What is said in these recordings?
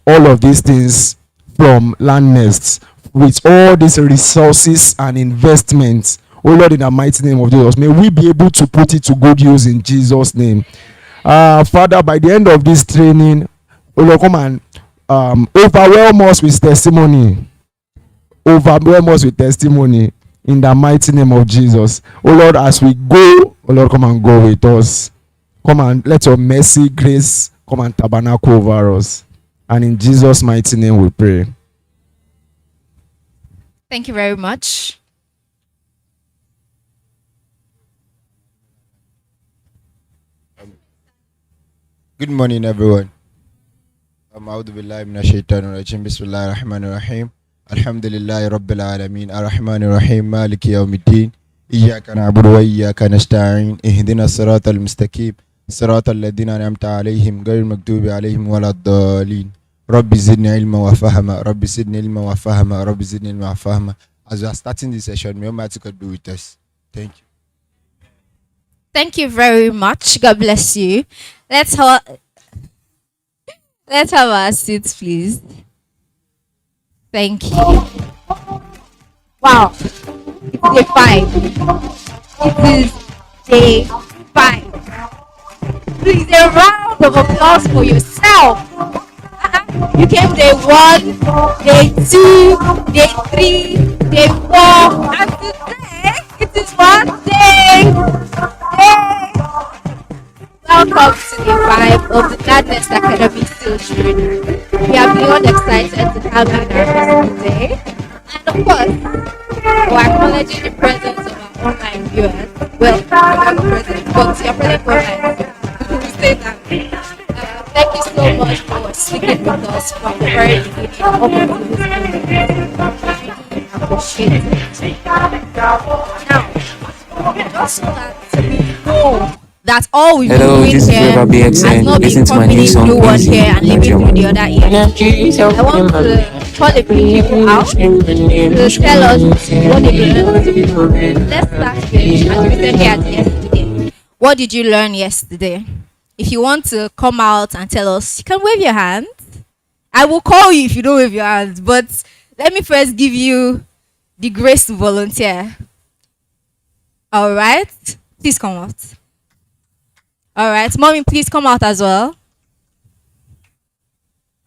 all of these things from Landnest with all these resources and investments. Oh Lord, in the mighty name of Jesus, may we be able to put it to good use in Jesus' name. Father, by the end of this training, oh Lord, come and overwhelm us with testimony. Overwhelm us with testimony in the mighty name of Jesus. Oh Lord, as we go, oh Lord, come and go with us. Come and let your mercy, grace come and tabernacle over us. And in Jesus' mighty name we pray. Thank you very much. Good morning, everyone. A'udhu billahi minash shaitanir rajim. Bismillahir rahmanir rahim. Alhamdulillahi rabbil alamin. Ar-rahmanir rahim. Maliki yawmiddin. Iyyaka na'budu wa iyyaka nasta'in. Ihdinas siratal mustaqim. Siratal ladzina an'amta 'alaihim ghayril maghdubi 'alaihim waladdallin. Rabbi zidni ilma wa fahma. Rabbi zidni ilma wa fahma. Rabbi zidni ilma wa fahma. As we are starting this session, may Almighty God be with us. Thank you. Thank you very much. God bless you. Let's have our seats, please. Thank you. Wow. It's day 5. It is day 5. Please, a round of applause for yourself. You came day 1, day 2, day 3, day 4, and today it is one day. Welcome to day 5 of the Landnest Academy Sales Training. We are beyond excited to have you in our first today. And of course, we're acknowledging the presence of our online viewers. Well, we are not present, but you're present online. We say that. Thank you so much for sticking with us from the very beginning up until this moment. We appreciate it. Now, just so that we know that all we've been doing here has not been coming in through one ear and leaving through the other ear. I want to call a few people out to tell us what they learned. Let's start with Adrian here yesterday. What did you learn yesterday? If you want to come out and tell us, you can wave your hand. I will call you if you don't wave your hand, but let me first give you the grace to volunteer. All right, please come out. All right, mommy, please come out as well.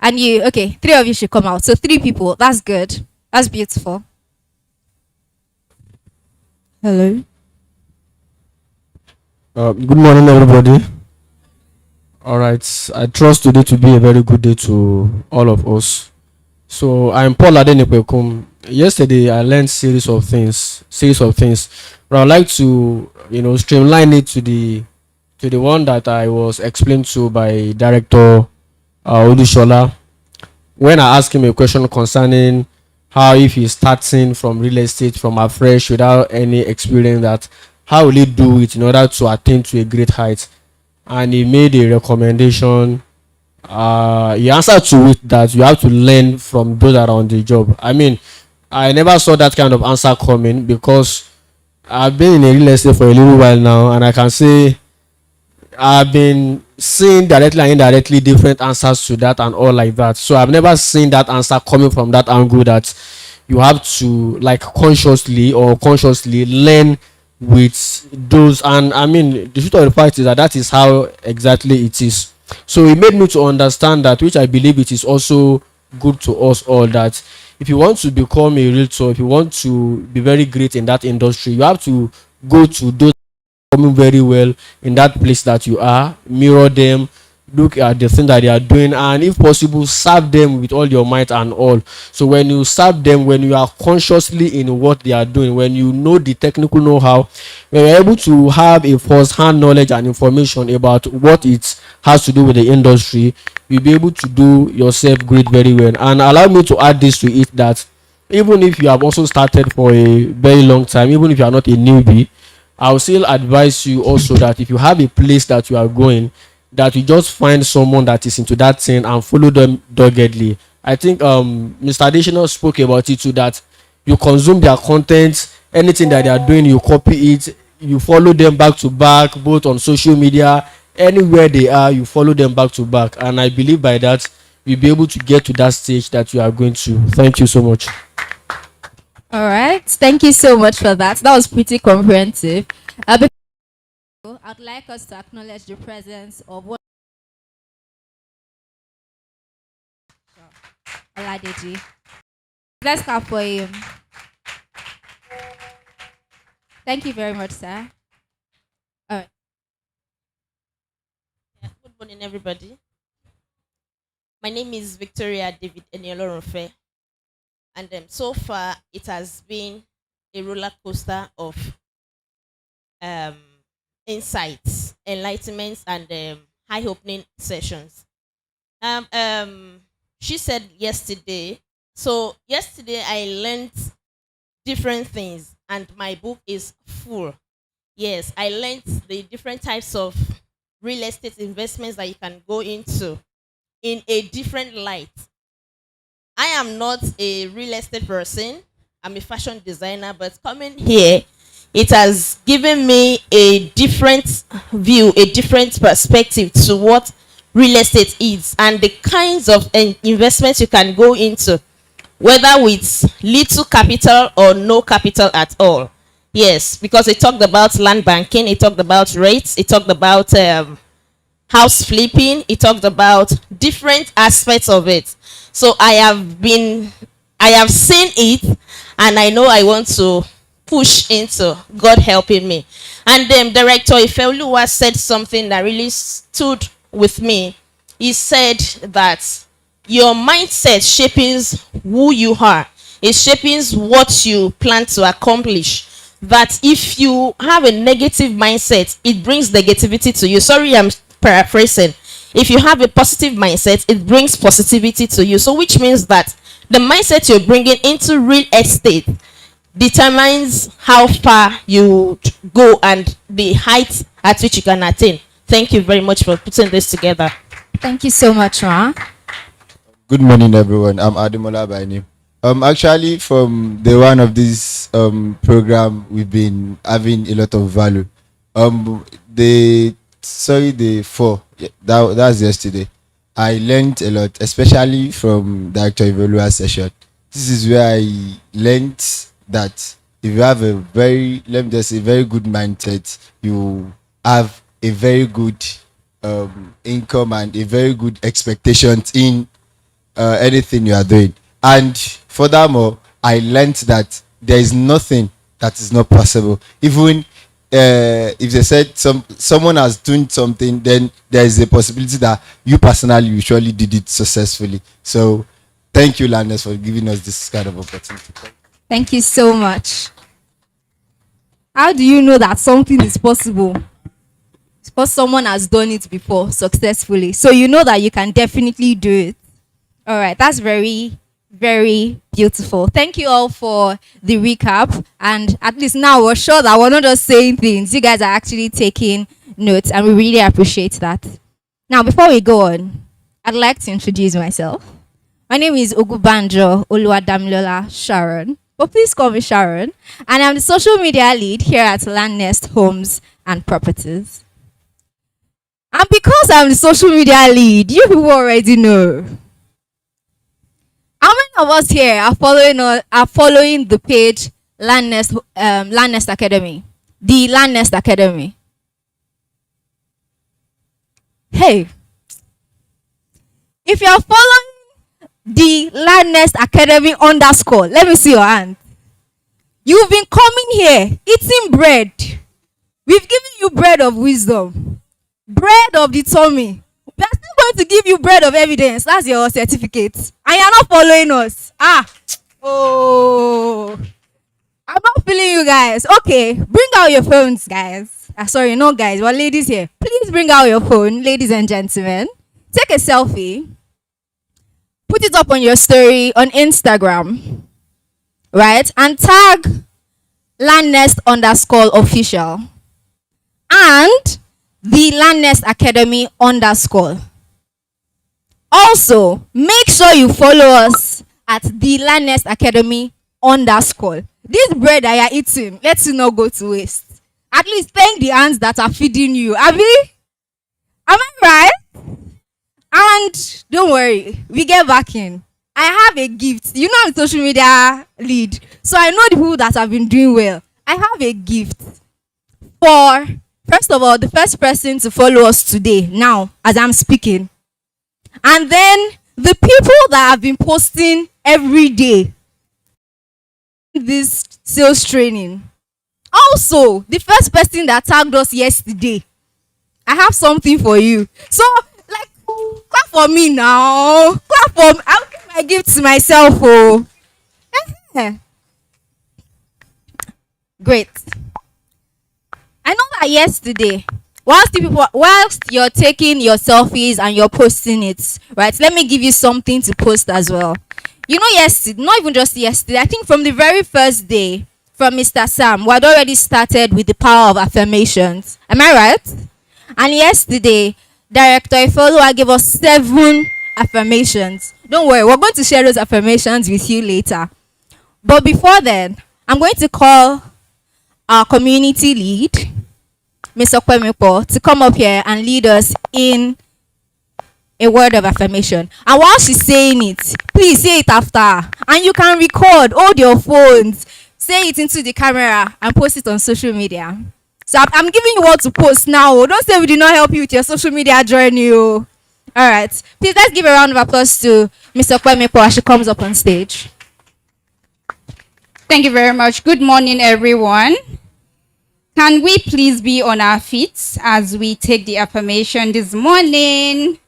And you, okay, 3 of you should come out. So 3 people, that's good. That's beautiful. Hello. Good morning, everybody. All right, I trust today to be a very good day to all of us. So I'm Paul Adenekwekum. Yesterday I learned series of things, but I'd like to, streamline it to the one that I was explained to by Director Odushola when I asked him a question concerning how, if he's starting from real estate from afresh without any experience, that how will he do it in order to attain to a great height. And he made a recommendation. He answered to it that you have to learn from those around the job. I mean, I never saw that kind of answer coming because I've been in a real estate for a little while now, and I can say I've been seeing directly and indirectly different answers to that and all like that. So I've never seen that answer coming from that angle that you have to consciously learn with those. And I mean, the truth of the fact is that is how exactly it is. So it made me to understand that, which I believe it is also good to us all, that if you want to become a realtor, if you want to be very great in that industry, you have to go to those performing very well in that place that you are, mirror them, look at the thing that they are doing, and if possible serve them with all your might and all. So when you serve them, when you are consciously in what they are doing, when you know the technical know-how, when you're able to have a first-hand knowledge and information about what it has to do with the industry, you'll be able to do yourself great very well. And allow me to add this to it, that even if you have also started for a very long time, even if you are not a newbie, I will still advise you also that if you have a place that you are going, that you just find someone that is into that thing and follow them doggedly. I think Mr. Additional spoke about it too, that you consume their content, anything that they are doing, you copy it, you follow them back to back, both on social media, anywhere they are, you follow them back to back. And I believe by that, we'll be able to get to that stage that you are going to. Thank you so much. All right. Thank you so much for that. That was pretty comprehensive. I'd like us to acknowledge the presence of one Oladeji. Let's clap for him. Thank you very much, sir. All right. Yeah, good morning, everybody. My name is Victoria David Eniolorunfe, and so far it has been a roller coaster of um, insights, enlightenments, and eye-opening sessions. Um, um, she said yesterday. So yesterday I learned different things, and my book is full. Yes, I learned the different types of real estate investments that you can go into in a different light. I am not a real estate person. I'm a fashion designer, but coming here, it has given me a different view, a different perspective to what real estate is and the kinds of investments you can go into, whether with little capital or no capital at all. Yes, because it talked about land banking, it talked about rates, it talked about house flipping, it talked about different aspects of it. So I have seen it, and I know I want to push into, God helping me. And then Director Ifeoluwa said something that really stood with me. He said that your mindset shapes who you are. It shapes what you plan to accomplish. That if you have a negative mindset, it brings negativity to you. Sorry, I'm paraphrasing. If you have a positive mindset, it brings positivity to you. So which means that the mindset you're bringing into real estate determines how far you go and the height at which you can attain. Thank you very much for putting this together. Thank you so much, Ma. Good morning, everyone. I'm Ademola by name. Actually, from the one of this program, we've been having a lot of value. The 4, yeah, that's yesterday. I learned a lot, especially from Dr. Ivolua's session. This is where I learned that if you have a very, let me just say, very good mindset, you have a very good income and a very good expectations in anything you are doing. And furthermore, I learned that there is nothing that is not possible. Even if they said someone has done something, then there is a possibility that you personally usually did it successfully. So thank you, Landnest, for giving us this kind of opportunity. Thank you so much. How do you know that something is possible? It's because someone has done it before successfully. So you know that you can definitely do it. All right, that's very, very beautiful. Thank you all for the recap. And at least now we're sure that we're not just saying things. You guys are actually taking notes, and we really appreciate that. Now, before we go on, I'd like to introduce myself. My name is Ogubanjo Oluwadamilola Sharon, but please call me Sharon. And I'm the social media lead here at Landnest Homes and Properties. And because I'm the social media lead, you people already know. How many of us here are following the page Landnest Academy? The Landnest Academy. Hey, if you're following the Landnest Academy _ let me see your hand. You've been coming here, eating bread. We've given you bread of wisdom, bread of the tummy. We are still going to give you bread of evidence. That's your certificate. And you're not following us. Oh, I'm not feeling you guys. Okay, bring out your phones, guys. Sorry, no guys, we're ladies here. Please bring out your phone, ladies and gentlemen. Take a selfie. Put it up on your story on Instagram. Right? And tag Landnest _official. And the Landnest Academy _ Also, make sure you follow us at the Landnest Academy _ This bread that you're eating, let it not go to waste. At least thank the hands that are feeding you. Abi? Am I right? And don't worry, we get back in. I have a gift. You know, I'm a social media lead. So I know the people that have been doing well. I have a gift for, first of all, the first person to follow us today, now, as I'm speaking. And then the people that have been posting every day this sales training. Also, the first person that tagged us yesterday. I have something for you. So, like, clap for me now. Clap for me. I'll give my gift to myself. Oh, great. I know that yesterday, whilst you're taking your selfies and you're posting it, right? Let me give you something to post as well. You know, yesterday, not even just yesterday, I think from the very first day from Mr. Sam, we had already started with the power of affirmations. Am I right? And yesterday, Director Ifoluwa gave us 7 affirmations. Don't worry, we're going to share those affirmations with you later. But before then, I'm going to call our community lead, Mr. Kwemipo, to come up here and lead us in a word of affirmation. And while she's saying it, please say it after her. And you can record, hold your phones, say it into the camera and post it on social media. So I'm giving you what to post now. Oh. Don't say we did not help you with your social media journey. Oh. All right. Please, let's give a round of applause to Mr. Kwemipo as she comes up on stage. Thank you very much. Good morning, everyone. Can we please be on our feet as we take the affirmation this morning?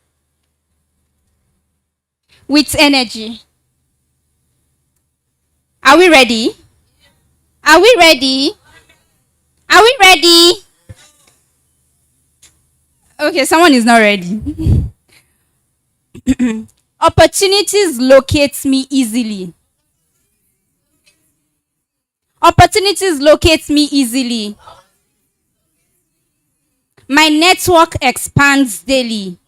With energy. Are we ready? Are we ready? Are we ready? Okay, someone is not ready. Opportunities locate me easily. Opportunities locate me easily. My network expands daily.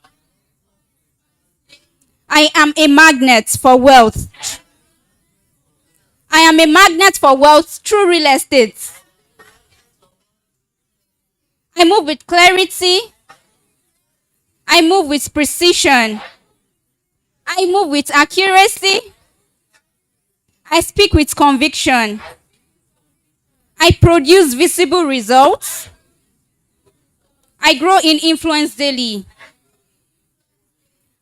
I am a magnet for wealth. I am a magnet for wealth through real estate. I move with clarity. I move with precision. I move with accuracy. I speak with conviction. I produce visible results. I grow in influence daily.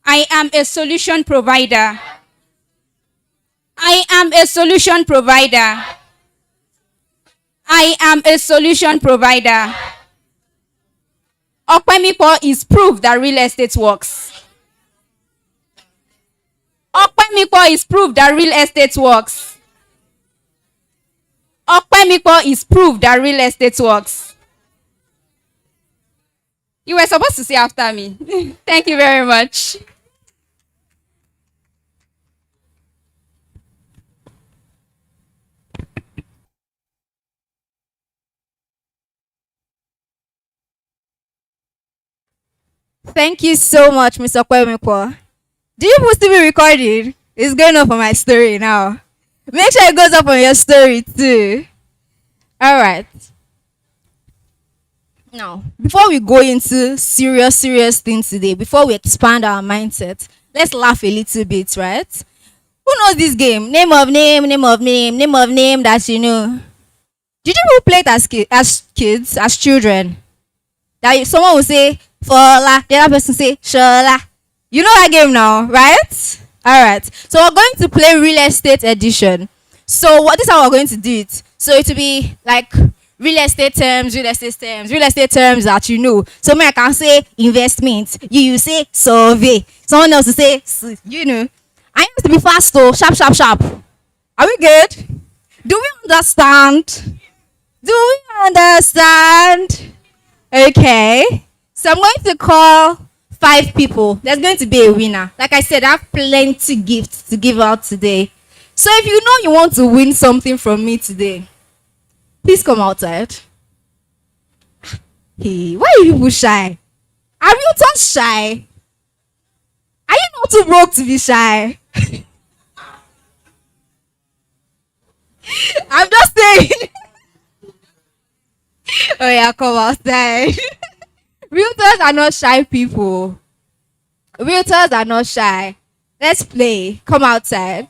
I am a solution provider. I am a solution provider. I am a solution provider. Okpemipo is proof that real estate works. Okpemipo is proof that real estate works. Okpemipo is proof that real estate works. You were supposed to say after me. Thank you very much. Thank you so much, Mr. Kwemipo. Do you supposed to be recording? It's going up on my story now. Make sure it goes up on your story too. All right. Now, before we go into serious things today, before we expand our mindset, let's laugh a little bit, right? Who knows this game? Name of name, name of name, name of name that you know. Did you play it as kids, as children? That someone will say Fola, the other person say Shola. You know that game now, right? All right. So we're going to play real estate edition. So this is how we're going to do it. So it will be like real estate terms that you know. So me I can say investment. You say survey. Someone else will say you know. I have to be fast though, sharp. Are we good? Do we understand? Do we understand? Okay. So I'm going to call 5 people. There's going to be a winner. Like I said, I have plenty gifts to give out today. So if you know you want to win something from me today, please come outside. Hey, why are you people shy? Are you not shy? Are you not too broke to be shy? I'm just saying. Oh yeah, come outside. Realtors are not shy people. Realtors are not shy. Let's play. Come outside.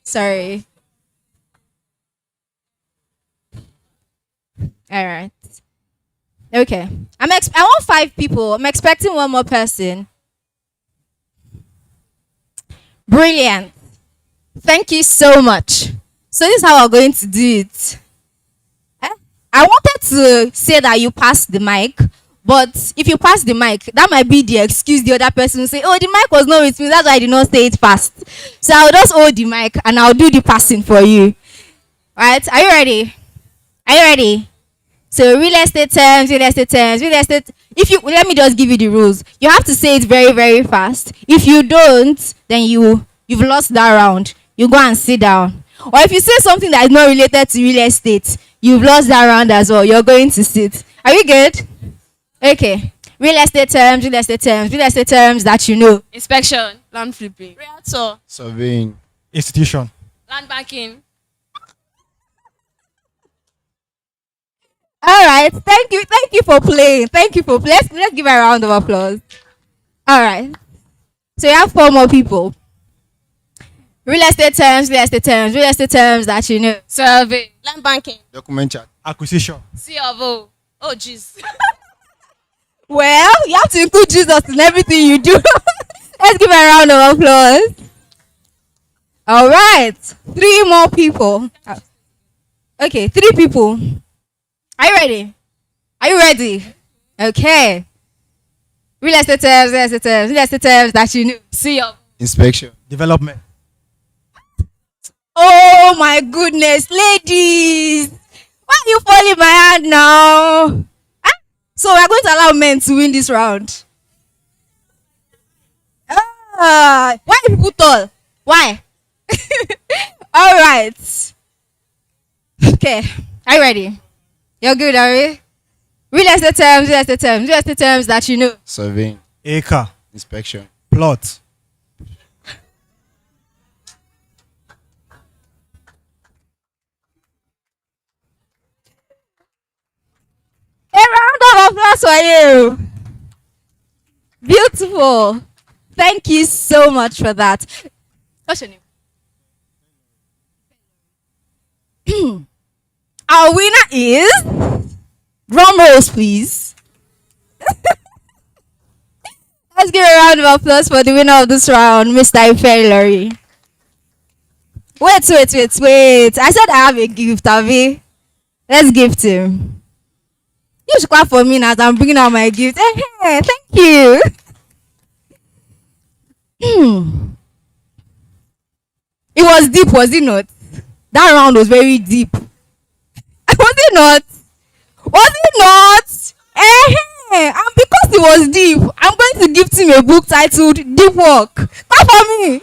Sorry. All right. Okay. I want 5 people. I'm expecting one more person. Brilliant. Thank you so much. So this is how we're going to do it. I wanted to say that you passed the mic, but if you pass the mic, that might be the excuse the other person will say, oh, the mic was not with me. That's why I did not say it fast. So I'll just hold the mic and I'll do the passing for you. Right? Are you ready? Are you ready? So real estate terms, real estate terms, real estate. If you let me just give you the rules. You have to say it very, very fast. If you don't, then you've lost that round. You go and sit down. Or if you say something that is not related to real estate, you've lost that round as well. You're going to sit. Are we good? Okay. Real estate terms, real estate terms, real estate terms that you know. Inspection, land flipping, realtor, Surveying. Institution. land banking. All right. Thank you. Thank you for playing. Thank you for playing. Let's give her a round of applause. All right. So you have 4 more people. Real estate terms, real estate terms, real estate terms that you know. Survey, land banking, Document chart. Acquisition. C of O. Oh, jeez. Well, you have to include Jesus in everything you do. Let's give her a round of applause. All right. 3 more people. Okay, 3 people. Are you ready? Are you ready? Okay. Real estate terms, real estate terms, real estate terms that you know. C of Inspection. Development. Oh my goodness, ladies. Why are you falling my hand now? Ah, so we're going to allow men to win this round. Why are people tall? Why? All right. Okay. Are you ready? You're good, are we? Real estate terms, real estate terms, real estate terms that you know. Surveying. Acre. Inspection. Plot. A round of applause for you. Beautiful. Thank you so much for that. What's your name? Our winner is. Drum rolls, please. Let's give a round of applause for the winner of this round, Mr. Ife. Wait. I said I have a gift, Avi. Let's gift him. You should clap for me now as I'm bringing out my gift. Hey, thank you. It was deep, was it not? That round was very deep. Was it not? Was it not? And because it was deep, I'm going to gift him a book titled Deep Work. Clap for me.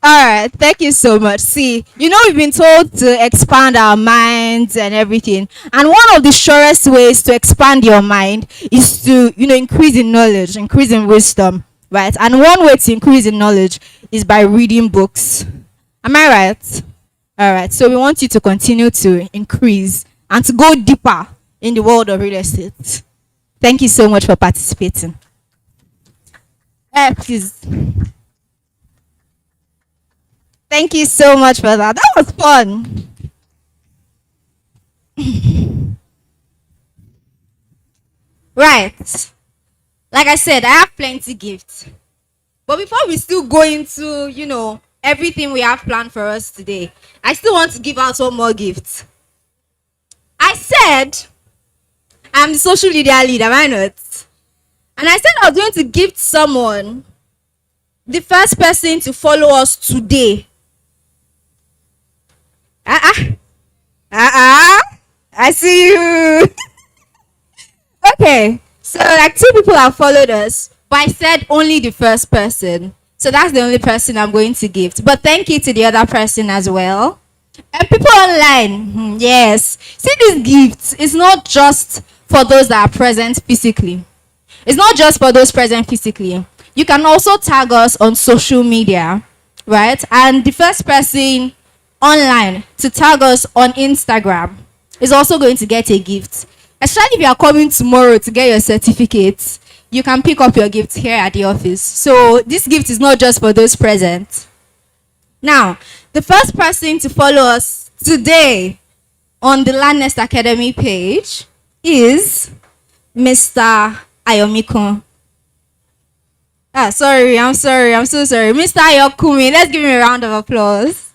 All right, thank you so much. See, you know, we've been told to expand our minds and everything. And one of the surest ways to expand your mind is to, increase in knowledge, increase in wisdom, right? And one way to increase in knowledge is by reading books. Am I right? All right, so we want you to continue to increase and to go deeper in the world of real estate. Thank you so much for participating. Please. Thank you so much for that. That was fun. Right. Like I said, I have plenty gifts. But before we still go into, everything we have planned for us today, I still want to give out one more gift. I said I'm the social media lead, am I not? And I said I was going to gift someone the first person to follow us today. I see you. Okay, so like 2 people have followed us, but I said only the first person. So that's the only person I'm going to gift. But thank you to the other person as well. And people online, yes. See, this gift is not just for those that are present physically. It's not just for those present physically. You can also tag us on social media, right? And the first person online to tag us on Instagram is also going to get a gift. Especially if you are coming tomorrow to get your certificates. you can pick up your gift here at the office. So this gift is not just for those present. Now, the first person to follow us today on the Landnest Academy page is Mr. Ayomiko. I'm so sorry. Mr. Ayokumi, let's give him a round of applause.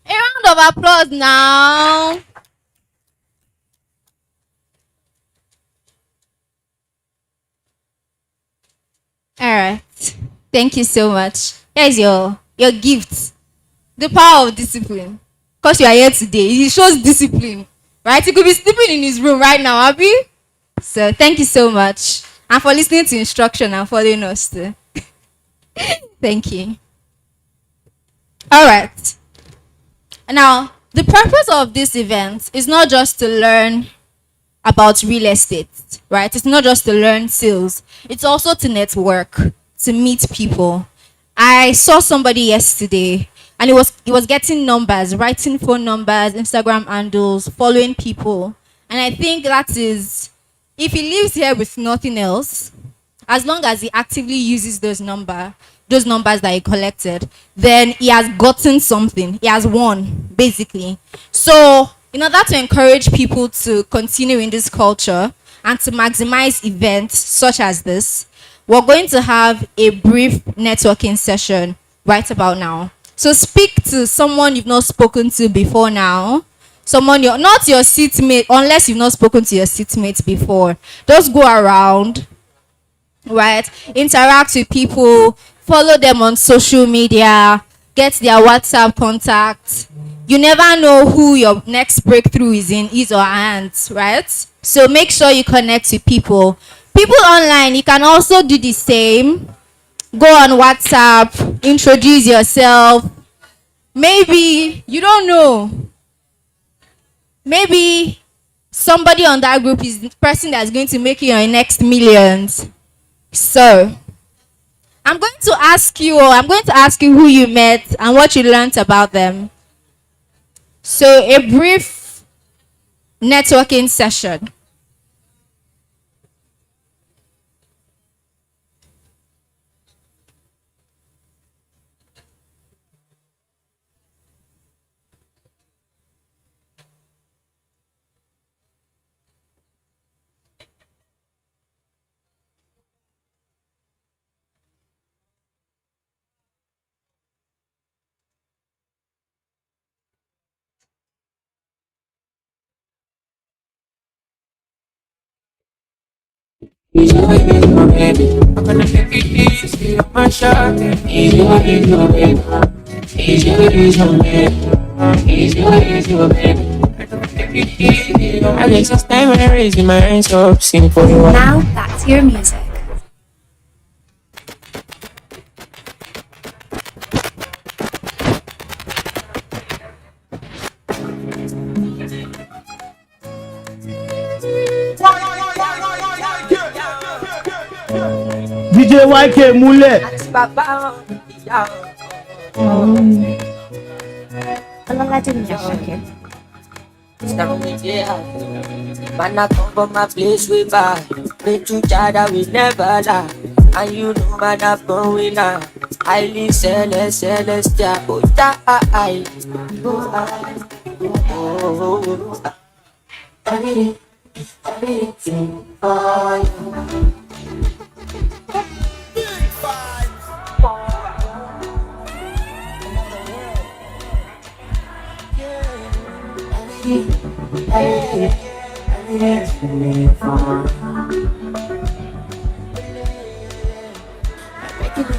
A round of applause now. All right. Thank you so much. Here's your gift. The power of discipline. Because you are here today, it shows discipline. Right? He could be sleeping in his room right now, Abby. So thank you so much. And for listening to instruction and following us too. Thank you. All right. Now, the purpose of this event is not just to learn about real estate, right? It's not just to learn sales. It's also to network, to meet people. I saw somebody yesterday and he was getting numbers, writing phone numbers, Instagram handles, following people. And I think that is, if he lives here with nothing else, as long as he actively uses those numbers that he collected, then he has gotten something. He has won, basically. So, in order to encourage people to continue in this culture and to maximize events such as this, we're going to have a brief networking session right about now. So speak to someone you've not spoken to before now. Someone you're not your seatmate, unless you've not spoken to your seatmates before. Just go around, right? Interact with people, follow them on social media, get their WhatsApp contact. You never know who your next breakthrough is in his or her hands, right? So make sure you connect with people. People online, you can also do the same. Go on WhatsApp, introduce yourself. Maybe, you don't know. Maybe somebody on that group is the person that's going to make you your next millions. So, I'm going to ask you who you met and what you learned about them. So, a brief networking session. Easy, baby. I'm gonna make it easy on my shot. Easy, baby. Easy, baby. Easy, baby. I'm gonna make it easy. I guess it's time when I raise my hands up, sing for you. Now back to your music. DJ YK múlẹ̀. Àti bàbá wọn, ìyá Ọlọ́ládé ni Àṣàkẹ́. Man, I come from my place way back. Pray to Jah that we never lie. And you know man, I'm born winner. Highly celestial. Oh, die. Everything for you.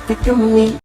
Make it me.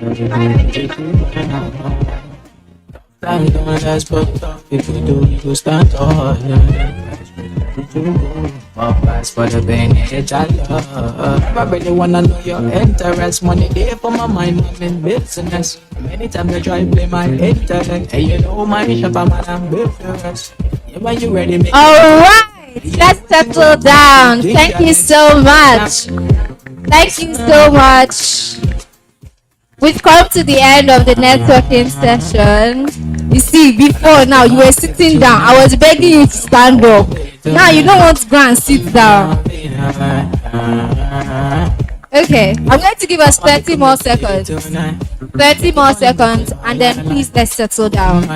Time don't last but if you do, you stand tall. More pass for the pain, it's a love. I really wanna know your interest. Money there for my mind, I'm in business. Many times I try to play my intellect. And you know my shop, I'm ambitious. Yeah, when you ready, make All right, let's settle down. Thank you so much. Thank you so much. We've come to the end of the networking session. You see, before now you were sitting down. I was begging you to stand up. Now you don't want to go and sit down. Okay, I'm going to give us 30 more seconds. 30 more seconds, and then please let's settle down.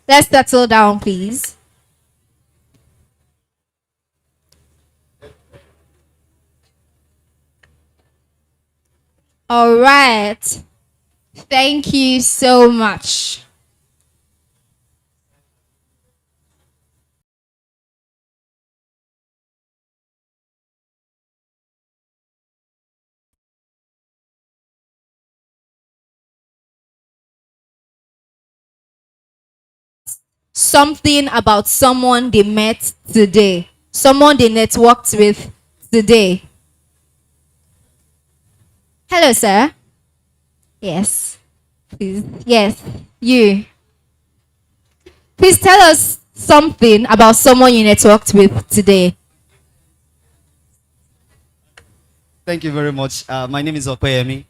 Let's settle down, please. All right. Thank you so much. Something about someone they met today, someone they networked with today. Hello, sir. Yes. Please. Yes. You. Please tell us something about someone you networked with today. Thank you very much. My name is Okoyemi.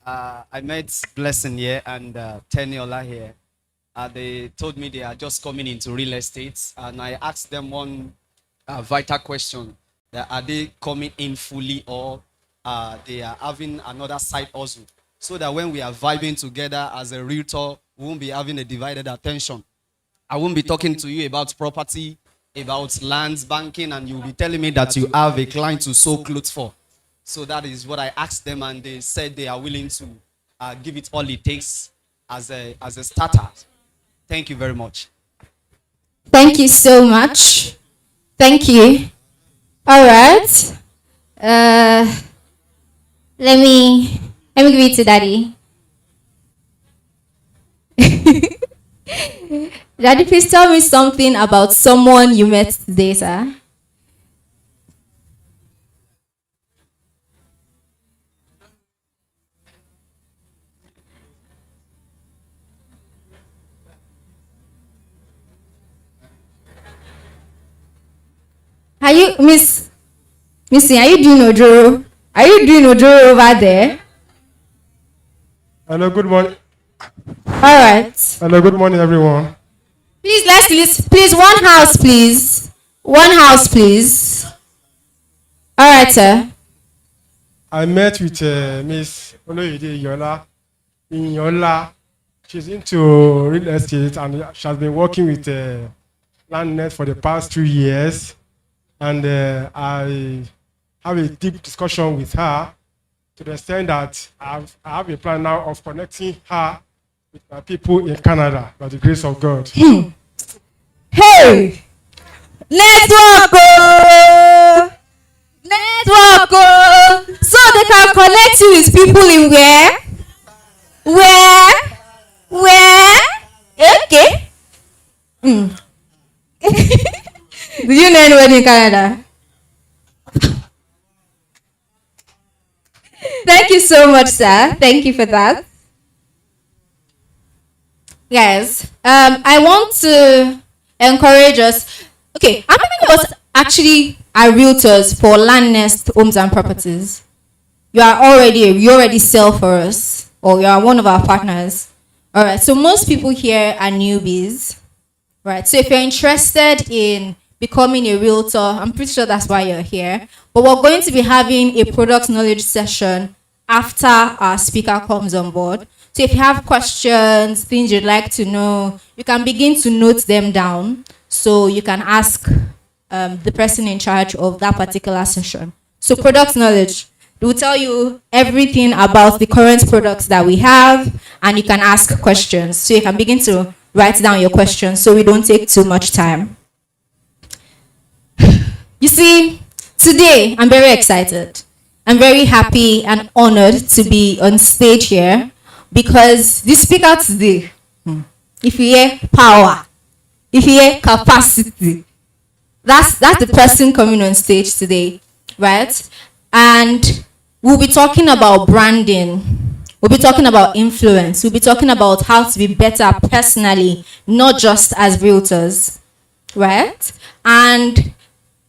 I met Blessing here and Teniola here. They told me they are just coming into real estate, and I asked them one vital question: that are they coming in fully, or they are having another side also? So that when we are vibing together as a realtor, we won't be having a divided attention. I won't be talking to you about property, about lands, banking, and you'll be telling me that you have a client to sew clothes for. So that is what I asked them, and they said they are willing to give it all it takes as a starter. Thank you very much. Thank you so much. Thank you. All right. Let me give it to Daddy. Daddy, please tell me something about someone you met today, sir. Are you Missy, are you doing Ojoro? Are you doing Ojoro over there? Hello, good morning. All right. Hello, good morning, everyone. Please, let's listen. Please, one house, please. One house, please. All right, sir. I met with Miss Oloyede Yola. She's into real estate and she has been working with Landnest for the past 2 years. And I have a deep discussion with her to the extent that I have a plan now of connecting her with my people in Canada by the grace of God. Hey! Network! Network! So they can connect you with people in where? Where? Okay. Do you know anyone in Canada? Thank you so much, sir. Thank you for that. Guys, I want to encourage us. Okay, how many of us actually are realtors for Landnest Homes and Properties? You already sell for us, or you are one of our partners. All right, so most people here are newbies, right? So if you're interested in becoming a realtor, I'm pretty sure that's why you're here. But we're going to be having a product knowledge session after our speaker comes on board. So if you have questions, things you'd like to know, you can begin to note them down so you can ask the person in charge of that particular session. So product knowledge, it will tell you everything about the current products that we have, and you can ask questions. So you can begin to write down your questions so we don't take too much time. You see, today I'm very excited I'm very happy and honored to be on stage here because the speaker today, if you hear power, if you hear capacity, that's the person coming on stage today, right? And we'll be talking about branding. We'll be talking about influence. We'll be talking about how to be better personally, not just as realtors, right? And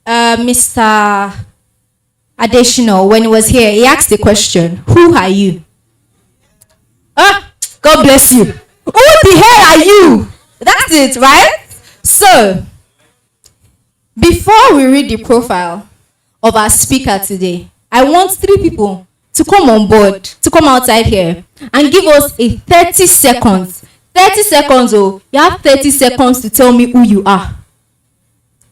Mr. Additional, when he was here, he asked the question, who are you? God bless you. Who the hell are you? That's it, right? So, before we read the profile of our speaker today, I want 3 people to come on board, to come outside here and give us a 30 seconds. 30 seconds, oh, you have 30 seconds to tell me who you are.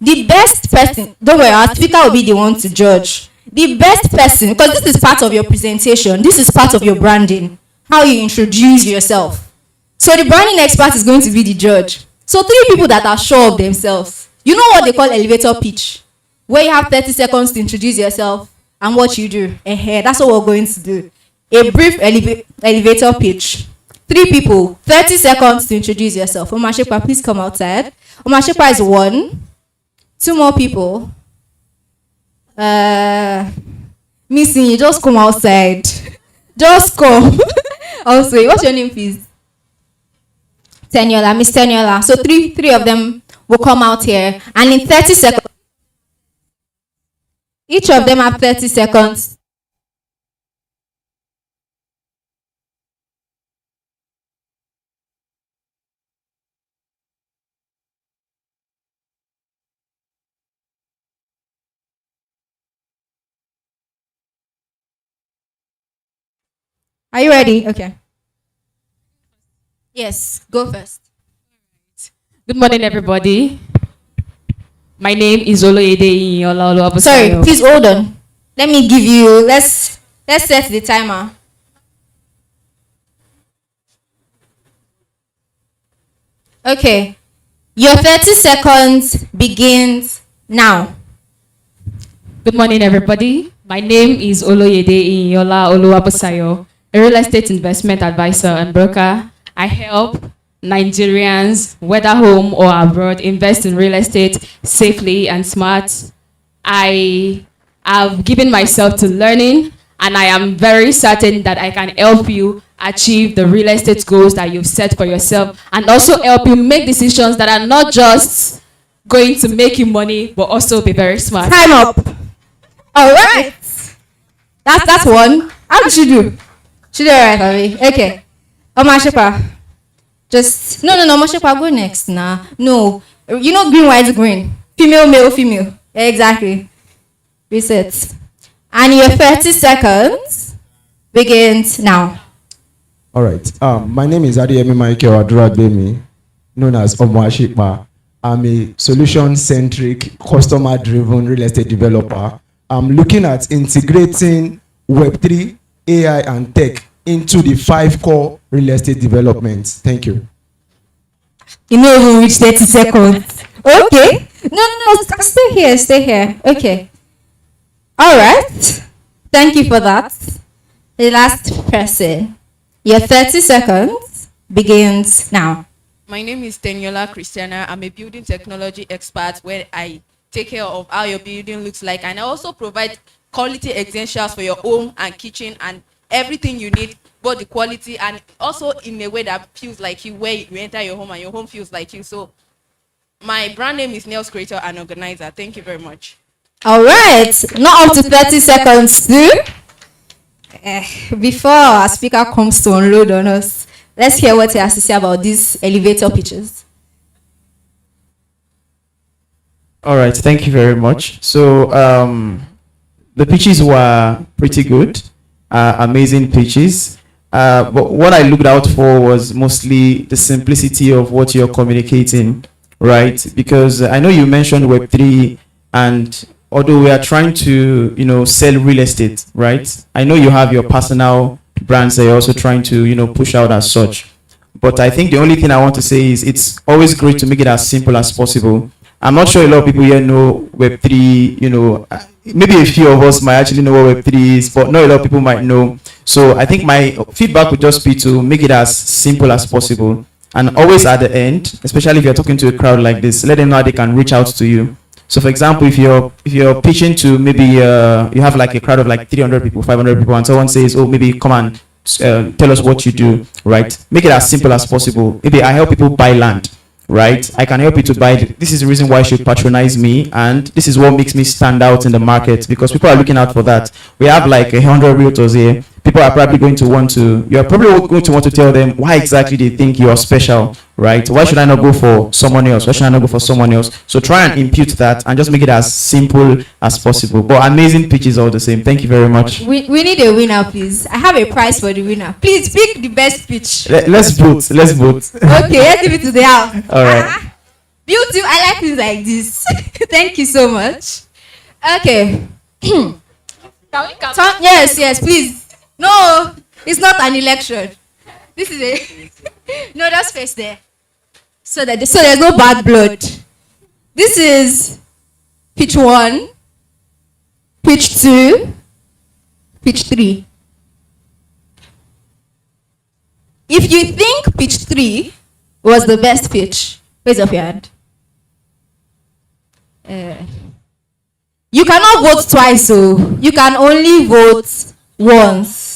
The best person, don't worry, our speaker will be the one to judge. The best person, because this is part of your presentation, this is part of your branding, how you introduce yourself. So the branding expert is going to be the judge. So 3 people that are sure of themselves. You know what they call elevator pitch? Where you have 30 seconds to introduce yourself and what you do. That's what we're going to do. A brief elevator pitch. 3 people, 30 seconds to introduce yourself. Omashepa, please come outside. Omashepa is 1. 2 more people. Missing, you just come outside. Just come. Also, what's your name, please? Teniola, Miss Teniola. So 3 of them will come out here, and in 30 seconds, each of them have 30 seconds. Are you ready? Okay. Yes, go first. Good morning, everybody. My name is Oloyede Iyinlola. Sorry, please hold on. Let me give you. Let's set the timer. Okay, your 30 seconds begins now. Good morning, everybody. My name is Oloyede Iyinlola Oluwabusayo, a real estate investment advisor and broker. I help Nigerians, whether home or abroad, invest in real estate safely and smart. I have given myself to learning, and I am very certain that I can help you achieve the real estate goals that you've set for yourself, and also help you make decisions that are not just going to make you money, but also be very smart. Time up. All right. That's one. How did she do? She did all right for me. Okay. Omashepa. Just no. Omashepa, go next now. No, you know green, white, green. Female, male, female. Exactly. Reset. And your 30 seconds begins now. All right. My name is Adeyemi Michael Aduragbemi, known as Omashepa. I'm a solution-centric, customer-driven real estate developer. I'm looking at integrating Web3, AI, and tech into the 5 core real estate developments. Thank you. You know, even reach 30 seconds. Okay. No. Stay here. Okay. All right. Thank you for that. The last person. Your 30 seconds begins now. My name is Teniola Christiana. I'm a building technology expert where I take care of how your building looks like, and I also provide quality essentials for your home and kitchen and everything you need, both the quality and also in a way that feels like you, where you enter your home and your home feels like you. So my brand name is Nails Creator and Organizer. Thank you very much. All right. Not up to 30 seconds too. Before our speaker comes to unload on us, let's hear what he has to say about these elevator pitches. All right, thank you very much. So the pitches were pretty good, amazing pitches. But what I looked out for was mostly the simplicity of what you're communicating, right? Because I know you mentioned Web3, and although we are trying to, sell real estate, right? I know you have your personal brands that you're also trying to, push out as such. But I think the only thing I want to say is it's always great to make it as simple as possible. I'm not sure a lot of people here know Web3. Maybe a few of us might actually know what Web3 is, but not a lot of people might know. So I think my feedback would just be to make it as simple as possible. And always at the end, especially if you're talking to a crowd like this, let them know how they can reach out to you. So for example, if you're pitching to maybe you have like a crowd of like 300 people, 500 people, and someone says, oh, maybe come and tell us what you do, right? Make it as simple as possible. Maybe I help people buy land, right? I can help you to buy. This is the reason why you should patronize me, and this is what makes me stand out in the market, because people are looking out for that. We have like 100 realtors here. People are probably going to want to. You're probably going to want to tell them why exactly they think you are special, right? Why should I not go for someone else? Why should I not go for someone else? So try and impute that and just make it as simple as possible. But amazing pitches all the same. Thank you very much. We need a winner, please. I have a prize for the winner. Please pick the best pitch. Let's vote. Let's vote. Okay, let's give it to the house. All right. Beautiful. I like things like this. Thank you so much. Okay. Yes, please. No, it's not an election. This is a no. That's face there. So there's no bad blood. This is pitch 1, pitch 2, pitch 3. If you think pitch 3 was the best pitch, raise up your hand. You cannot vote twice, so you can only vote once.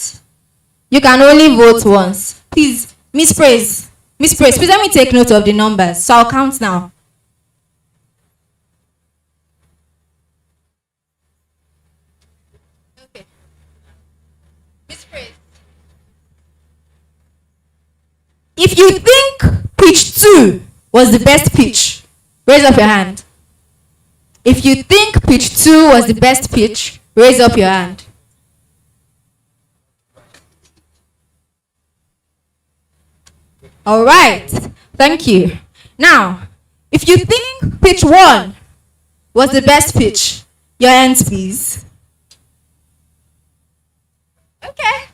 You can only vote once. Please, Miss Praise, please let me take note of the numbers. So I'll count now. Okay. Miss Praise. If you think pitch 2 was the best pitch, raise up your hand. If you think pitch 2 was the best pitch, raise up your hand. All right. Thank you. Now, if you think pitch 1 was the best pitch, your hands, please. Okay.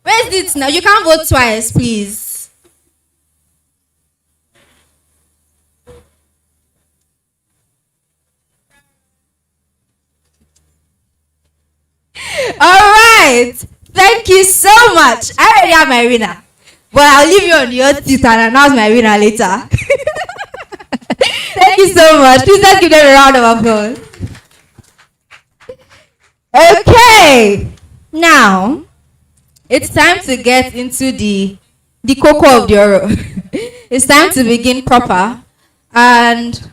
Where's it now? You can't vote twice, please. All right. Thank you so much. I already have my winner. But I'll leave you on the hot seat and announce my winner later. Thank you so much. Please let's give them a round of applause. Okay. Now, it's time to get into the cocoa of the oral. It's time to begin proper. And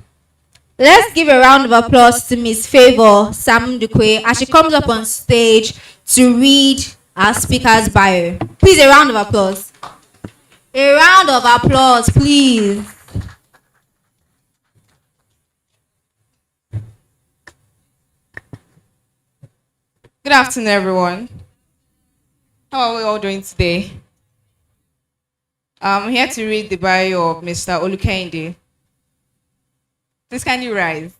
let's give a round of applause to Miss Favor Sam Dukwe as she comes up on stage to read our speaker's bio. Please, a round of applause. A round of applause, please. Good afternoon, everyone. How are we all doing today? I'm here to read the bio of Mr. Olukende. Please, can you rise?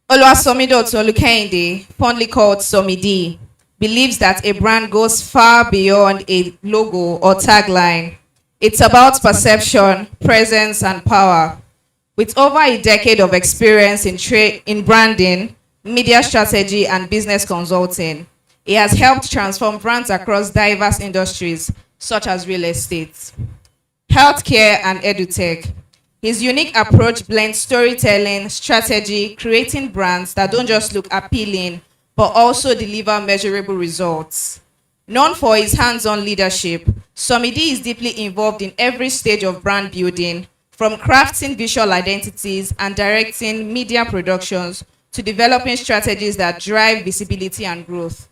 Oluwasomido Olukende, fondly called Somidi, believes that a brand goes far beyond a logo or tagline. It's about perception, presence, and power. With over a decade of experience in branding, media strategy, and business consulting, he has helped transform brands across diverse industries, such as real estate, healthcare, and edutech. His unique approach blends storytelling, strategy, creating brands that don't just look appealing, but also deliver measurable results. Known for his hands-on leadership, Somidi is deeply involved in every stage of brand building, from crafting visual identities and directing media productions to developing strategies that drive visibility and growth.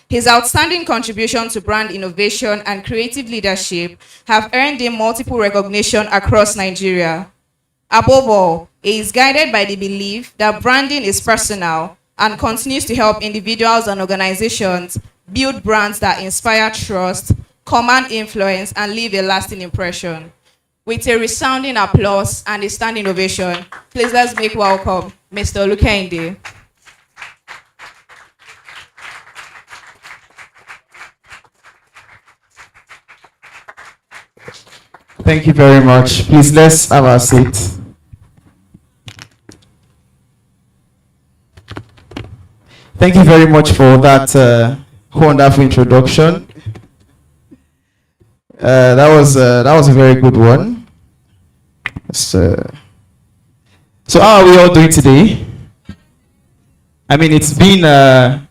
His outstanding contribution to brand innovation and creative leadership have earned him multiple recognition across Nigeria. Above all, he is guided by the belief that branding is personal and continues to help individuals and organizations build brands that inspire trust, command influence, and leave a lasting impression. With a resounding applause and a standing ovation, please let's make welcome Mr. Olukende. Thank you very much. Please let's have a seat. Thank you very much for that wonderful introduction. That was a very good one. So how are we all doing today? I mean, it's been a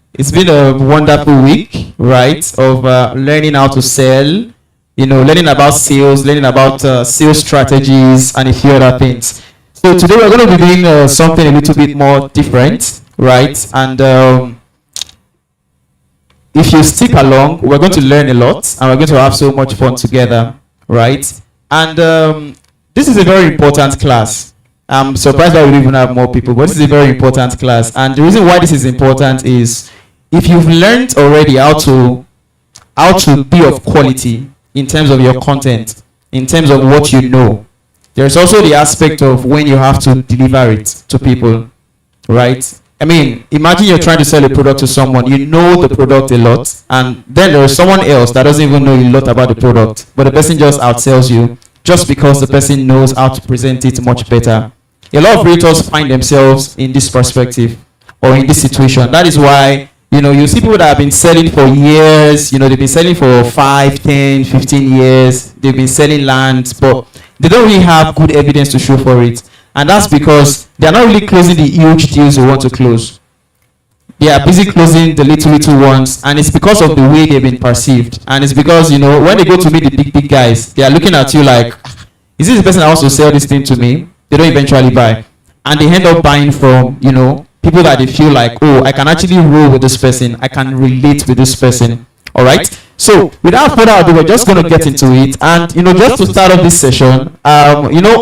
wonderful week, right? Of learning how to sell, learning about sales, learning about sales strategies, and a few other things. So today we're going to be doing something a little bit more different, right? And if you stick along, we're going to learn a lot, and we're going to have so much fun together, right? And this is a very important class. I'm surprised that we don't even have more people, but this is a very important class. And the reason why this is important is if you've learned already how to be of quality in terms of your content, in terms of what you know, there's also the aspect of when you have to deliver it to people, right? I mean, imagine you're trying to sell a product to someone, you know the product a lot, and then there's someone else that doesn't even know a lot about the product, but the person just outsells you just because the person knows how to present it much better. A lot of realtors find themselves in this perspective or in this situation. That is why, you see people that have been selling for years, they've been selling for 5, 10, 15 years, they've been selling land, but they don't really have good evidence to show for it. And that's because they're not really closing the huge deals they want to close. They are busy closing the little ones, and it's because of the way they've been perceived. And it's because, when they go to meet the big guys, they are looking at you like, is this the person that wants to sell this thing to me? They don't eventually buy. And they end up buying from, people that they feel like, oh, I can actually roll with this person. I can relate with this person. All right? So, without further ado, we're just going to get into it. And, just to start off this session,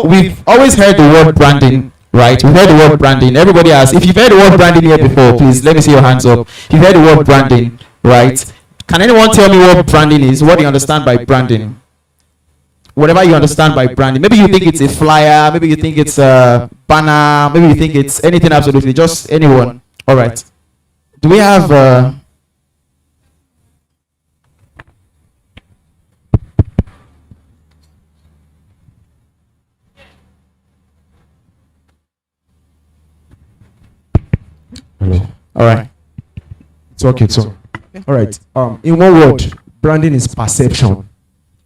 we've always heard the word branding, right? We've heard the word branding. Everybody has. If you've heard the word branding here before, please let me see your hands up. If you've heard the word branding, right? Can anyone tell me what branding is? What do you understand by branding? Whatever you understand by branding. Maybe you think it's a flyer, maybe you think it's a banner, maybe you think it's anything absolutely, just anyone. All right. Do we have... Hello. All right. It's okay, so. All right. In one word, branding is perception.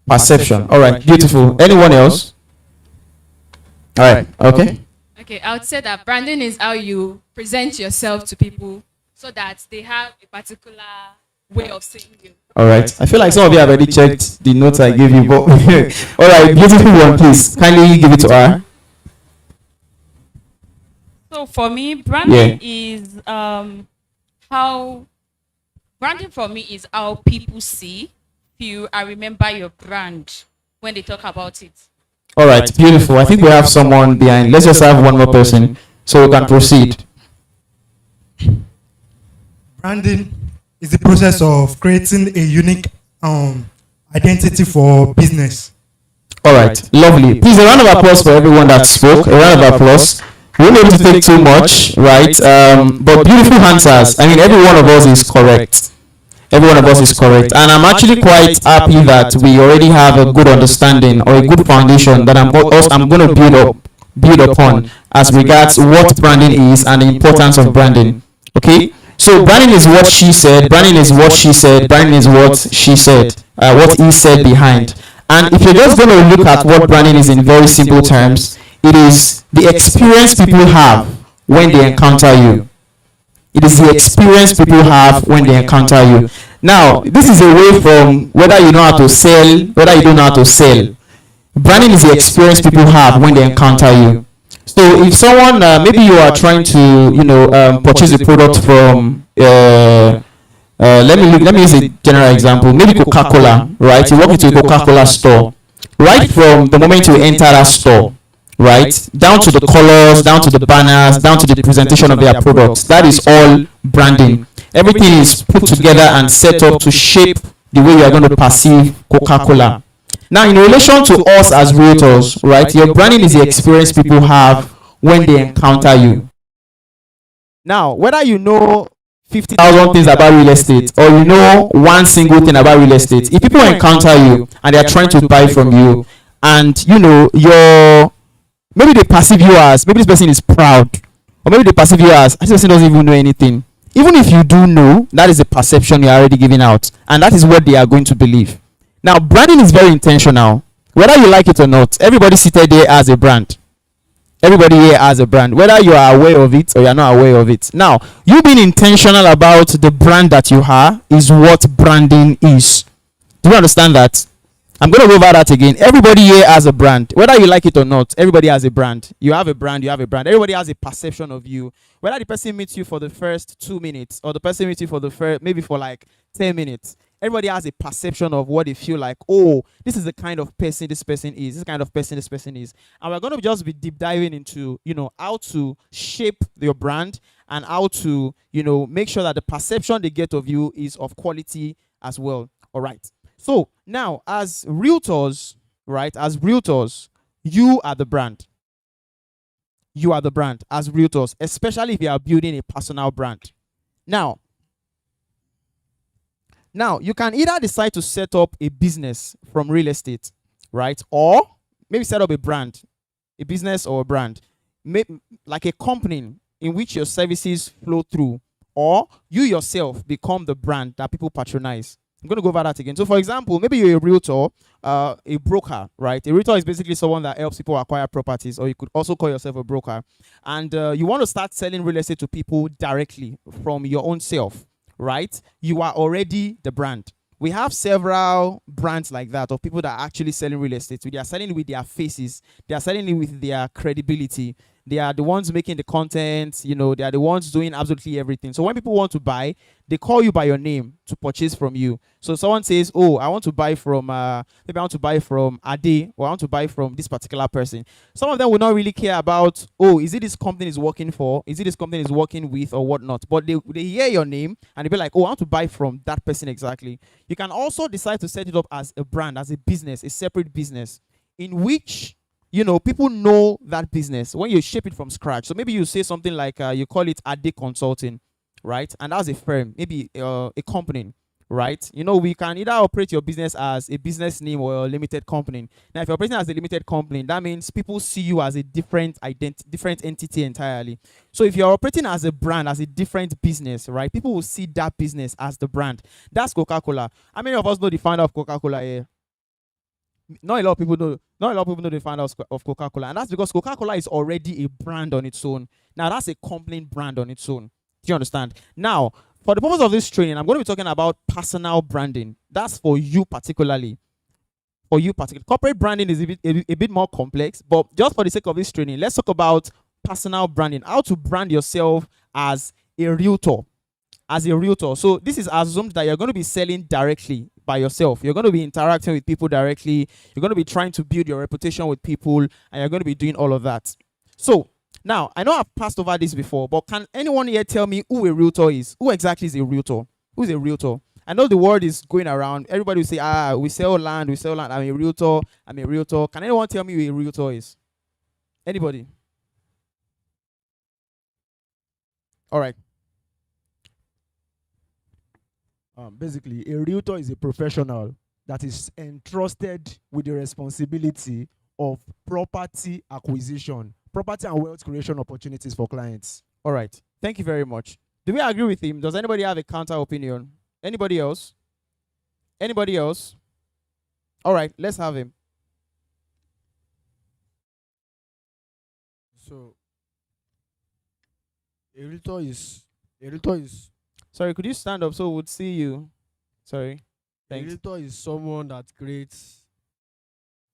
Perception. All right. Beautiful. Anyone else? All right. Okay. Okay, I would say that branding is how you present yourself to people so that they have a particular way of seeing you. All right. I feel like some of you have already checked the notes I gave you, but all right, beautiful one, please. Kindly give it to her. So for me, branding is how branding for me is how people see, feel, and remember your brand when they talk about it. All right, beautiful. I think we have someone behind. Let's just have one more person so we can proceed. Branding is the process of creating a unique identity for business. All right, lovely. Please, a round of applause for everyone that spoke. A round of applause. We won't be able to take too much, right? But beautiful answers. I mean, every one of us is correct. Every one of us is correct. And I'm actually quite happy that we already have a good understanding or a good foundation that I'm going to build upon as regards what branding is and the importance of branding. Okay? So branding is what she said, branding is what she said, branding is what she said, what he said behind. And if you're just going to look at what branding is in very simple terms, it is the experience people have when they encounter you. It is the experience people have when they encounter you. Now, this is away from whether you know how to sell, whether you don't know how to sell. Branding is the experience people have when they encounter you. So if someone, maybe you are trying to, purchase a product from, let me use a general example. Maybe Coca-Cola, right? You walk into a Coca-Cola store. Right from the moment you enter that store, right, down to the colors, down to the banners, down to the presentation of their products. That is all branding. Everything is put together and set up to shape the way you are going to perceive Coca-Cola. Now, in relation to us as realtors, right, your branding is the experience people have when they encounter you. Now, whether you know 50,000 things about real estate or you know one single thing about real estate, if people encounter you and they are trying to buy from you, and you know your, maybe they perceive you as, maybe this person is proud, or maybe they perceive you as this person doesn't even know anything. Even if you do know, that is a perception you're already giving out, and that is what they are going to believe. Now branding is very intentional, whether you like it or not. Everybody seated there as a brand. Everybody here has a brand, whether you are aware of it or you are not aware of it. Now you being intentional about the brand that you are is what branding is. Do you understand that? I'm going to go over that again. Everybody here has a brand, whether you like it or not. Everybody has a brand. You have a brand, you have a brand. Everybody has a perception of you, whether the person meets you for the first 2 minutes or the person meets you for the first, maybe for like 10 minutes. Everybody has a perception of what they feel like. Oh, this is the kind of person this person is. This kind of person this person is. And we're going to just be deep diving into, you know, how to shape your brand and how to, you know, make sure that the perception they get of you is of quality as well. All right. So now, as realtors, right? As realtors, you are the brand. You are the brand as realtors, especially if you are building a personal brand. Now, you can either decide to set up a business from real estate, right? Or maybe set up a brand, a business or a brand, like a company in which your services flow through, or you yourself become the brand that people patronize. I'm going to go over that again. So, for example, maybe you're a realtor, a broker, right? A realtor is basically someone that helps people acquire properties, or you could also call yourself a broker. And you want to start selling real estate to people directly from your own self, right? You are already the brand. We have several brands like that of people that are actually selling real estate. They are selling with their faces. They are selling it with their credibility. They are the ones making the content, you know, they are the ones doing absolutely everything. So when people want to buy, they call you by your name to purchase from you. So someone says, oh, I want to buy from, maybe I want to buy from Ade, or I want to buy from this particular person. Some of them will not really care about, oh, is it this company is working for? Is it this company is working with or whatnot? But they hear your name and they be like, oh, I want to buy from that person exactly. You can also decide to set it up as a brand, as a business, a separate business, in which, you know, people know that business when you shape it from scratch. So maybe you say something like, you call it Ade Consulting, right? And that's a firm, maybe a company, right? You know, we can either operate your business as a business name or a limited company. Now, if you're operating as a limited company, that means people see you as a different entity entirely. So if you're operating as a brand, as a different business, right, people will see that business as the brand. That's Coca-Cola. How many of us know the founder of Coca-Cola here? Not a lot of people know. Not a lot of people know the founder of Coca-Cola, and that's because Coca-Cola is already a brand on its own. Now that's a company brand on its own. Do you understand? Now, for the purpose of this training, I'm going to be talking about personal branding. That's for you particularly. For you particularly, corporate branding is a bit more complex, but just for the sake of this training, let's talk about personal branding. How to brand yourself as a realtor. As a realtor. So this is assumed that you're going to be selling directly by yourself. You're going to be interacting with people directly. You're going to be trying to build your reputation with people, and you're going to be doing all of that. So now, I know I've passed over this before, but can anyone here tell me who a realtor is? Who exactly is a realtor? Who's a realtor? I know the word is going around. Everybody will say, we sell land, I'm a realtor, I'm a realtor. Can anyone tell me who a realtor is? Anybody? All right. Basically, a realtor is a professional that is entrusted with the responsibility of property acquisition, property and wealth creation opportunities for clients. All right. Thank you very much. Do we agree with him? Does anybody have a counter opinion? Anybody else? Anybody else? All right, let's have him. So, a realtor is. Sorry, could you stand up so we would see you? Sorry. Thanks. A realtor is someone that creates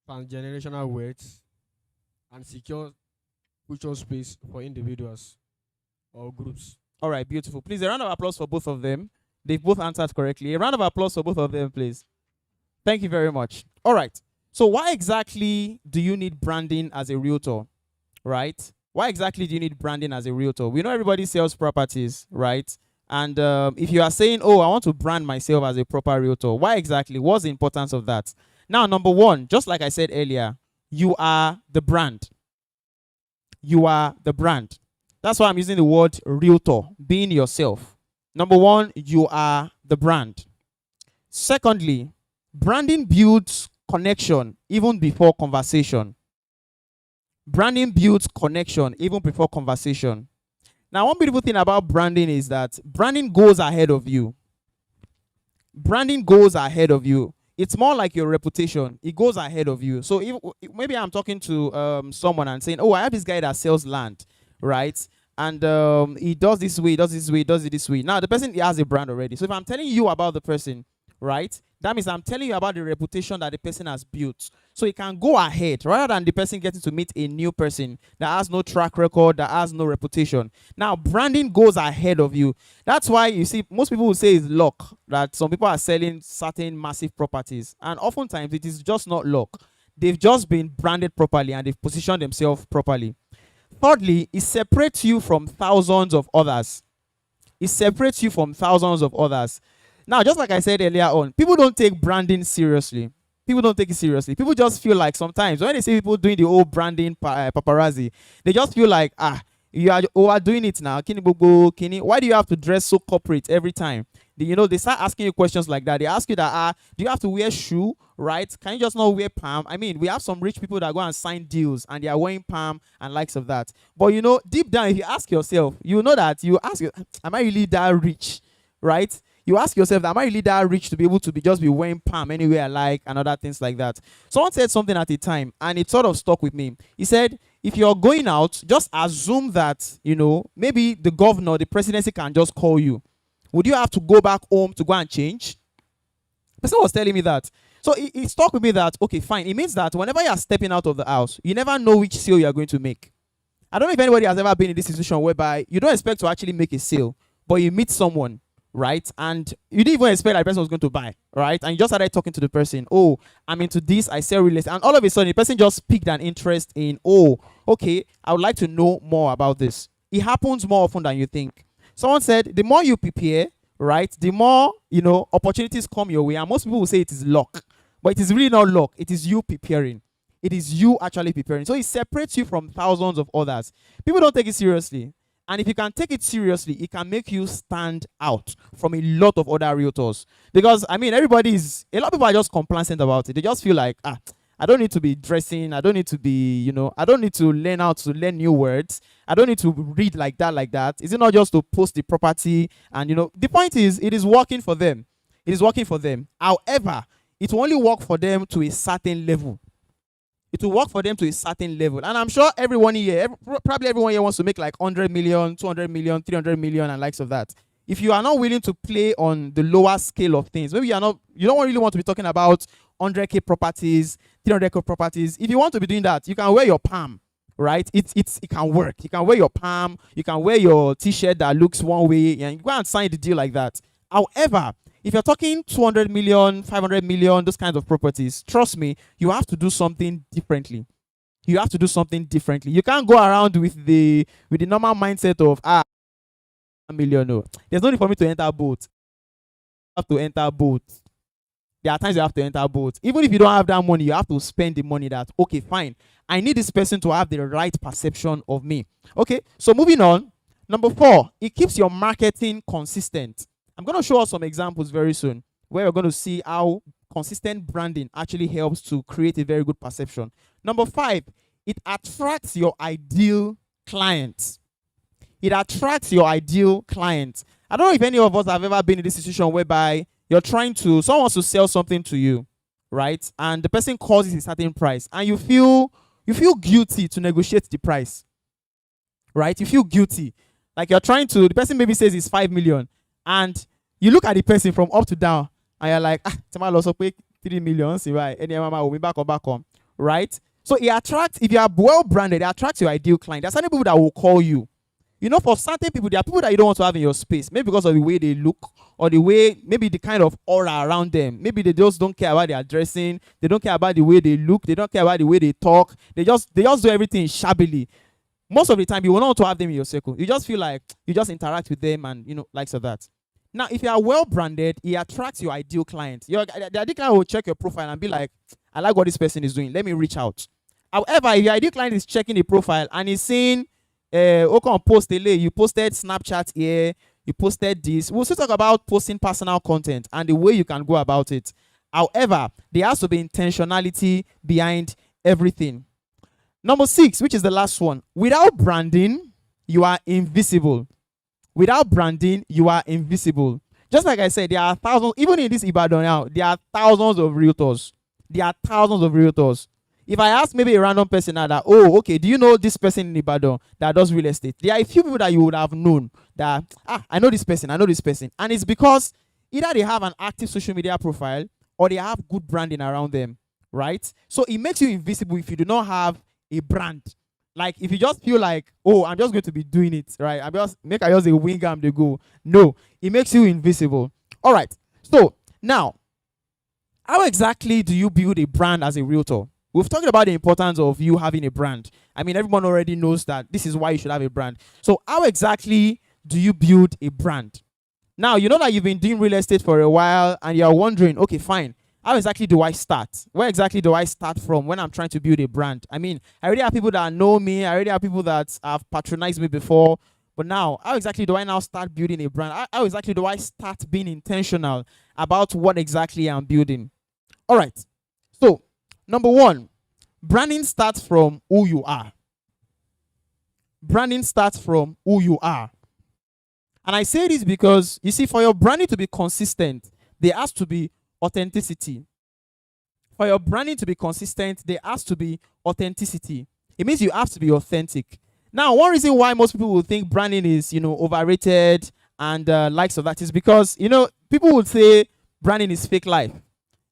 transgenerational wealth and secure future space for individuals or groups. All right, beautiful. Please, a round of applause for both of them. They've both answered correctly. A round of applause for both of them, please. Thank you very much. All right. So why exactly do you need branding as a realtor, right? Why exactly do you need branding as a realtor? We know everybody sells properties, right? And if you are saying, oh, I want to brand myself as a proper realtor, why exactly? What's the importance of that? Now, number one, just like I said earlier, you are the brand. You are the brand. That's why I'm using the word realtor, being yourself. Number one, you are the brand. Secondly, branding builds connection even before conversation. Branding builds connection even before conversation. Now, one beautiful thing about branding is that branding goes ahead of you. Branding goes ahead of you. It's more like your reputation. It goes ahead of you. So if maybe I'm talking to someone and saying, "Oh, I have this guy that sells land, right? And he does this way, does this way, does it this way." Now the person, he has a brand already. So if I'm telling you about the person, right, that means I'm telling you about the reputation that the person has built. So it can go ahead rather than the person getting to meet a new person that has no track record, that has no reputation. Now branding goes ahead of you. That's why you see most people will say it's luck that some people are selling certain massive properties, and oftentimes it is just not luck. They've just been branded properly and they've positioned themselves properly. Thirdly, it separates you from thousands of others. It separates you from thousands of others. Now, just like I said earlier on, people don't take branding seriously. People don't take it seriously. People just feel like sometimes when they see people doing the old branding paparazzi, they just feel like, you are overdoing it now. Why do you have to dress so corporate every time? They start asking you questions like that. They ask you that, do you have to wear shoe, right? Can you just not wear palm? I mean, we have some rich people that go and sign deals and they are wearing palm and likes of that. But deep down, if you ask yourself, you know that you ask, am I really that rich, right? You ask yourself, am I really that rich to be able to just be wearing palm anywhere I like and other things like that? Someone said something at the time and it sort of stuck with me. He said, if you're going out, just assume that, maybe the governor, the presidency can just call you. Would you have to go back home to go and change? The person was telling me that. So it stuck with me that, okay, fine. It means that whenever you are stepping out of the house, you never know which sale you are going to make. I don't know if anybody has ever been in this situation whereby you don't expect to actually make a sale, but you meet someone, right? And you didn't even expect that person was going to buy, right? And you just started talking to the person. Oh, I'm into this. I sell real estate. And all of a sudden, the person just piqued an interest in, oh, okay, I would like to know more about this. It happens more often than you think. Someone said, the more you prepare, right, the more, opportunities come your way. And most people will say it is luck. But it is really not luck. It is you preparing. It is you actually preparing. So it separates you from thousands of others. People don't take it seriously. And if you can take it seriously, it can make you stand out from a lot of other realtors. Because, a lot of people are just complacent about it. They just feel like, I don't need to be dressing. I don't need to be, I don't need to learn how to learn new words. I don't need to read like that. Is it not just to post the property? And, the point is, it is working for them. It is working for them. However, it will only work for them to a certain level. It will work for them to a certain level. And I'm sure everyone here, probably everyone here wants to make like 100 million, 200 million, 300 million and likes of that. If you are not willing to play on the lower scale of things, maybe you don't really want to be talking about 100K properties, 300K properties. If you want to be doing that, you can wear your palm, right? It can work. You can wear your palm. You can wear your t-shirt that looks one way and go and sign the deal like that. However, if you're talking 200 million, 500 million, those kinds of properties, trust me, you have to do something differently. You have to do something differently. You can't go around with the normal mindset of, a million. No. There's no need for me to enter boat. You have to enter boat. There are times you have to enter boat. Even if you don't have that money, you have to spend the money that, okay, fine. I need this person to have the right perception of me. Okay, so moving on. Number 4, it keeps your marketing consistent. I'm going to show us some examples very soon where we're going to see how consistent branding actually helps to create a very good perception. Number 5, it attracts your ideal clients. It attracts your ideal clients. I don't know if any of us have ever been in this situation whereby someone wants to sell something to you, right? And the person calls it a certain price and you feel guilty to negotiate the price, right? You feel guilty. Like the person maybe says it's 5 million. And you look at the person from up to down and you're like, tomorrow also pay 3 million, right? So if you are well branded, it attracts your ideal client. There are certain people that will call you. For certain people, there are people that you don't want to have in your space, maybe because of the way they look or maybe the kind of aura around them. Maybe they just don't care about their dressing. They don't care about the way they look. They don't care about the way they talk. They just do everything shabbily. Most of the time, you will not want to have them in your circle. You just feel like you just interact with them and, likes of that. Now, if you are well branded, it attracts your ideal client. The ideal client will check your profile and be like, I like what this person is doing. Let me reach out. However, if your ideal client is checking the profile and is saying, you posted Snapchat here, you posted this. We'll still talk about posting personal content and the way you can go about it. However, there has to be intentionality behind everything. Number 6, which is the last one. Without branding, you are invisible. Without branding, you are invisible. Just like I said, there are thousands, even in this Ibadan now, there are thousands of realtors. There are thousands of realtors. If I ask maybe a random person now that, oh, okay, do you know this person in Ibadan that does real estate? There are a few people that you would have known that, I know this person, I know this person. And it's because either they have an active social media profile or they have good branding around them, right? So it makes you invisible if you do not have a brand. Like if you just feel like, oh, I'm just going to be doing it, right? I just a wing arm they go. No, it makes you invisible. All right. So now, how exactly do you build a brand as a realtor? We've talked about the importance of you having a brand. I mean, everyone already knows that this is why you should have a brand. So how exactly do you build a brand? Now, you know that you've been doing real estate for a while and you're wondering, okay, fine. How exactly do I start? Where exactly do I start from when I'm trying to build a brand? I mean, I already have people that know me. I already have people that have patronized me before. But now, how exactly do I now start building a brand? How exactly do I start being intentional about what exactly I'm building? All right. So, number 1, branding starts from who you are. Branding starts from who you are. And I say this because, you see, for your branding to be consistent, there has to be authenticity. For your branding to be consistent, there has to be authenticity. It means you have to be authentic. Now, one reason why most people will think branding is, overrated and likes of that is because, people would say branding is fake life.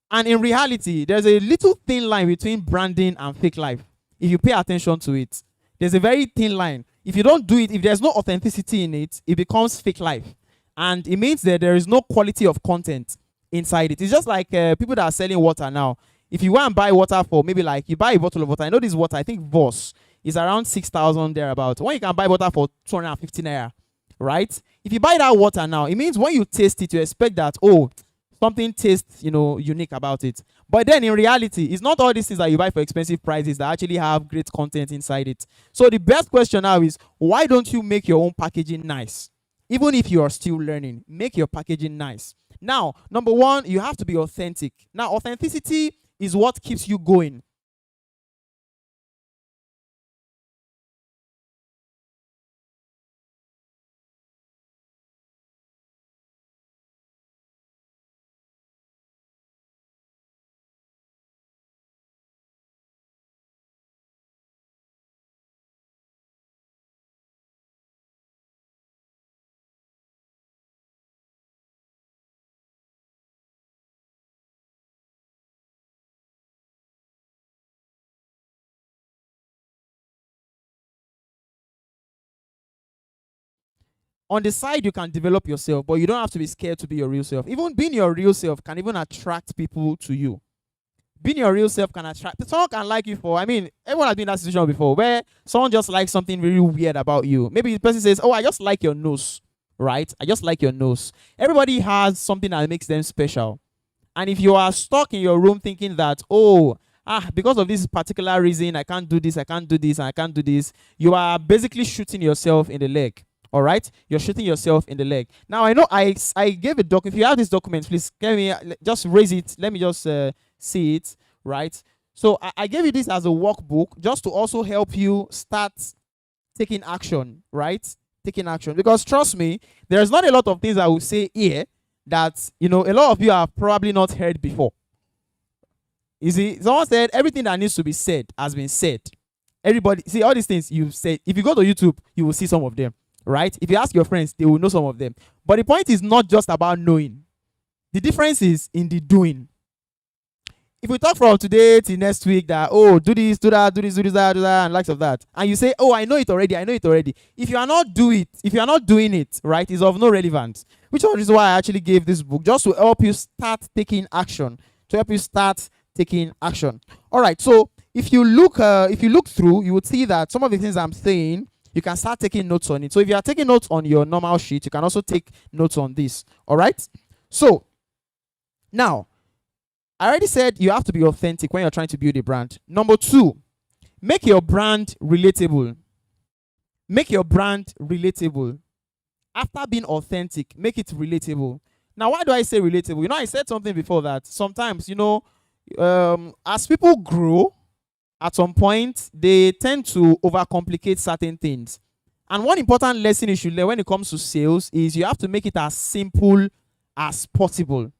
And in reality, there's a little thin line between branding and fake life. If you pay attention to it, there's a very thin line. If you don't do it, if there's no authenticity in it, it becomes fake life. And it means that there is no quality of content inside it. It's just like people that are selling water now. If you go and buy water for maybe like you buy a bottle of water, I know this water, I think Voss is around 6,000 thereabout. When you can buy water for 250 naira, right? If you buy that water now, it means when you taste it, you expect that, oh, something tastes, unique about it. But then in reality, it's not all these things that you buy for expensive prices that actually have great content inside it. So the best question now is, why don't you make your own packaging nice? Even if you are still learning, make your packaging nice. Now, number 1, you have to be authentic. Now, authenticity is what keeps you going. On the side, you can develop yourself, but you don't have to be scared to be your real self. Even being your real self can even attract people to you. Being your real self can attract. Someone can like you for, everyone has been in that situation before where someone just likes something really weird about you. Maybe the person says, oh, I just like your nose, right? I just like your nose. Everybody has something that makes them special. And if you are stuck in your room thinking that, oh, because of this particular reason, I can't do this, I can't do this, and I can't do this, you are basically shooting yourself in the leg. All right, you're shooting yourself in the leg. Now I know I gave a doc. If you have this document, please give me, just raise it. Let me just see it. Right. So I gave you this as a workbook just to also help you start taking action. Right, taking action, because trust me, there's not a lot of things I will say here that a lot of you have probably not heard before. You see, someone said everything that needs to be said has been said. Everybody, see all these things you've said. If you go to YouTube, you will see some of them. Right? If you ask your friends, they will know some of them. But the point is not just about knowing. The difference is in the doing. If we talk from today till next week that, oh, do this, do that, do this, do that, and likes of that, and you say, oh, I know it already, I know it already. If you are not doing it, right, it's of no relevance. Which is why I actually gave this book, just to help you start taking action. All right. So if you look through, you would see that some of the things I'm saying, you can start taking notes on it. So if you are taking notes on your normal sheet, you can also take notes on this. All right. So now, I already said you have to be authentic when you're trying to build a brand. Number 2, make your brand relatable. Make your brand relatable. After being authentic, make it relatable. Now, why do I say relatable? You know, I said something before that sometimes, you know, as people grow, at some point, they tend to overcomplicate certain things. And one important lesson you should learn when it comes to sales is you have to make it as simple as possible.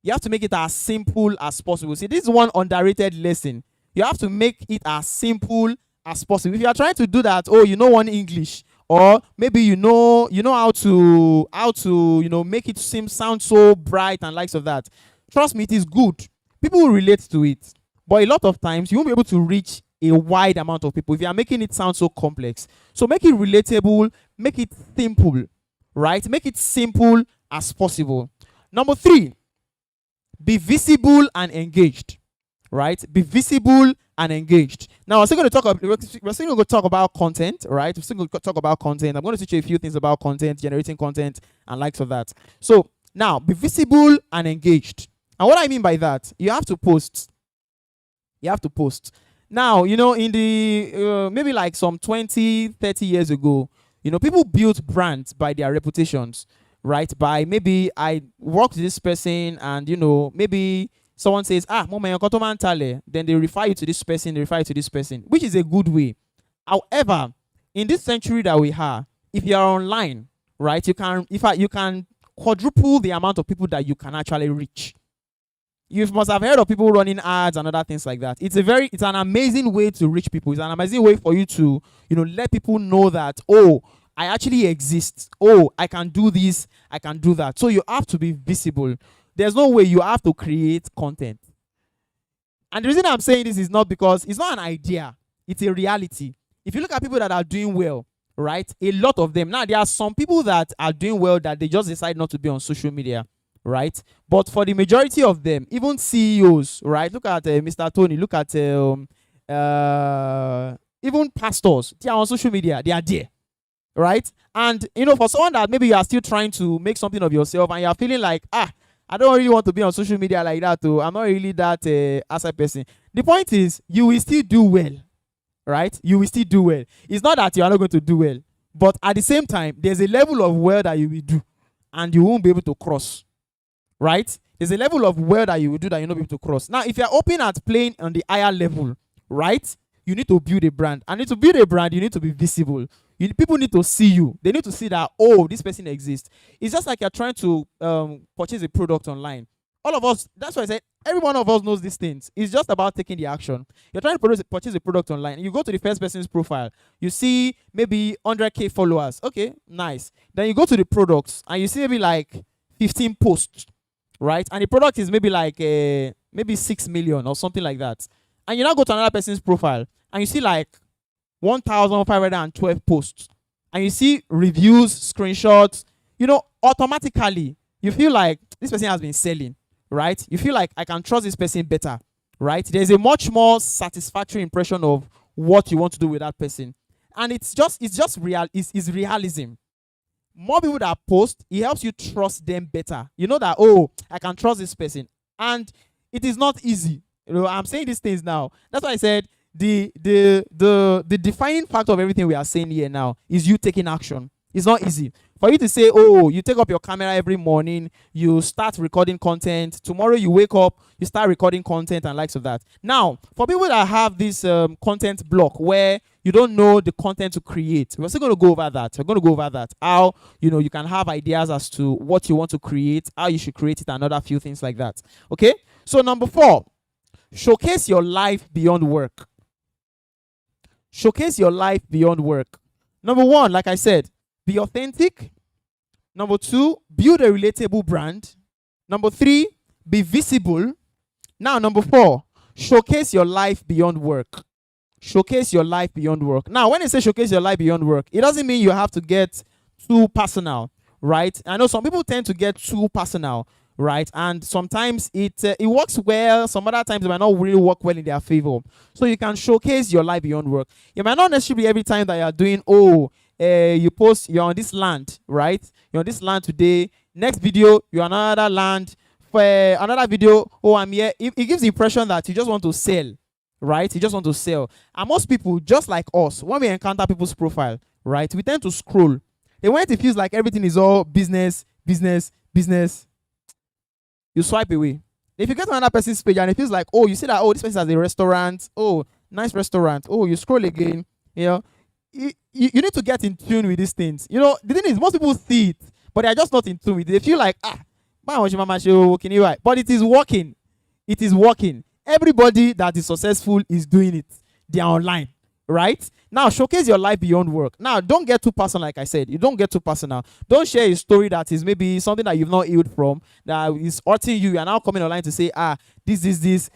You have to make it as simple as possible. See, this is one underrated lesson. You have to make it as simple as possible. If you are trying to do that, oh, you know one English, or maybe you know how to you know make it sound so bright and likes of that. Trust me, it is good. People will relate to it, but a lot of times you won't be able to reach a wide amount of people if you are making it sound so complex. So make it relatable, make it simple, right? Make it simple as possible. Number 3, be visible and engaged, right? Be visible and engaged. Now, we're still going to talk about content, right? We're still going to talk about content. I'm going to teach you a few things about content, generating content, and likes of that. So now, be visible and engaged. And what I mean by that, you have to post. You have to post. Now, you know, in the maybe like some 20, 30 years ago, you know, people built brands by their reputations, right? By maybe I worked with this person and, you know, maybe someone says, Mama, you're Kotoman Tale. Then they refer you to this person, they refer you to this person, which is a good way. However, in this century that we have, if you are online, right, you can quadruple the amount of people that you can actually reach. You must have heard of people running ads and other things like that. It's an amazing way to reach people. It's an amazing way for you to, you know, let people know that, oh, I actually exist. Oh, I can do this. I can do that. So you have to be visible. There's no way you have to create content. And the reason I'm saying this is not because it's not an idea. It's a reality. If you look at people that are doing well, right, a lot of them. Now, there are some people that are doing well that they just decide not to be on social media. Right, but for the majority of them, even CEOs, right? Look at Mr. Tony. Look at even pastors. They are on social media. They are there, right? And you know, for someone that maybe you are still trying to make something of yourself, and you are feeling like, I don't really want to be on social media like that. Too. I'm not really that asset person. The point is, you will still do well, right? You will still do well. It's not that you are not going to do well, but at the same time, there's a level of well that you will do, and you won't be able to cross. Right? There's a level of well that you will do that you're not able to cross. Now, if you're open at playing on the higher level, right, you need to build a brand. And to build a brand, you need to be visible. People need to see you. They need to see that, oh, this person exists. It's just like you're trying to purchase a product online. All of us, that's why I said every one of us knows these things. It's just about taking the action. You're trying to purchase a product online. You go to the first person's profile. You see maybe 100K followers. Okay, nice. Then you go to the products and you see maybe like 15 posts. Right, and the product is maybe like maybe 6 million or something like that, and you now go to another person's profile and you see like 1,512 posts, and you see reviews, screenshots. You know, automatically you feel like this person has been selling, right? You feel like I can trust this person better, right? There's a much more satisfactory impression of what you want to do with that person, and it's just realism. More people that post, it helps you trust them better. You know that, oh, I can trust this person. And it is not easy. You know, I'm saying these things now. That's why I said the defining factor of everything we are saying here now is you taking action. It's not easy. For you to say, oh, you take up your camera every morning, you start recording content. Tomorrow you wake up, you start recording content and likes of that. Now, for people that have this content block where you don't know the content to create, we're still going to go over that. We're going to go over that. How, you know, you can have ideas as to what you want to create, how you should create it, and other few things like that. Okay? So number 4, showcase your life beyond work. Showcase your life beyond work. Number 1, like I said, be authentic. Number 2, build a relatable brand. Number 3, be visible. Now, number 4, showcase your life beyond work. Showcase your life beyond work. Now, when I say showcase your life beyond work, it doesn't mean you have to get too personal, right? I know some people tend to get too personal, right? And sometimes it works well. Some other times it might not really work well in their favor. So you can showcase your life beyond work. It might not necessarily every time that you're doing, you post, you're on this land, right? You're on this land today. Next video, you're on another land. For another video, I'm here. It gives the impression that you just want to sell, right? You just want to sell. And most people, just like us, when we encounter people's profile, right, we tend to scroll. And when it feels like everything is all business, business, business, you swipe away. If you get to another person's page and it feels like, oh, you see that, oh, this person has a restaurant, oh, nice restaurant, oh, you scroll again, you know, you need to get in tune with these things. You know, the thing is, most people see it, but they are just not in tune with it. They feel like, but it is working. It is working. Everybody that is successful is doing it. They are online, right? Now, showcase your life beyond work. Now, don't get too personal, like I said. You don't get too personal. Don't share a story that is maybe something that you've not healed from, that is hurting you. You are now coming online to say, this,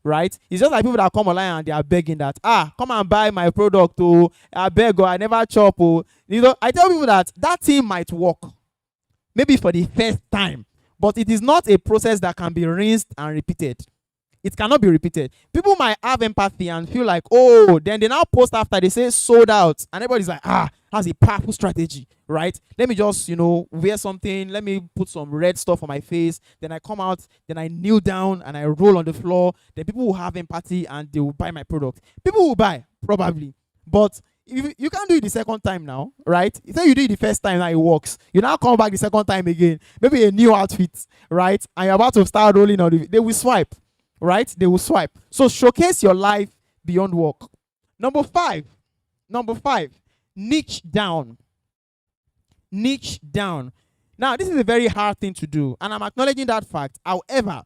right? It's just like people that come online and they are begging that, come and buy my product, oh, I beg, or I never chop, oh. You know, I tell people that thing might work, maybe for the first time, but it is not a process that can be rinsed and repeated. It cannot be repeated. People might have empathy and feel like, oh, then they now post after they say sold out, and everybody's like, that's a powerful strategy, right? Let me just, wear something. Let me put some red stuff on my face. Then I come out, then I kneel down and I roll on the floor. Then people will have empathy and they will buy my product. People will buy, probably. But if you can't do it the second time now, right? You say you do it the first time, now it works. You now come back the second time again, maybe a new outfit, right? And you're about to start rolling on they will swipe. Right? They will swipe. So showcase your life beyond work. Number five, niche down. Niche down. Now, this is a very hard thing to do, and I'm acknowledging that fact. However,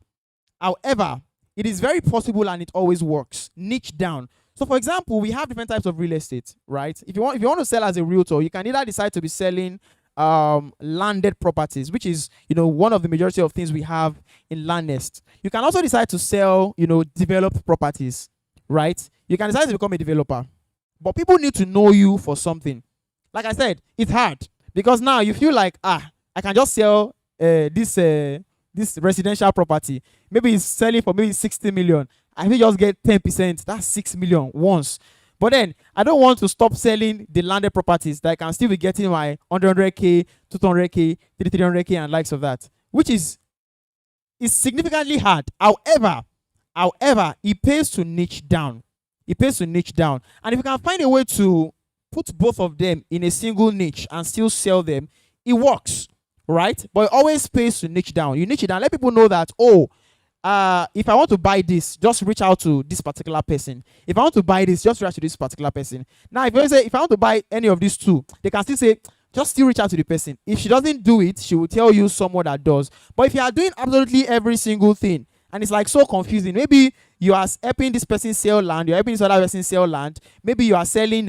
it is very possible and it always works. Niche down. So, for example, we have different types of real estate, right? If you want to sell as a realtor, you can either decide to be selling landed properties, which is one of the majority of things we have in Landnest. You can also decide to sell developed properties, right? You can decide to become a developer, but people need to know you for something. Like I said, it's hard because now you feel like I can just sell this residential property. Maybe it's selling for maybe 60 million. I will just get 10%. That's 6 million once. But then I don't want to stop selling the landed properties that I can still be getting my 100K, 200K, 300K and likes of that, which is significantly hard. However, it pays to niche down. It pays to niche down. And if you can find a way to put both of them in a single niche and still sell them, it works, right? But it always pays to niche down. You niche it down. Let people know that, if I want to buy this, just reach out to this particular person. If I want to buy this, just reach out to this particular person. Now, if I want to buy any of these two, they can still say, just still reach out to the person. If she doesn't do it, she will tell you someone that does. But if you are doing absolutely every single thing, and it's like so confusing, maybe you are helping this person sell land, you're helping this other person sell land, maybe you are selling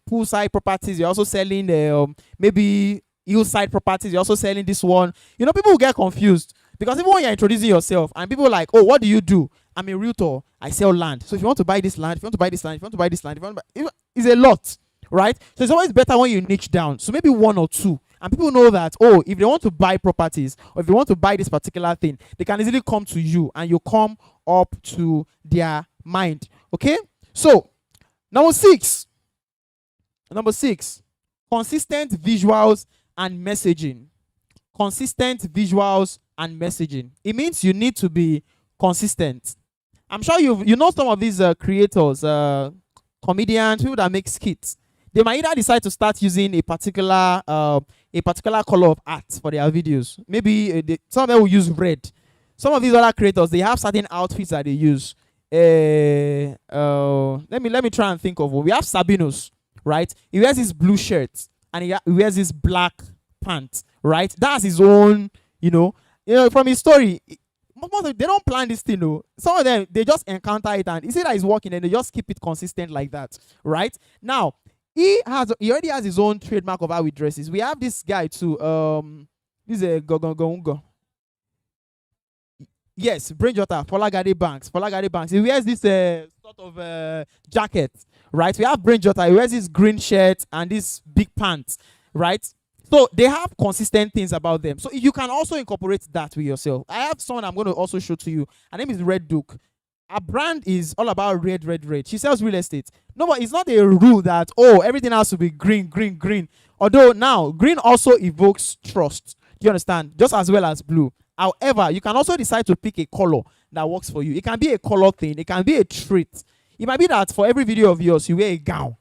poolside properties, you're also selling maybe hillside properties, you're also selling this one. People will get confused. Because even when you're introducing yourself and people are like, oh, what do you do? I'm a realtor. I sell land. So if you want to buy this land, if you want to buy this land, if you want to buy this land, it's a lot, right? So it's always better when you niche down. So maybe one or two. And people know that, if they want to buy properties or if they want to buy this particular thing, they can easily come to you and you come up to their mind. Okay? So, number six, consistent visuals and messaging. Consistent visuals and messaging. It means you need to be consistent. I'm sure you know some of these creators, comedians, people that make skits. They might either decide to start using a particular color of art for their videos. Maybe some of them will use red. Some of these other creators, they have certain outfits that they use. Let me try and think of one. We have Sabinos, right? He wears this blue shirt and he wears this black pants, right? That's his own, from his story. They don't plan this thing, though. Some of them, they just encounter it and you see that it's working and they just keep it consistent like that, right? Now, he already has his own trademark of how he dresses. We have this guy too. This is a Gogongongo. Yes, Brain Jota, Folagade Banks. He wears this sort of jacket, right? We have Brain Jota. He wears this green shirt and this big pants, right? So they have consistent things about them. So you can also incorporate that with yourself. I have someone I'm going to also show to you. Her name is Red Duke. Her brand is all about red. She sells real estate. No, but it's not a rule that, everything has to be green. Although now, green also evokes trust. Do you understand? Just as well as blue. However, you can also decide to pick a color that works for you. It can be a color thing. It can be a trait. It might be that for every video of yours, you wear a gown.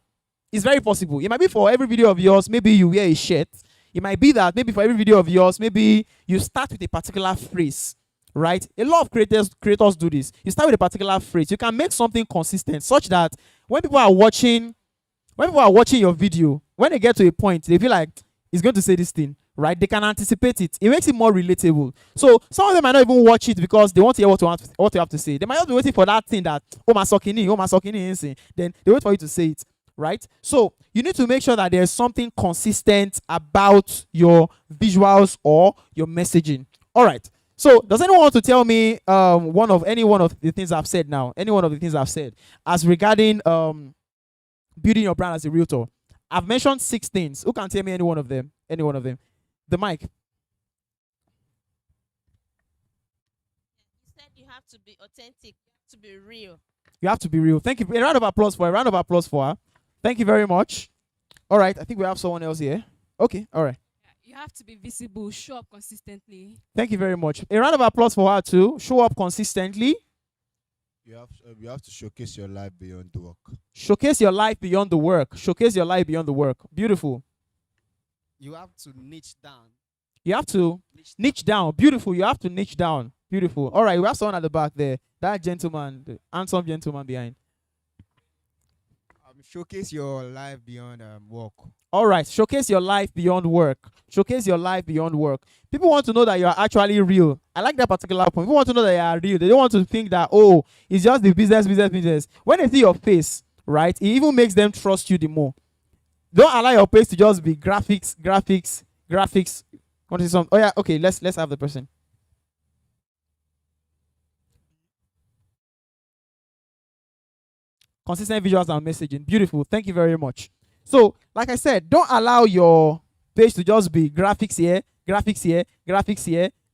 It's very possible. It might be for every video of yours, maybe you wear a shirt. It might be that maybe for every video of yours, maybe you start with a particular phrase, right? A lot of creators do this. You start with a particular phrase. You can make something consistent such that when people are watching your video, when they get to a point, they feel like it's going to say this thing, right? They can anticipate it. It makes it more relatable. So some of them might not even watch it because they want to hear what you have to say. They might just be waiting for that thing that oh my sokini, then they wait for you to say it, right? So you need to make sure that there's something consistent about your visuals or your messaging. All right. So does anyone want to tell me any one of the things I've said now? Any one of the things I've said as regarding building your brand as a realtor? I've mentioned 6 things. Who can tell me any one of them? Any one of them? The mic. You said you have to be authentic, you have to be real. You have to be real. Thank you. A round of applause for her. A round of applause for her. Thank you very much. All right. I think we have someone else here. Okay. All right. You have to be visible, show up consistently. Thank you very much. A round of applause for her too. Show up consistently. You have to showcase your life beyond the work. Showcase your life beyond the work. Showcase your life beyond the work. Beautiful. You have to niche down. You have to niche down. Beautiful. You have to niche down. Beautiful. All right. We have someone at the back there. That gentleman, the handsome gentleman behind. Showcase your life beyond work. All right. Showcase your life beyond work. Showcase your life beyond work. People want to know that you are actually real. I like that particular point. People want to know that you are real. They don't want to think that, oh, it's just the business. When they see your face, right, it even makes them trust you the more. Don't allow your face to just be graphics. Want to see some? Oh yeah, okay. Let's have the person. Consistent visuals and messaging. Beautiful. Thank you very much. So, like I said, don't allow your page to just be graphics here.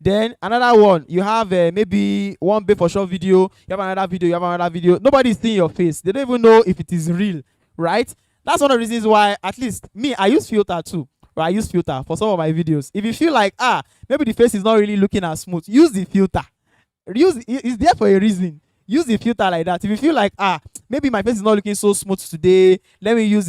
Then another one, you have maybe one bit for short video, you have another video. Nobody's seeing your face. They don't even know if it is real, right? That's one of the reasons why, at least me, I use filter too. Right? I use filter for some of my videos. If you feel like, maybe the face is not really looking as smooth, use the filter. It's there for a reason. Use the filter like that. If you feel like, maybe my face is not looking so smooth today, let me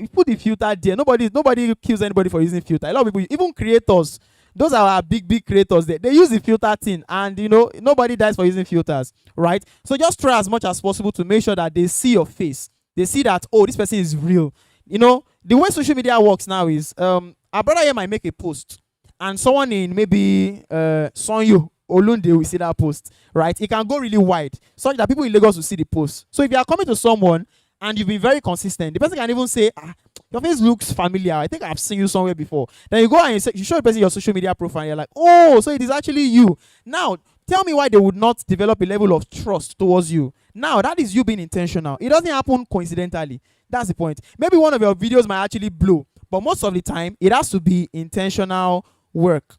put the filter there. Nobody kills anybody for using filter. A lot of people, even creators, those are our big creators. They use the filter thing, and nobody dies for using filters, right? So just try as much as possible to make sure that they see your face. They see that, oh, this person is real. The way social media works now is, our brother here might make a post, and someone in maybe Sonyo Olunde will see that post, right? It can go really wide, such that people in Lagos will see the post. So if you are coming to someone and you've been very consistent, the person can even say, your face looks familiar. I think I've seen you somewhere before. Then you go and you show the person your social media profile, and you're like, oh, so it is actually you. Now, tell me why they would not develop a level of trust towards you. Now, that is you being intentional. It doesn't happen coincidentally. That's the point. Maybe one of your videos might actually blow, but most of the time, it has to be intentional work.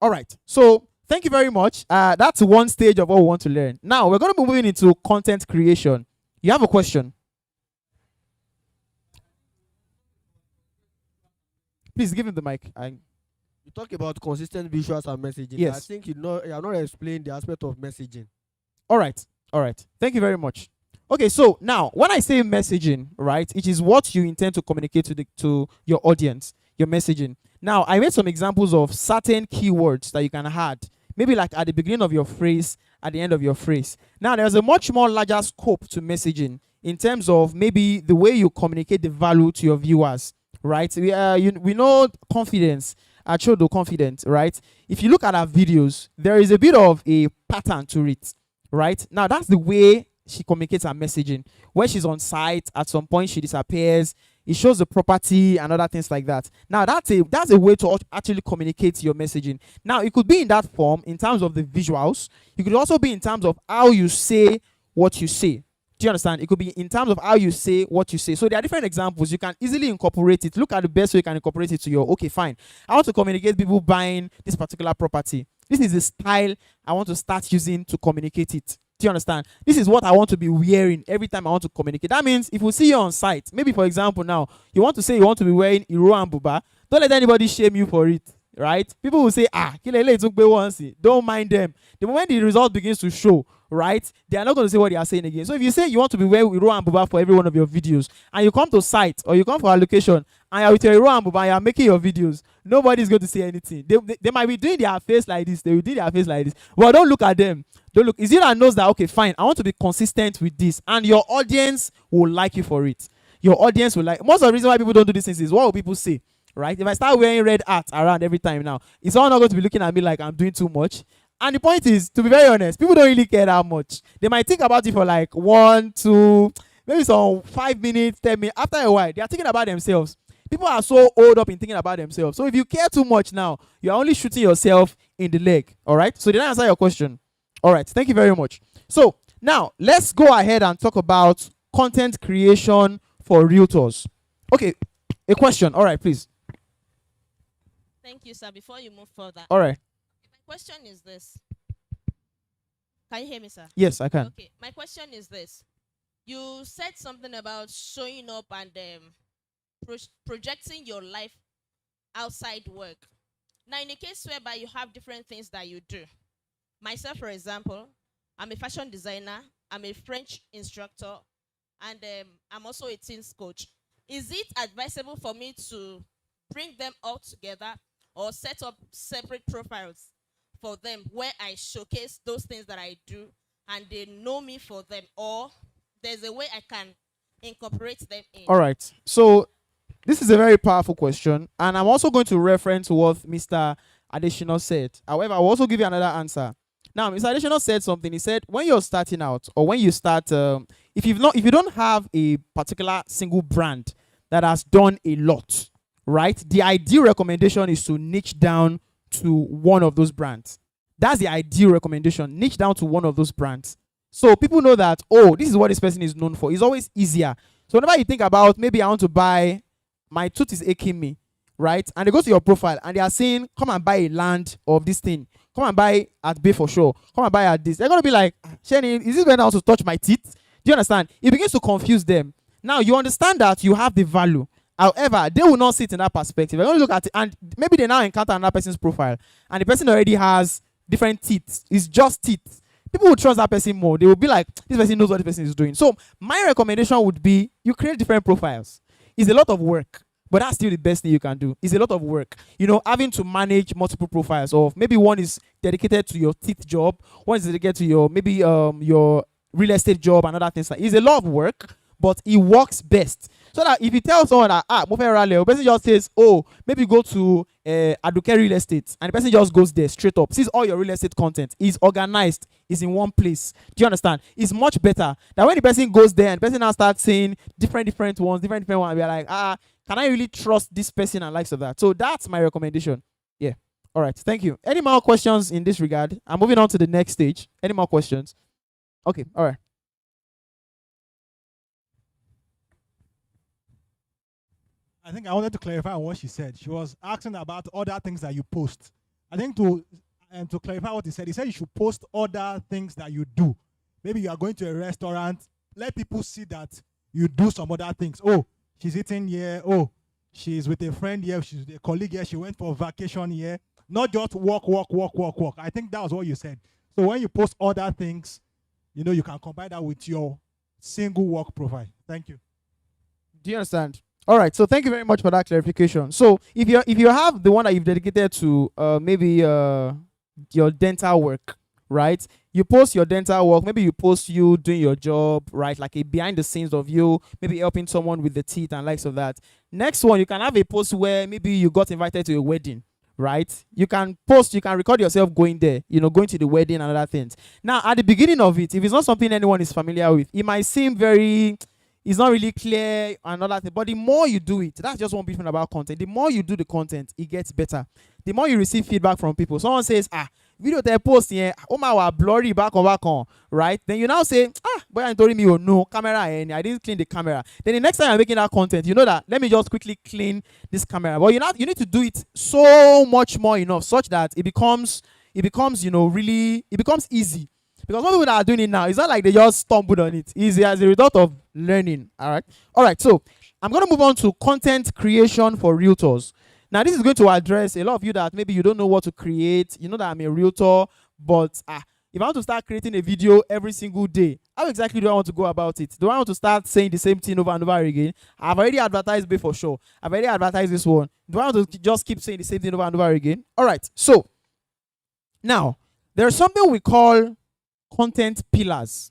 All right. So thank you very much. That's one stage of what we want to learn. Now we're going to be moving into content creation. You have a question? Please give him the mic. You talk about consistent visuals and messaging. Yes. I think you have not explained the aspect of messaging. All right. Thank you very much. Okay, so now when I say messaging, right, it is what you intend to communicate to your audience, your messaging. Now, I made some examples of certain keywords that you can add, maybe like at the beginning of your phrase, at the end of your phrase. Now, there's a much more larger scope to messaging in terms of maybe the way you communicate the value to your viewers, right? We know confidence, Achodo confident, right? If you look at our videos, there is a bit of a pattern to it, right? Now, that's the way she communicates her messaging. When she's on site, at some point she disappears. It shows the property and other things like that. Now, that's a way to actually communicate your messaging. Now, it could be in that form, in terms of the visuals. It could also be in terms of how you say what you say. Do you understand? It could be in terms of how you say what you say. So there are different examples. You can easily incorporate it. Look at the best way you can incorporate it to your, okay, fine. I want to communicate people buying this particular property. This is the style I want to start using to communicate it. Do you understand? This is what I want to be wearing every time I want to communicate. That means if we see you on site, maybe for example now, you want to say you want to be wearing Iro and Buba, don't let anybody shame you for it. right? People will say, don't mind them. The moment the result begins to show, right, they are not going to say what they are saying again. So if you say you want to be wearing Iro and Buba for every one of your videos, and you come to site or you come for allocation and you're with your Iro and Buba and you're making your videos, nobody's going to say anything. They might be doing their face like this, they will do their face like this, but don't look at them. Don't look. Is it that knows that, okay, fine, I want to be consistent with this, and your audience will like you for it. Your audience will like. Most of the reason why people don't do these things is, what will people say? Right? If I start wearing red hats around every time now, it's all not going to be looking at me like I'm doing too much. And the point is, to be very honest, people don't really care that much. They might think about it for like 1, 2, maybe some 5 minutes, 10 minutes. After a while, they are thinking about themselves. People are so old up in thinking about themselves. So if you care too much now, you're only shooting yourself in the leg. All right? So did I answer your question? All right. Thank you very much. So now let's go ahead and talk about content creation for realtors. Okay. A question. All right, please. Thank you, sir. Before you move further. All right. My question is this. Can you hear me, sir? Yes, I can. Okay. My question is this. You said something about showing up and projecting your life outside work. Now, in a case whereby you have different things that you do. Myself, for example, I'm a fashion designer. I'm a French instructor. And I'm also a teens coach. Is it advisable for me to bring them all together or set up separate profiles for them where I showcase those things that I do and they know me for them, or there's a way I can incorporate them in? All right. So this is a very powerful question, and I'm also going to reference what Mr. Additional said. However, I'll also give you another answer. Now, Mr. Additional said something. He said, when you're starting out, or when you start, if you don't have a particular single brand that has done a lot, right? The ideal recommendation is to niche down to one of those brands. That's the ideal recommendation. Niche down to one of those brands. So people know that, oh, this is what this person is known for. It's always easier. So whenever you think about, maybe I want to buy, my tooth is aching me, right? And they go to your profile and they are saying, come and buy a land of this thing. Come and buy at Bay for sure. Come and buy at this. They're going to be like, Shani, is this going to also touch my teeth? Do you understand? It begins to confuse them. Now, you understand that you have the value. However, they will not sit in that perspective. They're going to look at it, and maybe they now encounter another person's profile, and the person already has different teeth. It's just teeth. People will trust that person more. They will be like, this person knows what this person is doing. So my recommendation would be, you create different profiles. It's a lot of work, but that's still the best thing you can do. It's a lot of work. You know, having to manage multiple profiles of, maybe one is dedicated to your teeth job, one is dedicated to your, maybe your real estate job and other things. It's a lot of work, but it works best. So that if you tell someone that, the person just says, oh, maybe go to Aduke Real Estate, and the person just goes there straight up, sees all your real estate content, is organized, is in one place. Do you understand? It's much better than when the person goes there and the person now starts saying different ones, different ones, and we are like, can I really trust this person and likes of that? So that's my recommendation. Yeah. All right. Thank you. Any more questions in this regard? I'm moving on to the next stage. Any more questions? Okay. All right. I think I wanted to clarify on what she said. She was asking about other things that you post. I think to clarify what he said you should post other things that you do. Maybe you are going to a restaurant, let people see that you do some other things. Oh, she's eating here. Oh, she's with a friend here. She's with a colleague here. She went for vacation here. Not just walk. I think that was what you said. So when you post other things, you know, you can combine that with your single work profile. Thank you. Do you understand? All right, so thank you very much for that clarification. So if you have the one that you've dedicated to maybe your dental work, right? You post your dental work, maybe you post you doing your job, right? Like a behind the scenes of you, maybe helping someone with the teeth and likes of that. Next one, you can have a post where maybe you got invited to a wedding, right? You can record yourself going there, you know, going to the wedding and other things. Now, at the beginning of it, if it's not something anyone is familiar with, it might seem it's not really clear and all that. But the more you do it, that's just one big thing about content. The more you do the content, it gets better. The more you receive feedback from people. Someone says, video they post here, oh my, blurry back on, right? Then you now say, boy, I told me, oh no, camera, and I didn't clean the camera. Then the next time you're making that content, you know that, let me just quickly clean this camera. But you need to do it so much more enough, such that it becomes, you know, really, it becomes easy. Because most people that are doing it now, it's not like they just stumbled on it. It's as a result of learning. All right. So I'm going to move on to content creation for realtors. Now, this is going to address a lot of you that maybe you don't know what to create. You know that I'm a realtor, but if I want to start creating a video every single day, how exactly do I want to go about it? Do I want to start saying the same thing over and over again? I've already advertised before, sure. I've already advertised this one. Do I want to just keep saying the same thing over and over again? All right. So now there's something we call content pillars,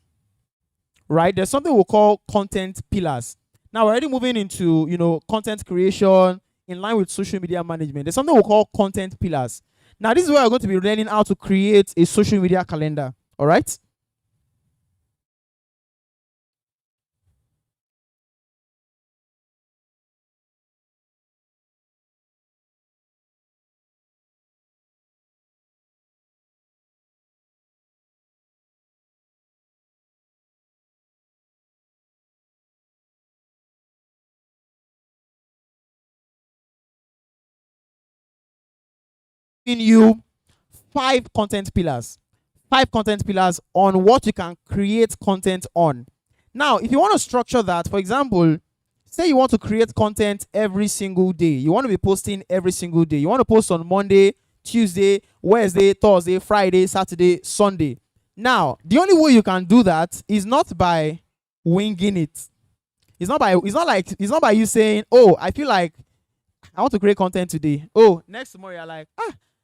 right? There's something we call content pillars. Now we're already moving into, content creation in line with social media management. There's something we call content pillars. Now, this is where we're going to be learning how to create a social media calendar. All right. Giving you 5 content pillars on what you can create content on. Now, if you want to structure that, for example, say you want to create content every single day. You want to be posting every single day. You want to post on Monday, Tuesday, Wednesday, Thursday, Friday, Saturday, Sunday. Now, the only way you can do that is not by winging it. It's not by you saying, "Oh, I feel like I want to create content today." Oh, next tomorrow you're like,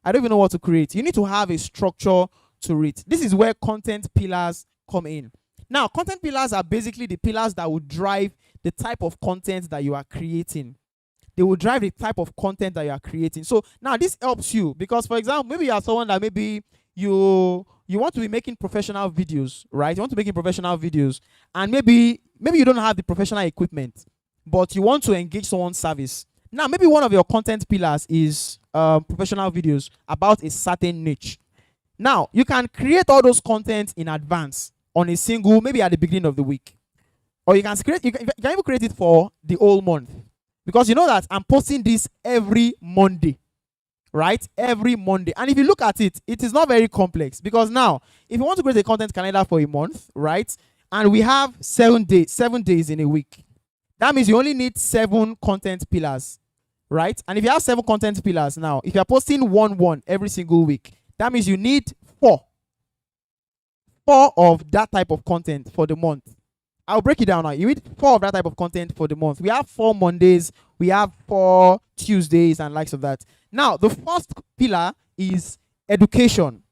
I don't even know what to create. You need to have a structure to it. This is where content pillars come in. Now, content pillars are basically the pillars that will drive the type of content that you are creating. They will drive the type of content that you are creating. So now this helps you because, for example, maybe you are someone that maybe you want to be making professional videos, right? You want to be making professional videos, and maybe you don't have the professional equipment, but you want to engage someone's service. Now, maybe one of your content pillars is professional videos about a certain niche. Now, you can create all those content in advance on a single, maybe at the beginning of the week. Or you can even create it for the whole month. Because you know that I'm posting this every Monday, right? Every Monday. And if you look at it, it is not very complex. Because now, if you want to create a content calendar for a month, right? And we have 7 days in a week. That means you only need 7 content pillars, right? And if you have 7 content pillars now, if you're posting one every single week, that means you need 4 of that type of content for the month. I'll break it down now. You need 4 of that type of content for the month. We have 4 Mondays, we have 4 Tuesdays, and likes of that. Now, the first pillar is education,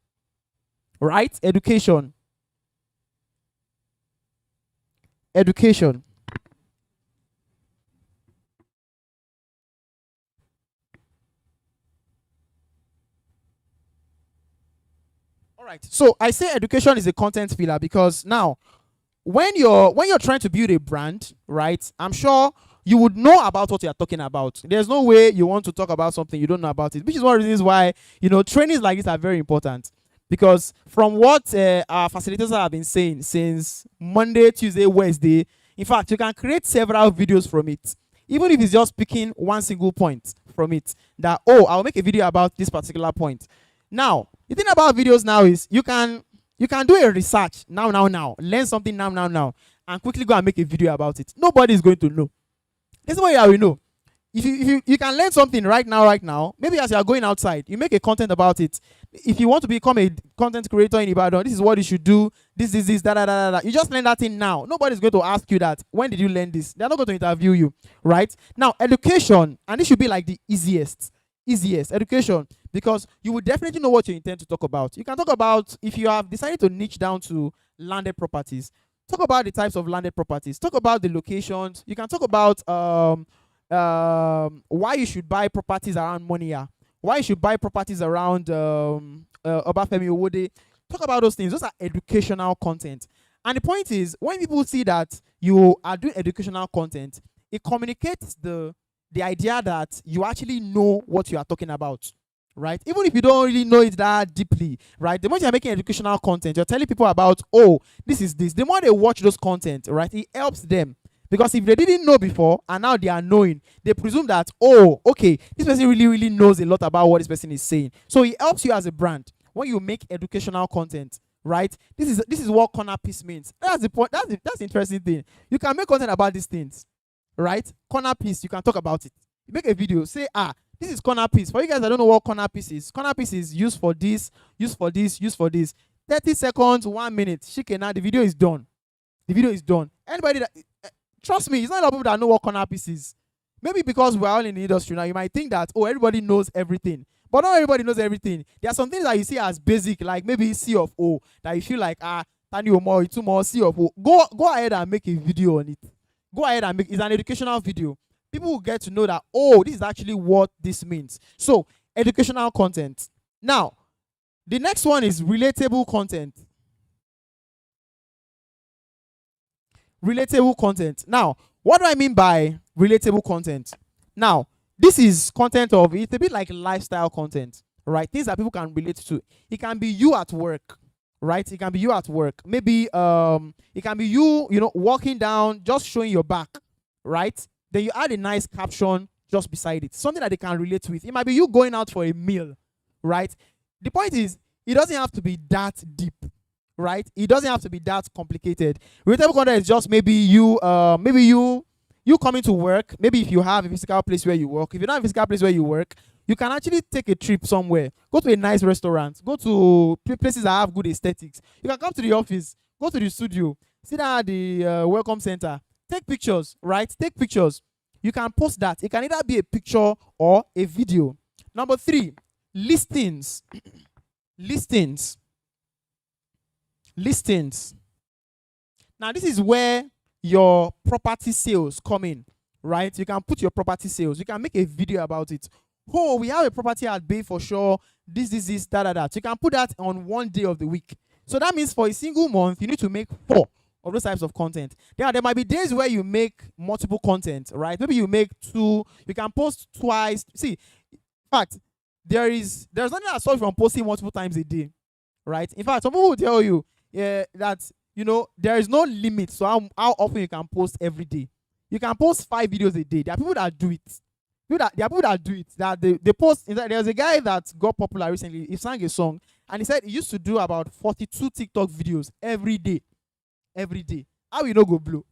right? Education. Right. So I say education is a content pillar because now when you're trying to build a brand, right? I'm sure you would know about what you're talking about. There's no way you want to talk about something you don't know about it, which is one of the reasons why trainings like this are very important. Because from what our facilitators have been saying since Monday, Tuesday, Wednesday, in fact, you can create several videos from it, even if it's just picking one single point from it. That I'll make a video about this particular point. Now, the thing about videos now is you can do a research now, learn something now, and quickly go and make a video about it. Nobody is going to know. This is what you will know. If you can learn something right now, maybe as you are going outside, you make a content about it. If you want to become a content creator in Ibadan, this is what you should do. This, da. You just learn that thing now. Nobody's going to ask you that. When did you learn this? They're not going to interview you, right? Now, education, and this should be like the easiest education, because you will definitely know what you intend to talk about. You can talk about, if you have decided to niche down to landed properties, talk about the types of landed properties, talk about the locations. You can talk about why you should buy properties around Monia, why you should buy properties around Obafemi Owode. Talk about those things. Those are educational content. And the point is, when people see that you are doing educational content, it communicates the idea that you actually know what you are talking about, right? Even if you don't really know it that deeply, right? The more you're making educational content, you're telling people about, this is this. The more they watch those content, right, it helps them. Because if they didn't know before and now they are knowing, they presume that, okay, this person really, really knows a lot about what this person is saying. So it helps you as a brand when you make educational content, right? This is what corner piece means. That's the point. That's the interesting thing. You can make content about these things, right? Corner piece, you can talk about it. You make a video, say, This is corner piece. For you guys, I don't know what corner piece is. Corner piece is used for this, used for this, used for this. 30 seconds, 1 minute. Shikena, the video is done. The video is done. Anybody that trust me, it's not a lot of people that know what corner piece is. Maybe because we're all in the industry now, you might think that, oh, everybody knows everything. But not everybody knows everything. There are some things that you see as basic, like maybe C of O, that you feel like, Tani Omo, it's more C of O. Go ahead and make a video on it. Go ahead and make, it's an educational video. People will get to know that, oh, this is actually what this means. So, educational content. Now, the next one is relatable content. Relatable content. Now, what do I mean by relatable content? Now, this is content of, it's a bit like lifestyle content, right? Things that people can relate to. It can be you at work, right? It can be you at work. Maybe it can be you, walking down, just showing your back, right? Then you add a nice caption just beside it. Something that they can relate with. It might be you going out for a meal, right? The point is, it doesn't have to be that deep, right? It doesn't have to be that complicated. Relatable content is just maybe you coming to work. Maybe if you have a physical place where you work. If you don't have a physical place where you work, you can actually take a trip somewhere. Go to a nice restaurant. Go to places that have good aesthetics. You can come to the office. Go to the studio. Sit down at the welcome center. Take pictures, right? Take pictures. You can post that. It can either be a picture or a video. Number 3, listings. Listings. Now, this is where your property sales come in, right? You can put your property sales. You can make a video about it. Oh, we have a property at Bay for sure. This, that. You can put that on one day of the week. So that means for a single month, you need to make 4 of those types of content. There might be days where you make multiple content, right? Maybe you make 2. You can post twice. See, in fact, there's nothing that stops you from posting multiple times a day, right? In fact, some people will tell you that there is no limit to how often you can post every day. You can post 5 videos a day. There are people that do it. There are people that do it. That they post. There's a guy that got popular recently. He sang a song and he said he used to do about 42 TikTok videos every day. Every day. How will you not go blow?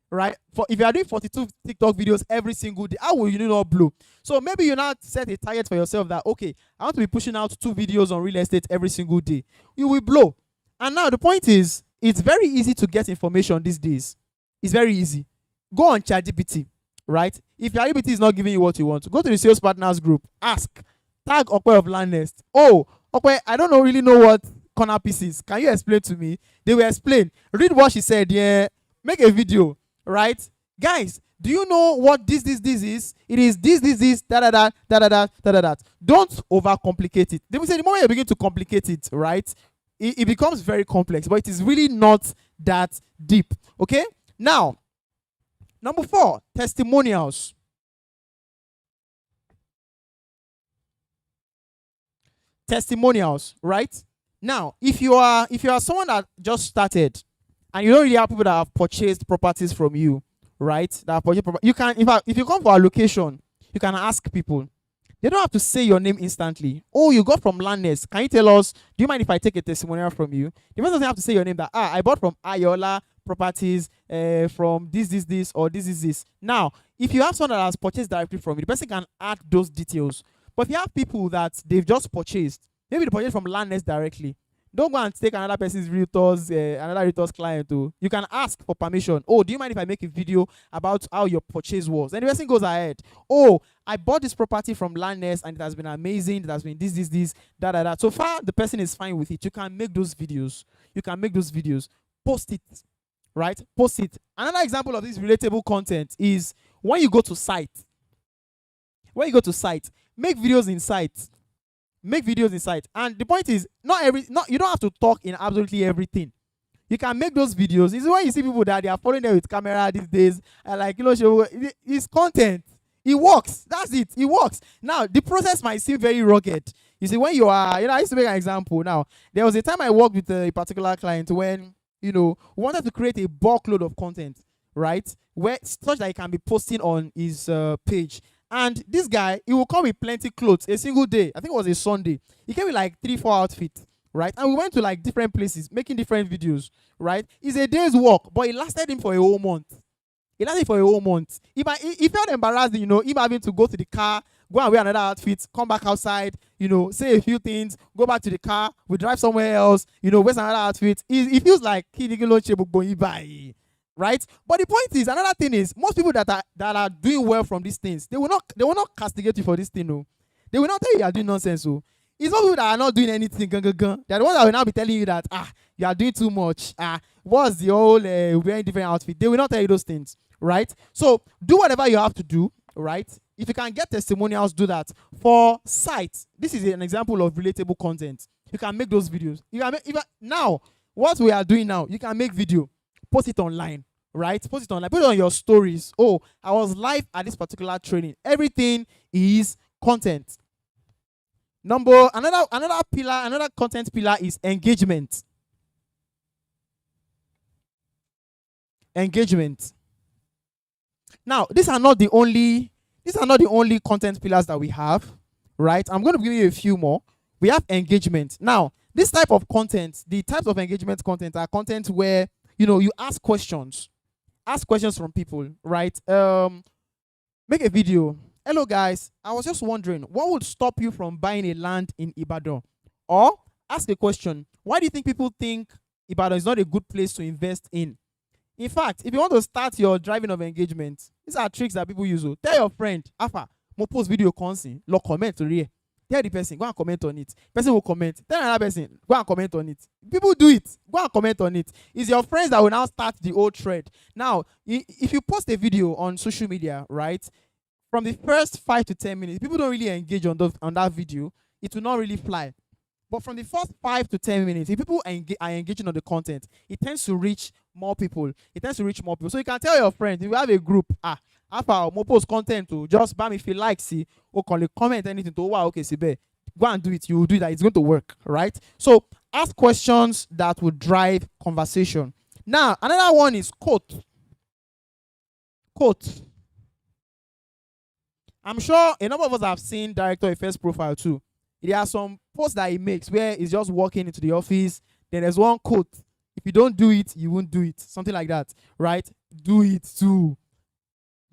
Right? If you are doing 42 TikTok videos every single day, how will you not blow? So maybe you now set a target for yourself that, okay, I want to be pushing out 2 videos on real estate every single day. You will blow. And now the point is, it's very easy to get information these days. It's very easy. Go on ChatGPT, right? If ChatGPT is not giving you what you want, go to the sales partners group. Ask. Tag Okwe of Landnest. Oh, Okwe, I don't really know what corner pieces. Can you explain to me? They will explain. Read what she said. Yeah. Make a video, right? Guys, do you know what this is? It is this, da. Don't overcomplicate it. They will say the moment you begin to complicate it, right? It becomes very complex, but it is really not that deep. Okay? Now, number 4, testimonials. Testimonials, right? Now, if you are someone that just started and you don't really have people that have purchased properties from you, right? That have purchased you can, in fact, if you come for a location, you can ask people. They don't have to say your name instantly. Oh, you got from Landnest. Can you tell us, do you mind if I take a testimonial from you? The person doesn't have to say your name that, I bought from Ayola Properties from this, or this. Now, if you have someone that has purchased directly from you, the person can add those details. But if you have people that they've just purchased, maybe they purchased from Landnest directly, don't go and take another person's another realtor's client too. You can ask for permission. Oh, do you mind if I make a video about how your purchase was? And the person goes ahead. Oh, I bought this property from Landnest and it has been amazing. It has been this, da. So far, the person is fine with it. You can make those videos. Post it, right? Post it. Another example of this relatable content is when you go to site. Make videos in site. And the point is, you don't have to talk in absolutely everything. You can make those videos. It's when you see people that they are following them with camera these days, and it's content. It works. That's it. It works. Now, the process might seem very rugged. You see, when you are, I used to make an example. Now, there was a time I worked with a particular client when, we wanted to create a bulk load of content, right? Where such that he can be posting on his page. And this guy, he will come with plenty clothes a single day. I think it was a Sunday. He came with like 3-4 outfits, right? And we went to like different places, making different videos, right? It's a day's work, but it lasted him for a whole month. He felt embarrassed, him having to go to the car, go and wear another outfit, come back outside, say a few things, go back to the car, we drive somewhere else, wear another outfit. It feels like right? But the point is, another thing is, most people that are doing well from these things, they will not castigate you for this thing, no. They will not tell you are doing nonsense, so it's not people that are not doing anything. They're the ones that will now be telling you that you are doing too much. What's the whole wearing different outfit? They will not tell you those things, right? So do whatever you have to do, right? If you can get testimonials, do that. For sites, this is an example of relatable content. You can make those videos. Now, what we are doing now, you can make video, post it online, right? Post it online, put it on your stories. Oh, I was live at this particular training. Everything is content. Another content pillar is engagement. Engagement. Now, these are not the only content pillars that we have, right? I'm going to give you a few more. We have engagement. Now, this type of content, the types of engagement content are content where you ask questions from people, right? Make a video. Hello guys, I was just wondering, what would stop you from buying a land in Ibadan? Or ask a question, why do you think people think Ibadan is not a good place to invest in? In fact, if you want to start your driving of engagement, these are tricks that people use. Tell your friend, Afa, mo post video constant, log comment to read. Tell the person, go and comment on it. Person will comment. Tell another person, go and comment on it. People do it. Go and comment on it. It's your friends that will now start the old thread. Now, if you post a video on social media, right, from the first 5 to 10 minutes, people don't really engage on that video. It will not really fly. But from the first 5 to 10 minutes, if people are engaging on the content, it tends to reach more people. So you can tell your friends, if you have a group, after more post content to just bam if you like, see, or comment anything to wow, okay, see, go and do it. You will do that. It's going to work, right? So ask questions that will drive conversation. Now, another one is quote. I'm sure a number of us have seen Director Effects profile too. There are some posts that he makes where he's just walking into the office. Then there's one quote. If you don't do it, you won't do it. Something like that, right? Do it too.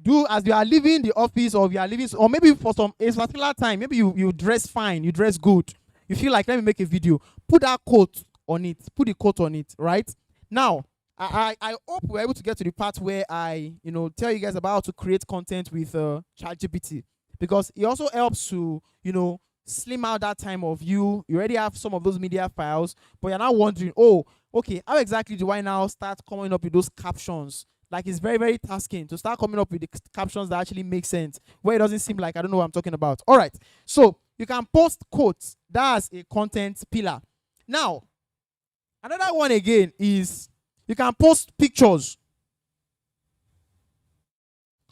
Do as you are leaving the office, or you are leaving, or maybe for a particular time, maybe you dress fine, you dress good. You feel like, let me make a video. Put that quote on it. Put the quote on it, right? Now, I hope we're able to get to the part where I tell you guys about how to create content with ChatGPT, because it also helps to slim out that time of you already have some of those media files, but you're now wondering, oh, okay, how exactly do I now start coming up with those captions? Like, it's very, very tasking to start coming up with the captions that actually make sense, where it doesn't seem like I don't know what I'm talking about. All right, so you can post quotes. That's a content pillar. Now, another one again is you can post pictures.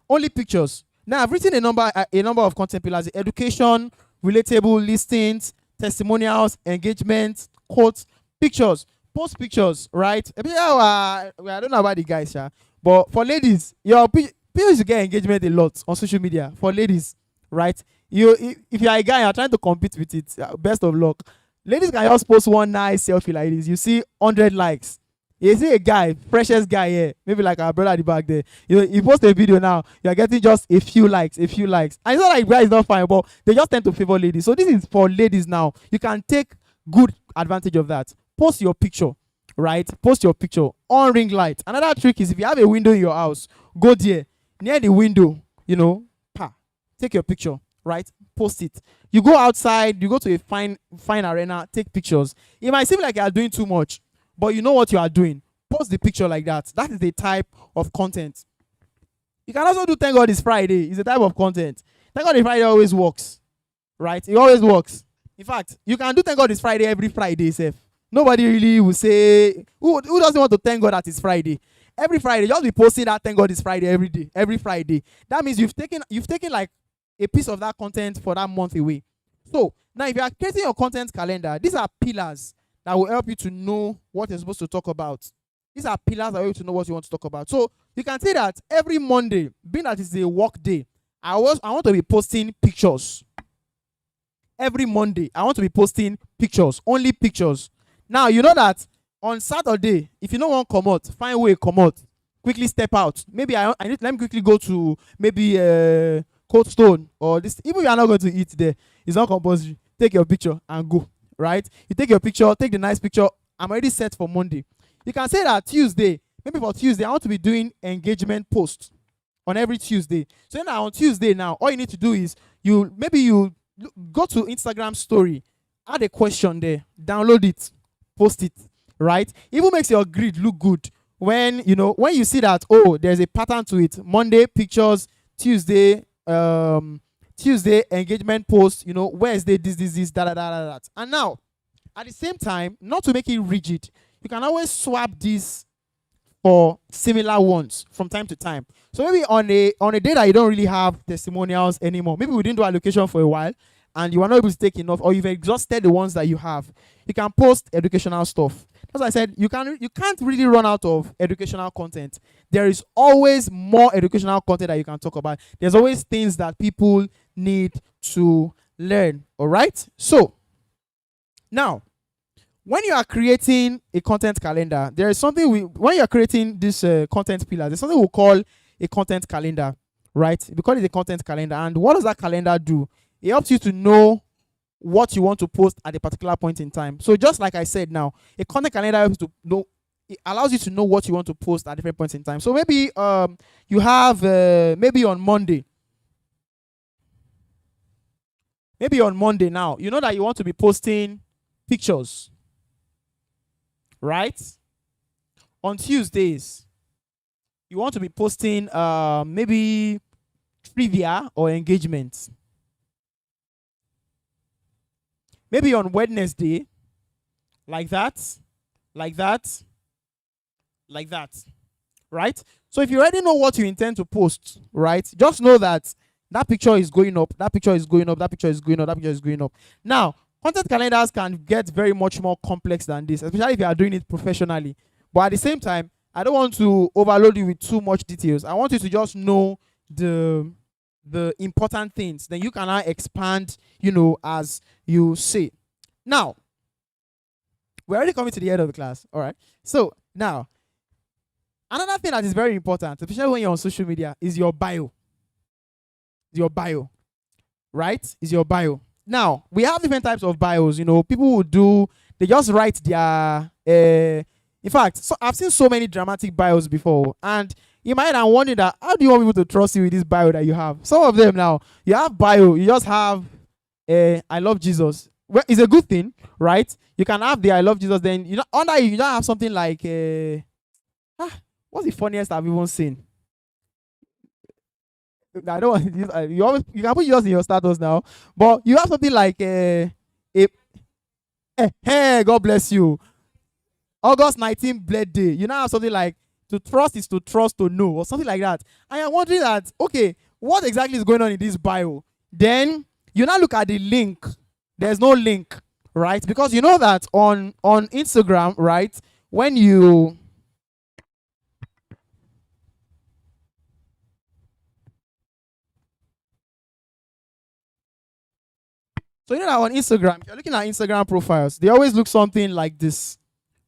Only pictures. Now, I've written a number of content pillars: education, relatable, listings, testimonials, engagement, quotes, pictures. Post pictures, right? I don't know about the guys, yeah, but for ladies, your pictures you get engagement a lot on social media. For ladies, right? If you're a guy, you're trying to compete with it. Best of luck. Ladies can just post one nice selfie like this. You see 100 likes. You see a guy, freshest guy here, maybe like our brother at the back there. You post a video now, you're getting just a few likes. And it's not like guys not fine, but they just tend to favor ladies. So this is for ladies now. You can take good advantage of that. Post your picture, right? Post your picture on ring light. Another trick is, if you have a window in your house, go there near the window, take your picture, right? Post it. You go outside, you go to a fine arena, take pictures. It might seem like you are doing too much, but you know what you are doing. Post the picture like that. That is the type of content. You can also do Thank God It's Friday. It's a type of content. Thank God It's Friday always works, right? It always works. In fact, you can do Thank God It's Friday every Friday, Seth. Nobody really will say, who doesn't want to thank God that it's Friday? Every Friday, just be posting that Thank God It's Friday every day, every Friday. That means you've taken like a piece of that content for that month away. So now, if you are creating your content calendar, these are pillars that will help you to know what you're supposed to talk about. These are pillars that will help you to know what you want to talk about. So you can say that every Monday, being that it's a work day, I want to be posting pictures. Every Monday, I want to be posting pictures, only pictures. Now, you know that on Saturday, if you don't want to come out, find way come out. Quickly step out. Maybe let me quickly go to maybe Cold Stone or this, even if you are not going to eat there, it's not compulsory. Take your picture and go, right? You take your picture, take the nice picture. I'm already set for Monday. You can say that Tuesday, maybe for Tuesday, I want to be doing engagement posts on every Tuesday. So now on Tuesday now, all you need to do is you go to Instagram story, add a question there, download it, post it, right? Even makes your grid look good when you see that, oh, there's a pattern to it. Monday pictures, Tuesday Tuesday engagement post, Wednesday this that. And now at the same time, not to make it rigid, you can always swap this for similar ones from time to time. So maybe on a day that you don't really have testimonials anymore, maybe we didn't do allocation for a while and you are not able to take enough, or you've exhausted the ones that you have, you can post educational stuff. As I said, you can't really run out of educational content. There is always more educational content that you can talk about. There's always things that people need to learn. All right. So now, when you are creating a content calendar, there is something when you are creating this content pillar, there's something we call a content calendar, right? We call it a content calendar. And what does that calendar do? It helps you to know what you want to post at a particular point in time. So just like I said now, a content calendar helps to know, it allows you to know what you want to post at different points in time. So maybe you have maybe on Monday now, you know that you want to be posting pictures, right? On Tuesdays, you want to be posting maybe trivia or engagement. Maybe on Wednesday, like that, right? So if you already know what you intend to post, right, just know that that picture is going up, that picture is going up, that picture is going up, that picture is going up. Now, content calendars can get very much more complex than this, especially if you are doing it professionally. But at the same time, I don't want to overload you with too much details. I want you to just know the important things. Then you can now expand, as you say. Now, we're already coming to the end of the class. All right. So now, another thing that is very important, especially when you're on social media, is your bio. Your bio, right? Is your bio. Now, we have different types of bios. People will they just write their in fact, so I've seen so many dramatic bios before, and in my head I'm wondering that how do you want people to trust you with this bio that you have? Some of them now, you have bio, you just have I love Jesus. Well, it's a good thing, right? You can have the I love Jesus, then under you don't have something like what's the funniest I've even seen? I don't want you can put yours in your status now, but you have something like hey, God bless you, August 19th birthday. You now have something like to trust is to trust to know, or something like that. And you're wondering that, okay, what exactly is going on in this bio? Then you now look at the link. There's no link, right? Because you know that on Instagram, right, when you so you know that on Instagram, if you're looking at Instagram profiles, they always look something like this,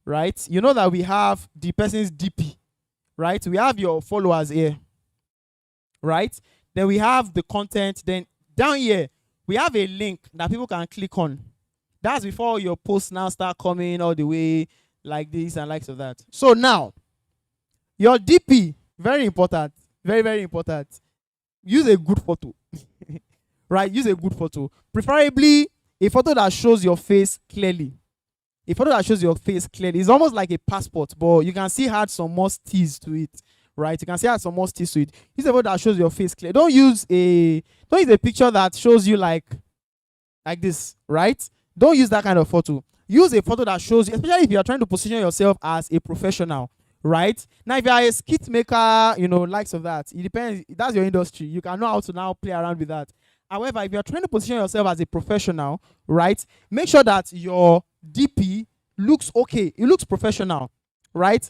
right? You know that we have the person's DP, right? We have your followers here, right? Then we have the content. Then down here, we have a link that people can click on. That's before your posts now start coming all the way like this and likes of that. So now, your DP, very important, very, very important. Use a good photo, right? Use a good photo. Preferably a photo that shows your face clearly. A photo that shows your face clearly. It's almost like a passport, but you can see add some more steez to it, right? You can see add some more steez to it. Use a photo that shows your face clear. Don't use a picture that shows you like this, right? Don't use that kind of photo. Use a photo that shows you, especially if you are trying to position yourself as a professional, right? Now, if you are a skit maker, likes of that, it depends. That's your industry. You can know how to now play around with that. However, if you're trying to position yourself as a professional, right, make sure that your DP looks okay. It looks professional, right?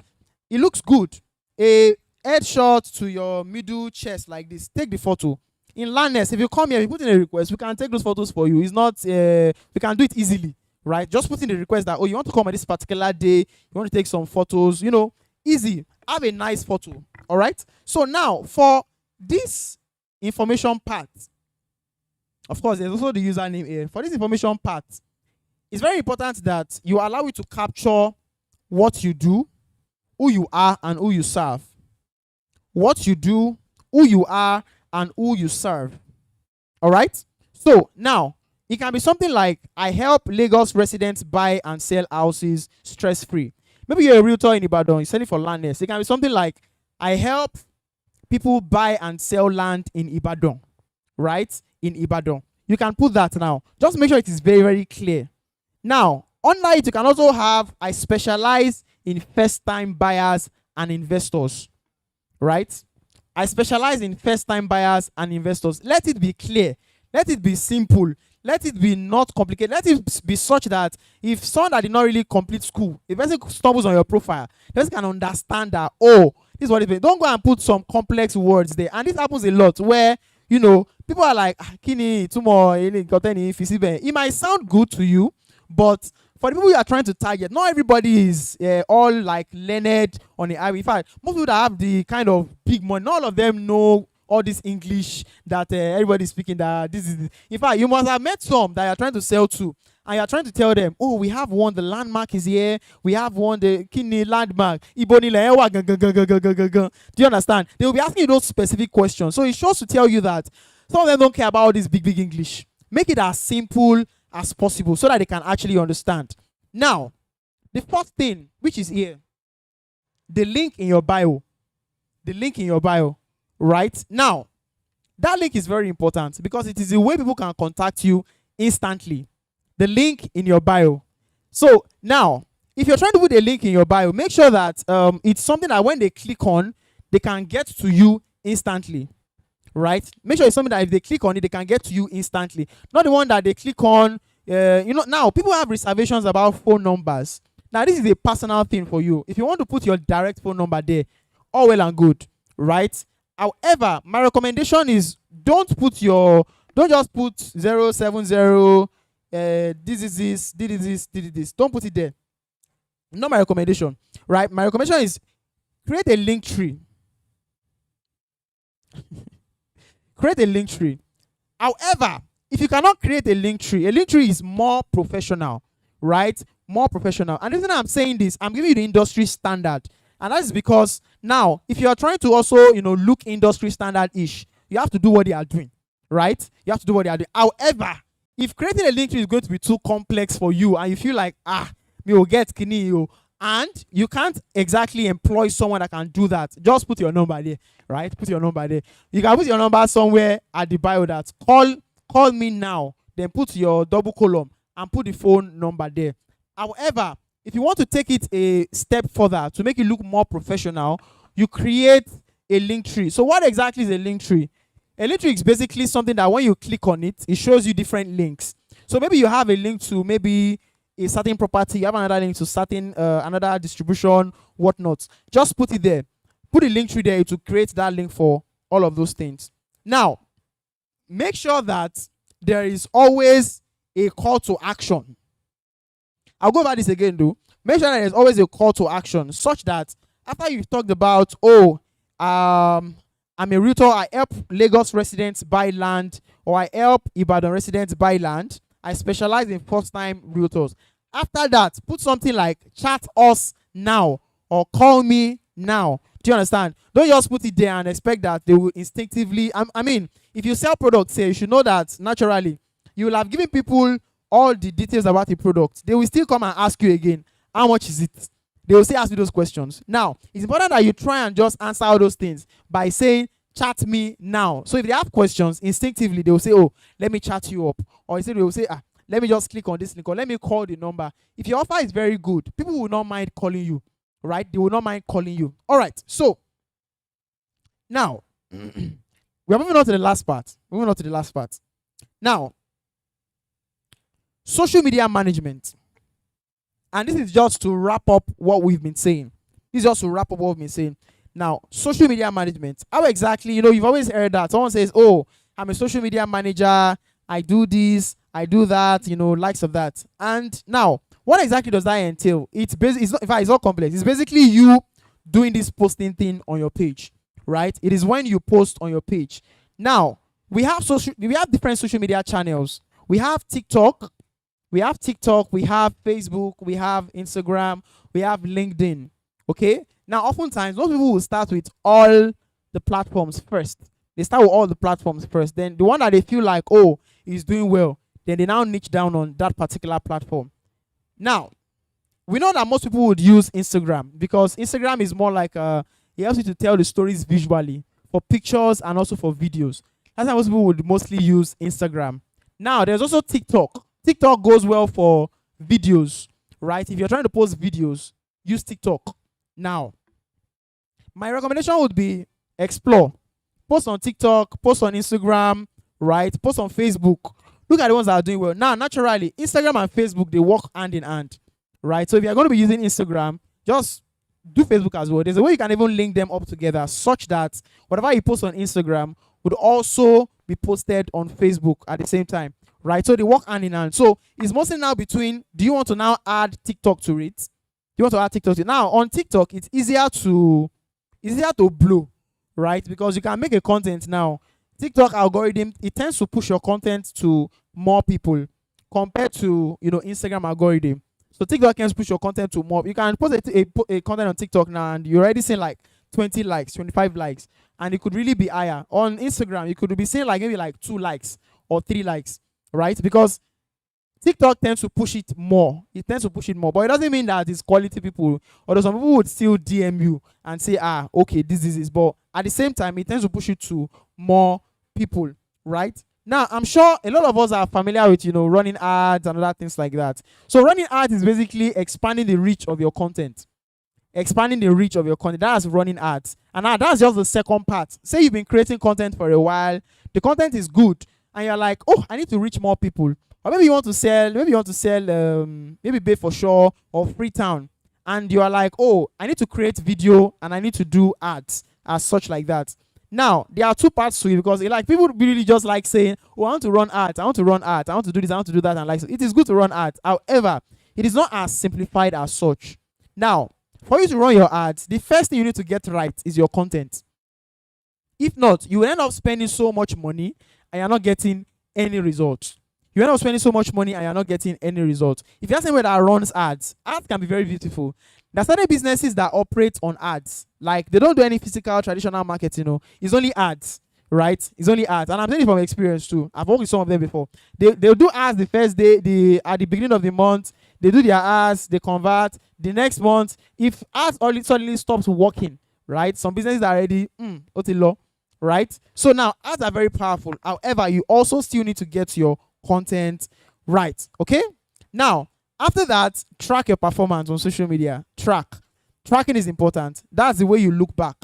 It looks good. A headshot to your middle chest like this. Take the photo. In Landnest, if you come here, you put in a request, we can take those photos for you. It's not, we can do it easily, right? Just put in the request that, oh, you want to come on this particular day, you want to take some photos, easy. Have a nice photo, all right? So now, for this information part, of course, there's also the username here. For this information part, it's very important that you allow it to capture what you do, who you are, and who you serve. What you do, who you are, and who you serve. All right? So now, it can be something like, I help Lagos residents buy and sell houses stress-free. Maybe you're a realtor in Ibadan, you're selling for Landnest. It can be something like, I help people buy and sell land in Ibadan, right? In Ibadan. You can put that now. Just make sure it is very, very clear. Now, under it, you can also have, I specialize in first-time buyers and investors, right? I specialize in first-time buyers and investors. Let it be clear. Let it be simple. Let it be not complicated. Let it be such that if someone that did not really complete school, if person stumbles on your profile, the person can understand that, oh, this is what it means. Don't go and put some complex words there. And this happens a lot where, you know, people are like, Kini, tomorrow, it might sound good to you, but for the people you are trying to target, not everybody is all like learned on the highway. In fact, most people that have the kind of big money, not all of them know all this English that everybody is speaking. That this is, in fact, you must have met some that you are trying to sell to, and you are trying to tell them, oh, we have one, the landmark is here, we have one, the kidney landmark. Do you understand? They will be asking you those specific questions. So it shows to tell you that some of them don't care about all this big English. Make it as simple as possible so that they can actually understand. Now, the first thing, which is here, the link in your bio. The link in your bio. Right now, that link is very important because it is the way people can contact you instantly. The link in your bio. So now, if you're trying to put a link in your bio, make sure that it's something that when they click on, they can get to you instantly. Right? Make sure it's something that if they click on it, they can get to you instantly. Not the one that they click on. Now people have reservations about phone numbers. Now this is a personal thing for you. If you want to put your direct phone number there, all well and good, right? However, my recommendation is don't just put 070, this is this, this. Don't put it there. Not my recommendation, right? My recommendation is create a link tree. Create a link tree. However, if you cannot create a link tree is more professional, right? More professional. And the reason I'm saying this, I'm giving you the industry standard. And that is because now, if you are trying to also, look industry standard-ish, you have to do what they are doing, right? You have to do what they are doing. However, if creating a link tree is going to be too complex for you and you feel like, me will get skinny, and you can't exactly employ someone that can do that, just put your number there, right? Put your number there. You can put your number somewhere at the bio that call me now, then put your double column and put the phone number there. However, if you want to take it a step further to make it look more professional, you create a link tree. So what exactly is a link tree? A link tree is basically something that when you click on it, it shows you different links. So maybe you have a link to maybe a certain property, you have another link to certain another distribution, whatnot. Just put it there. Put a link tree there to create that link for all of those things. Now, make sure that there is always a call to action. I'll go over this again though. Make sure that there's always a call to action such that after you've talked about, I'm a realtor, I help Lagos residents buy land, or I help Ibadan residents buy land, I specialize in first-time realtors. After that, put something like chat us now or call me now. Do you understand? Don't just put it there and expect that they will instinctively, I mean, if you sell products here, you should know that naturally you will have given people all the details about the product. They will still come and ask you again, how much is it? They will still ask you those questions. Now, it's important that you try and just answer all those things by saying, chat me now. So if they have questions, instinctively, they will say, oh, let me chat you up. Or instead they will say, let me just click on this link, or let me call the number. If your offer is very good, people will not mind calling you, right? They will not mind calling you. All right, so now, we are moving on to the last part. Now, social media management. And this is just to wrap up what we've been saying. Now, social media management. How exactly, you've always heard that. Someone says, oh, I'm a social media manager. I do this, I do that, likes of that. And now, what exactly does that entail? It's not complex. It's basically you doing this posting thing on your page, right? It is when you post on your page. Now, we have different social media channels. We have TikTok, we have Facebook, we have Instagram, we have LinkedIn. Okay? Now, oftentimes, most people will start with all the platforms first. They start with all the platforms first. Then the one that they feel like, oh, is doing well, then they now niche down on that particular platform. Now, we know that most people would use Instagram because Instagram is more like it helps you to tell the stories visually for pictures and also for videos. That's why most people would mostly use Instagram. Now, there's also TikTok. TikTok goes well for videos, right? If you're trying to post videos, use TikTok. Now, my recommendation would be explore. Post on TikTok, post on Instagram, right? Post on Facebook. Look at the ones that are doing well. Now, naturally, Instagram and Facebook, they work hand in hand, right? So if you're going to be using Instagram, just do Facebook as well. There's a way you can even link them up together such that whatever you post on Instagram would also be posted on Facebook at the same time, right? So they work hand in hand. So it's mostly now between, do you want to now add TikTok to it? Do you want to add TikTok to it? Now, on TikTok, it's easier to blow, right? Because you can make a content now. TikTok algorithm, it tends to push your content to more people compared to, Instagram algorithm. So TikTok can push your content to more. You can post a content on TikTok now and you're already seeing like 20 likes, 25 likes, and it could really be higher. On Instagram, you could be seeing like maybe like 2 likes or 3 likes, right? Because TikTok tends to push it more. It tends to push it more. But it doesn't mean that it's quality people. Although some people would still DM you and say, okay, this is. But at the same time, it tends to push it to more people, right? Now, I'm sure a lot of us are familiar with, running ads and other things like that. So running ads is basically expanding the reach of your content. Expanding the reach of your content. That's running ads. And now that's just the second part. Say you've been creating content for a while. The content is good. And you're like, oh, I need to reach more people. Or maybe you want to sell, maybe Bay for Sure or Freetown. And you are like, oh, I need to create video and I need to do ads as such like that. Now, there are two parts to it because like people really just like saying, oh, I want to run ads, I want to run ads, I want to do this, I want to do that. And like, so it is good to run ads. However, it is not as simplified as such. Now, for you to run your ads, the first thing you need to get right is your content. If not, you will end up spending so much money and you're not getting any results. You end up spending so much money and you're not getting any results. If you're somewhere that runs ads can be very beautiful. There are certain businesses that operate on ads. Like, they don't do any physical, traditional marketing, It's only ads, right? It's only ads. And I'm saying it from experience too. I've worked with some of them before. They'll do ads the first day, at the beginning of the month. They do their ads, they convert. The next month, if ads suddenly stops working, right? Some businesses are already, Otilo, right? So now, ads are very powerful. However, you also still need to get your content right, okay? Now, after that, track your performance on social media. Tracking is important. That's the way you look back.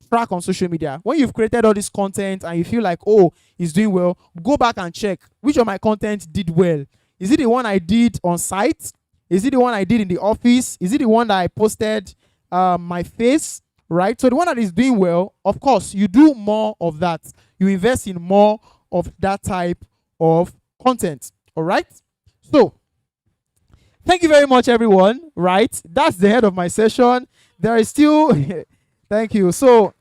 Track on social media. When you've created all this content and you feel like, oh, it's doing well, go back and check which of my content did well. Is it the one I did on site? Is it the one I did in the office? Is it the one that I posted my face? Right? So the one that is doing well, of course, you do more of that. You invest in more of that type of content. All right? So, thank you very much, everyone. Right? That's the head of my session. There is still... Thank you. So,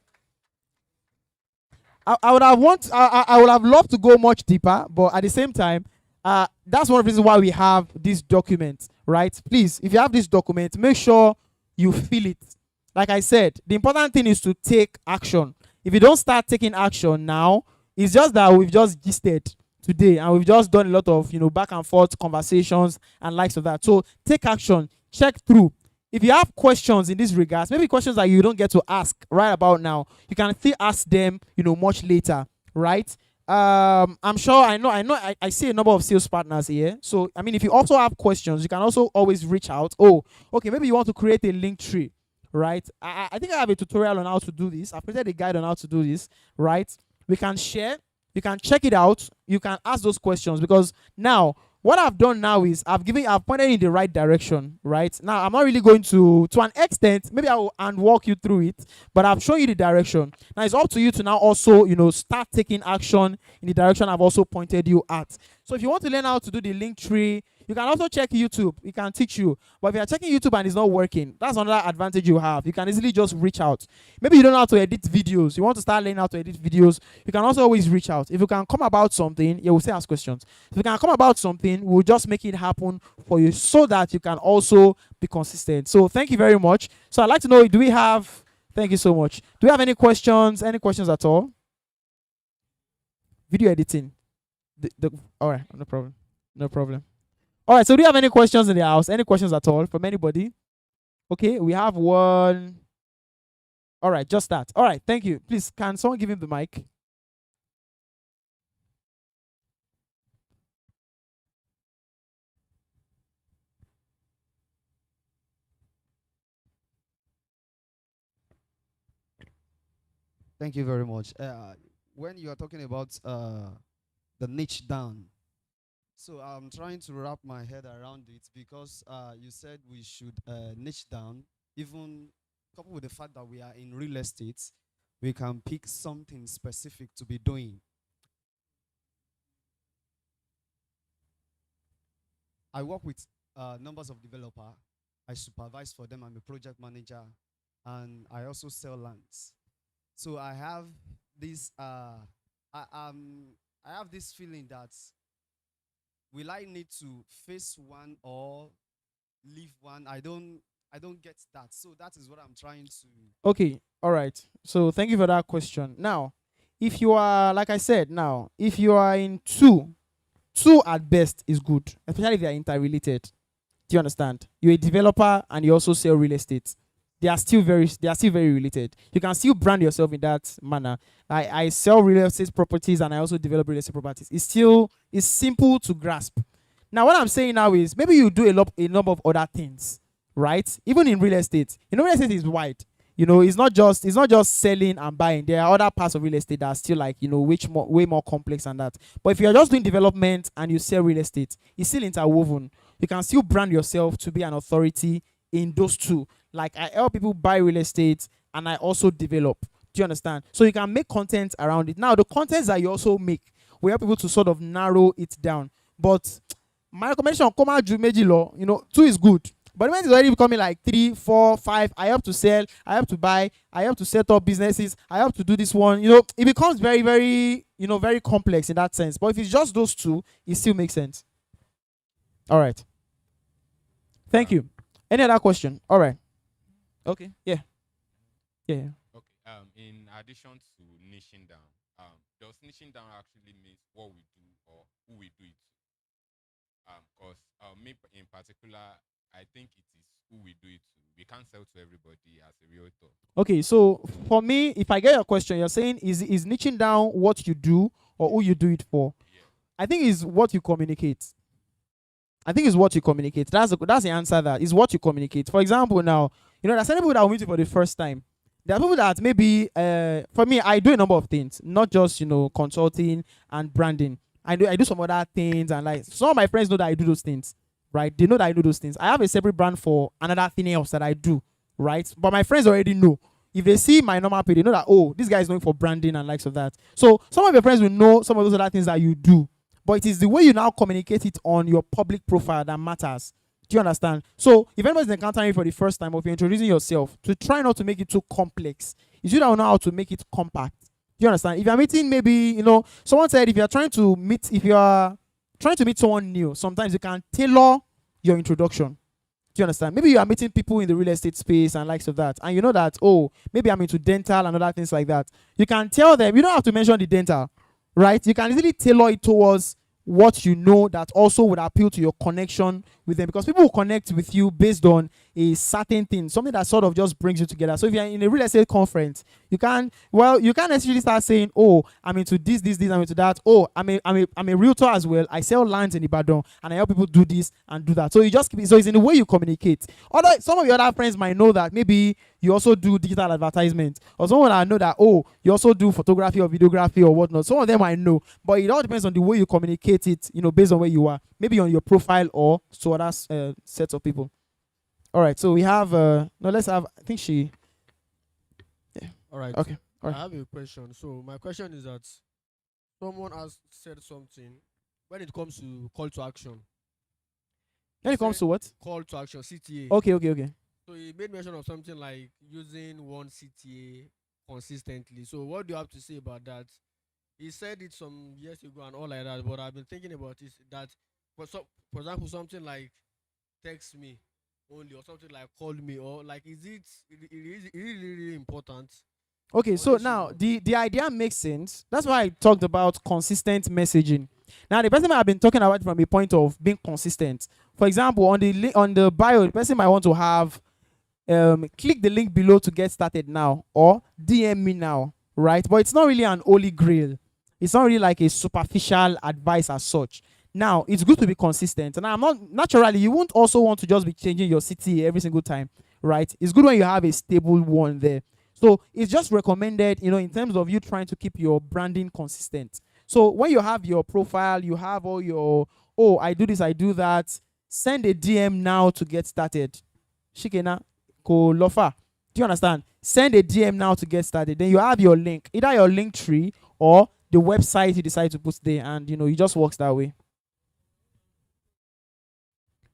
I would have loved to go much deeper, but at the same time, that's one of the reasons why we have this document, right? Please, if you have this document, make sure you fill it. Like I said, the important thing is to take action. If you don't start taking action now, it's just that we've just gisted today and we've just done a lot of back and forth conversations and likes of that. So take action, check through. If you have questions in this regards, maybe questions that you don't get to ask right about now, you can still ask them much later, right? I'm sure I see a number of sales partners here. So I mean, if you also have questions, you can also always reach out. Oh, okay, maybe you want to create a link tree, right? I think I have a tutorial on how to do this. I've created a guide on how to do this, right? We can share, you can check it out, you can ask those questions, because now what I've done now is I've pointed in the right direction, right? Now I'm not really going to an extent, maybe I will and walk you through it, but I've shown you the direction. Now it's up to you to now also start taking action in the direction I've also pointed you at. So if you want to learn how to do the link tree, You can also check YouTube. It can teach you. But if you are checking YouTube and it's not working, that's another advantage you have. You can easily just reach out. Maybe you don't know how to edit videos. You want to start learning how to edit videos. You can also always reach out. If you can come about something, you will say ask questions. If you can come about something, we'll just make it happen for you so that you can also be consistent. So thank you very much. So I'd like to know, do we have, thank you so much. Do we have any questions? Any questions at all? Video editing. All right, no problem. No problem. All right, so do you have any questions in the house? Any questions at all from anybody? Okay, we have one. All right, just that. All right, thank you. Please, can someone give him the mic? Thank you very much. When you are talking about the niche down, so I'm trying to wrap my head around it because you said we should niche down, even coupled with the fact that we are in real estate, we can pick something specific to be doing. I work with numbers of developers. I supervise for them. I'm a project manager, and I also sell lands. So I have this I have this feeling that will I need to face one or leave one? I don't get that. So that is what I'm trying to. Okay, all right. So thank you for that question. Now, if you are, like I said, now, if you are in two at best is good, especially if they are interrelated. Do you understand? You're a developer and you also sell real estate. They are still very related. You can still brand yourself in that manner. I sell real estate properties and I also develop real estate properties. It's simple to grasp. Now what I'm saying now is maybe you do a number of other things, right? Even in real estate. Real estate is wide. It's not just selling and buying. There are other parts of real estate that are still like, way more complex than that. But if you're just doing development and you sell real estate, it's still interwoven. You can still brand yourself to be an authority in those two. Like I help people buy real estate and I also develop. Do you understand? So you can make content around it. Now the contents that you also make, we help people to sort of narrow it down. But my recommendation, two is good. But when it's already becoming like 3, 4, 5, I have to sell, I have to buy, I have to set up businesses, I have to do this one. It becomes very, very, very complex in that sense. But if it's just those two, it still makes sense. All right. Thank you. Any other question? All right. Okay. Yeah. Yeah. Okay. In addition to niching down, does niching down actually mean what we do or who we do it to? Because me in particular, I think it is who we do it to. We can't sell to everybody as a realtor. Okay, so for me, if I get your question, you're saying is niching down what you do or who you do it for? Yeah. I think it's what you communicate. I think it's what you communicate. That's the answer. That is what you communicate. For example, now there's some people that will meet you for the first time. There are people that maybe for me, I do a number of things, not just consulting and branding. I do some other things, and like some of my friends know that I do those things, right? They know that I do those things. I have a separate brand for another thing else that I do, right? But my friends already know. If they see my normal page, they know that, oh, this guy is going for branding and likes of that. So some of your friends will know some of those other things that you do. But it is the way you now communicate it on your public profile that matters. Do you understand? So if anybody's encountering you for the first time, or if you're introducing yourself, to try not to make it too complex. You should know how to make it compact. Do you understand? If you're meeting, maybe, someone said if you're trying to meet someone new, sometimes you can tailor your introduction. Do you understand? Maybe you are meeting people in the real estate space and likes of that. And you know that, oh, maybe I'm into dental and other things like that. You can tell them, you don't have to mention the dental, right? You can easily tailor it towards what you know that also would appeal to your connection with them, because people will connect with you based on a certain thing, something that sort of just brings you together. So if you're in a real estate conference, you can't necessarily start saying, oh, I'm into this, I'm into that. Oh, I'm a realtor as well. I sell lands in Ibadan and I help people do this and do that. So you just keep it. So it's in the way you communicate. Although some of your other friends might know that maybe you also do digital advertisement, or someone I know that, oh, you also do photography or videography or whatnot. Some of them I know, but it all depends on the way you communicate it, based on where you are, maybe on your profile or to other sets of people. All right, so we have let's have, I think she. Yeah. All right. Okay. All right. I have a question. So my question is that someone has said something when it comes to call to action. When it comes to what? Call to action, CTA. Okay. So he made mention of something like using one CTA consistently. So what do you have to say about that? He said it some years ago and all like that, but I've been thinking about it that for example something like text me only or something like call me or like is it really important? Okay, Or so they should now know? the idea makes sense. That's why I talked about consistent messaging. Now the person might have been talking about it from a point of being consistent. For example, on the on the bio, the person might want to have click the link below to get started now or DM me now, right? But it's not really an holy grail. It's not really like a superficial advice as such. Now it's good to be consistent, and I'm not naturally. You won't also want to just be changing your city every single time, right? It's good when you have a stable one there. So it's just recommended, in terms of you trying to keep your branding consistent. So when you have your profile, you have all your, oh, I do this, I do that. Send a DM now to get started. Shikena, ko lofa. Do you understand? Send a DM now to get started. Then you have your link, either your link tree or the website you decide to put there, and it just works that way.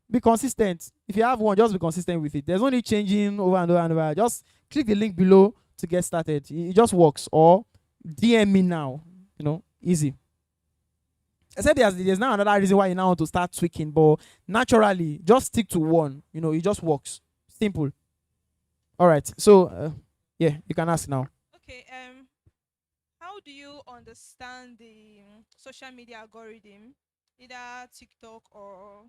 Be consistent. If you have one, just be consistent with it. There's only changing over and over and over. Just click the link below to get started. It just works. Or DM me now. Easy. Except there's now another reason why you now want to start tweaking, but naturally, just stick to one. It just works. Simple. All right. So, yeah, you can ask now. Okay. How do you understand the social media algorithm, either TikTok or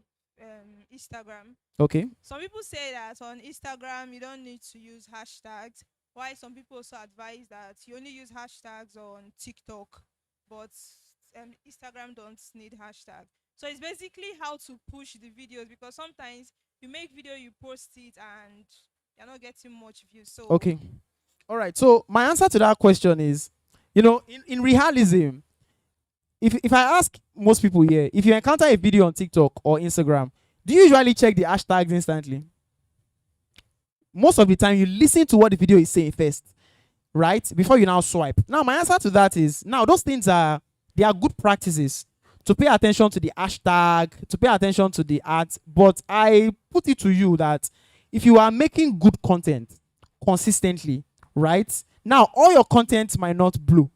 Instagram? Okay. Some people say that on Instagram you don't need to use hashtags. Why some people also advise that you only use hashtags on TikTok, but Instagram don't need hashtag. So it's basically how to push the videos because sometimes you make video, you post it, and you're not getting much views. So Okay. All right. So my answer to that question is, in realism, if I ask most people here, if you encounter a video on TikTok or Instagram, do you usually check the hashtags instantly? Most of the time, you listen to what the video is saying first, right? Before you now swipe. Now, my answer to that is, now those things are good practices to pay attention to the hashtag, to pay attention to the ads. But I put it to you that if you are making good content consistently, right? Now, all your content might not blow.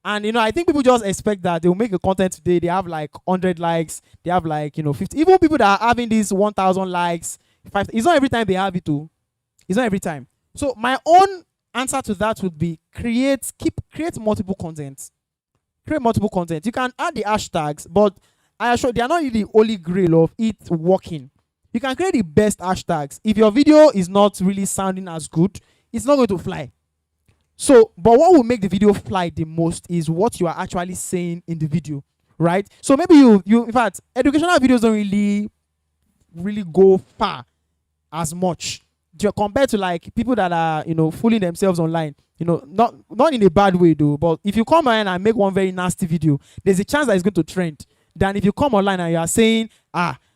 And I think people just expect that they will make a content today, they have like 100 likes, they have like 50. Even people that are having these 1,000 likes, it's not every time they have it too. It's not every time. So my own answer to that would be create multiple content. Create multiple content. You can add the hashtags, but I assure they are not really the holy grail of it working. You can create the best hashtags. If your video is not really sounding as good, it's not going to fly. So, but what will make the video fly the most is what you are actually saying in the video, right? So maybe you in fact, educational videos don't really go far as much compared to like people that are fooling themselves online. Not in a bad way though, but if you come online and make one very nasty video, there's a chance that it's going to trend than if you come online and you are saying,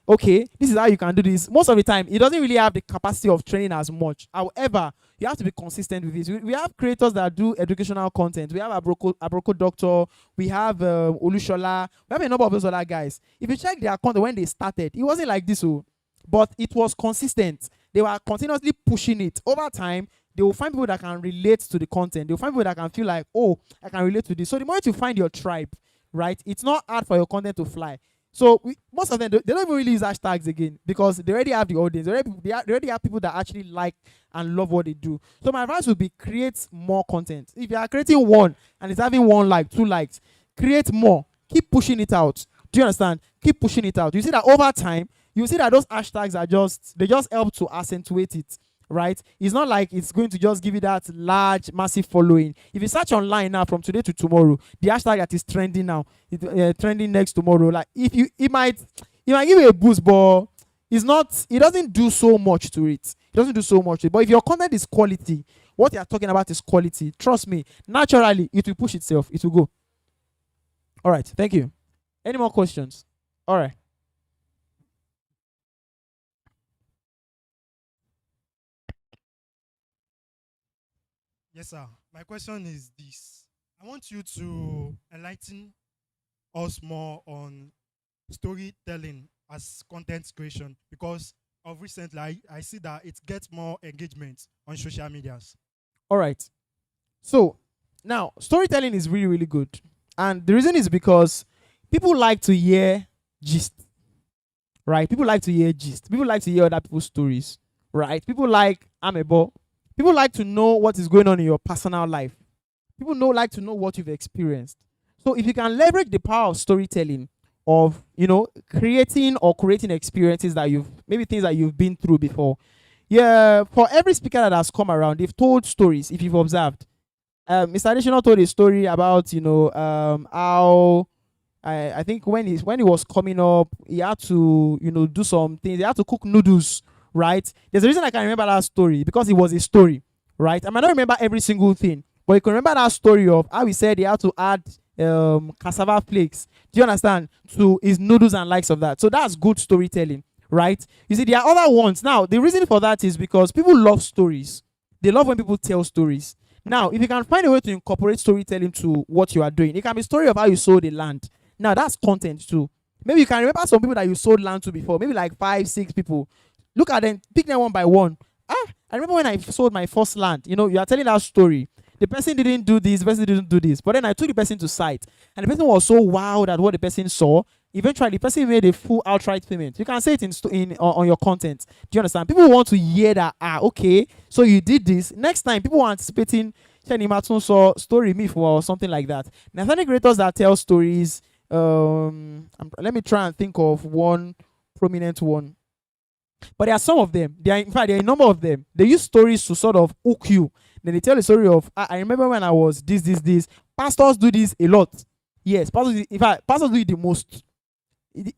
okay, this is how you can do this. Most of the time, it doesn't really have the capacity of training as much. However, you have to be consistent with this. We have creators that do educational content. We have Abroko Doctor. We have Olushola. We have a number of those other guys. If you check their content when they started, it wasn't like this, but it was consistent. They were continuously pushing it. Over time, they will find people that can relate to the content. They will find people that can feel like, oh, I can relate to this. So the moment you find your tribe, right, it's not hard for your content to fly. So most of them, they don't even really use hashtags again because they already have the audience. They already have people that actually like and love what they do. So my advice would be create more content. If you are creating one and it's having 1 like, 2 likes, create more. Keep pushing it out. Do you understand? Keep pushing it out. You see that over time, you see that those hashtags they just help to accentuate it. Right? It's not like it's going to just give you that large, massive following. If you search online now from today to tomorrow, the hashtag that is trending now, trending next tomorrow, like it might give you a boost, but it doesn't do so much to it. It doesn't do so much to it. But if your content is quality, what you're talking about is quality, trust me, naturally it will push itself. It will go. All right, thank you. Any more questions? All right. Yes, sir. My question is this. I want you to enlighten us more on storytelling as content creation because of recently I see that it gets more engagement on social medias. All right. So now storytelling is really, really good. And the reason is because people like to hear gist, right? People like to hear gist. People like to hear other people's stories, right? People like amebo. People like to know what is going on in your personal life. People like to know what you've experienced. So if you can leverage the power of storytelling, of creating or creating experiences that you've maybe things that you've been through before. Yeah, for every speaker that has come around, they've told stories. If you've observed, Mr. Additional told a story about how I think when he was coming up, he had to do some things. He had to cook noodles, right? There's a reason I can remember that story because it was a story, right? I might not remember every single thing, but you can remember that story of how he said he had to add cassava flakes. Do you understand? To his noodles and likes of that. So that's good storytelling, right? You see, there are other ones. Now, the reason for that is because people love stories. They love when people tell stories. Now, if you can find a way to incorporate storytelling to what you are doing, it can be a story of how you sold a land. Now, that's content too. Maybe you can remember some people that you sold land to before, maybe like 5, 6 people. Look at them, pick them one by one. I remember when I sold my first land, you are telling that story. The person didn't do this, the person didn't do this. But then I took the person to site, and the person was so wowed at what the person saw. Eventually, the person made a full outright payment. You can say it on your content. Do you understand? People want to hear that, okay, so you did this. Next time, people are anticipating Chenny Matun saw story me for or something like that. Nathanic creators that tell stories, let me try and think of one prominent one. But there are some of them. In fact, there are a number of them. They use stories to sort of hook you. Then they tell the story of, I remember when I was this. Pastors do this a lot. Yes, pastors. In fact, pastors do it the most.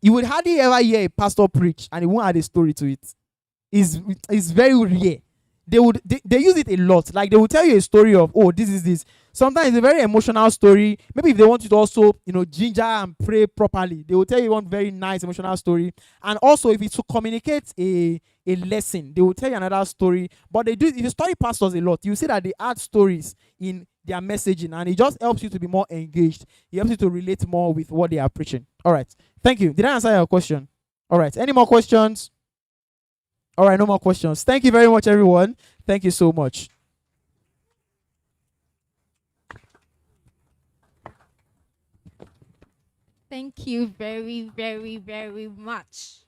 You would hardly ever hear a pastor preach and he won't add a story to it. It's very rare. They use it a lot. Like they will tell you a story of, oh, this is this. Sometimes it's a very emotional story. Maybe if they want you to also, ginger and pray properly, they will tell you one very nice emotional story. And also, if it's to communicate a lesson, they will tell you another story. But they do, if you study pastors a lot, you see that they add stories in their messaging, and it just helps you to be more engaged. It helps you to relate more with what they are preaching. All right. Thank you. Did I answer your question? All right. Any more questions? All right, no more questions. Thank you very much, everyone. Thank you so much. Thank you very, very, very much.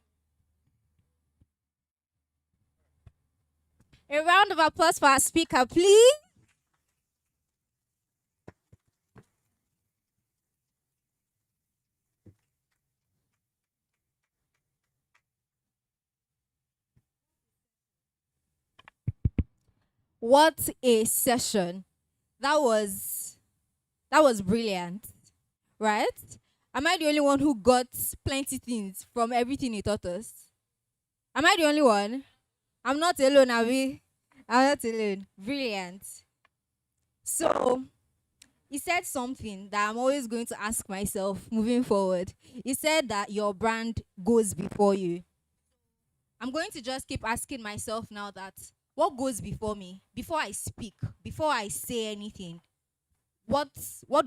A round of applause for our speaker, please. What a session. That was brilliant, right? Am I the only one who got plenty things from everything he taught us? Am I the only one? I'm not alone, Abby. I'm not alone. Brilliant. So, he said something that I'm always going to ask myself moving forward. He said that your brand goes before you. I'm going to just keep asking myself now that what goes before me? Before I speak, before I say anything, what can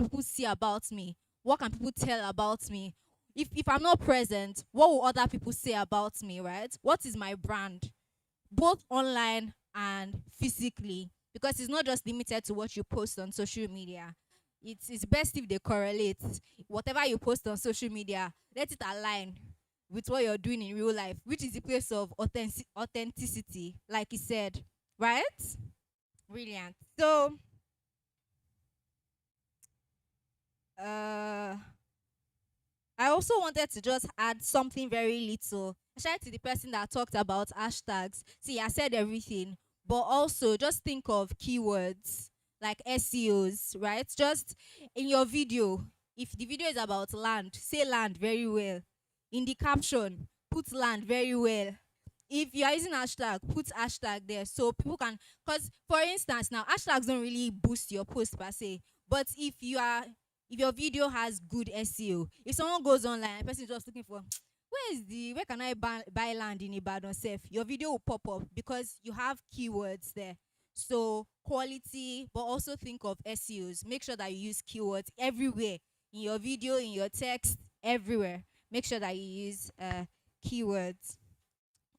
people see about me? What can people tell about me? If I'm not present, what will other people say about me, right? What is my brand? Both online and physically, because it's not just limited to what you post on social media. It's best if they correlate. Whatever you post on social media, let it align with what you're doing in real life, which is the place of authenticity, like he said, right? Brilliant. So, I also wanted to just add something very little, especially to the person that talked about hashtags. See, I said everything, but also just think of keywords like SEOs, right? Just in your video, if the video is about land, say land very well. In the caption, put land very well. If you are using hashtag, put hashtag there so people can, because for instance now, hashtags don't really boost your post per se, but if your video has good SEO, if someone goes online and the person is just looking for where can I buy land in Ibadan safe, your video will pop up because you have keywords there. So quality, but also think of SEOs. Make sure that you use keywords everywhere in your video, in your text, everywhere. make sure that you use keywords.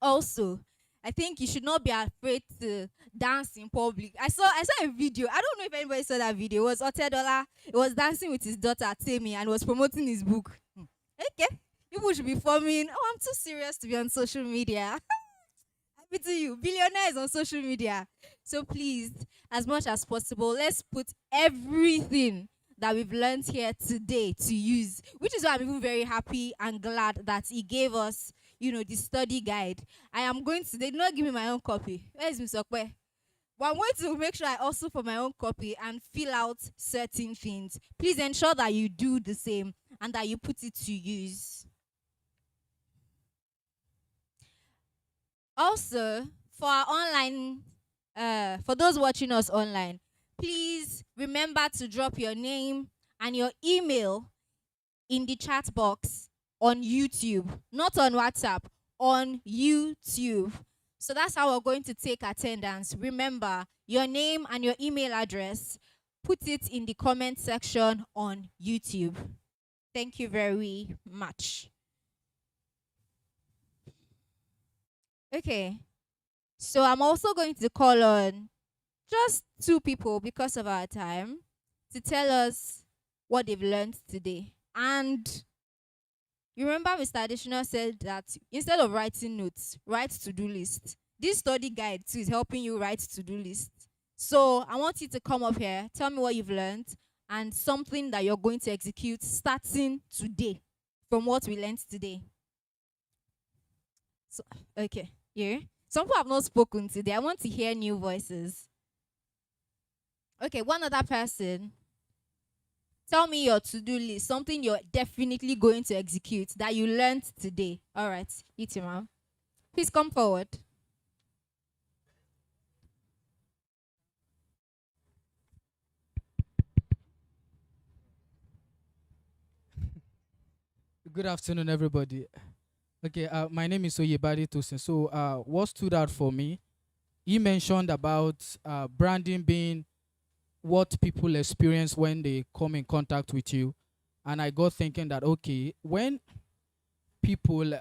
Also, I think you should not be afraid to dance in public. I saw a video. I don't know if anybody saw that video. It was Otedola. It was dancing with his daughter Temi and was promoting his book. Okay. People should be forming. Oh, I'm too serious to be on social media. I pity you. Billionaires on social media. So please, as much as possible, let's put everything that we've learned here today to use, which is why I'm even very happy and glad that he gave us, the study guide. I am going to, they did not give me my own copy. Where is Mr. Okwe? But I'm going to make sure I also for my own copy and fill out certain things. Please ensure that you do the same and that you put it to use. Also, for our online, for those watching us online, please remember to drop your name and your email in the chat box on YouTube, not on WhatsApp, on YouTube. So that's how we're going to take attendance. Remember your name and your email address. Put it in the comment section on YouTube. Thank you very much. Okay. So I'm also going to call on just 2 people because of our time to tell us what they've learned today. And you remember Mr. Additional said that instead of writing notes, write to-do list. This study guide too is helping you write to-do list. So I want you to come up here, tell me what you've learned and something that you're going to execute starting today from what we learned today. So, okay, yeah. Some people have not spoken today. I want to hear new voices. Okay, one other person. Tell me your to-do list, something you're definitely going to execute that you learned today. All right, Itima. Please come forward. Good afternoon, everybody. Okay, my name is Oyebade Tosin. So, what stood out for me, he mentioned about branding being what people experience when they come in contact with you. And I got thinking that, okay, when people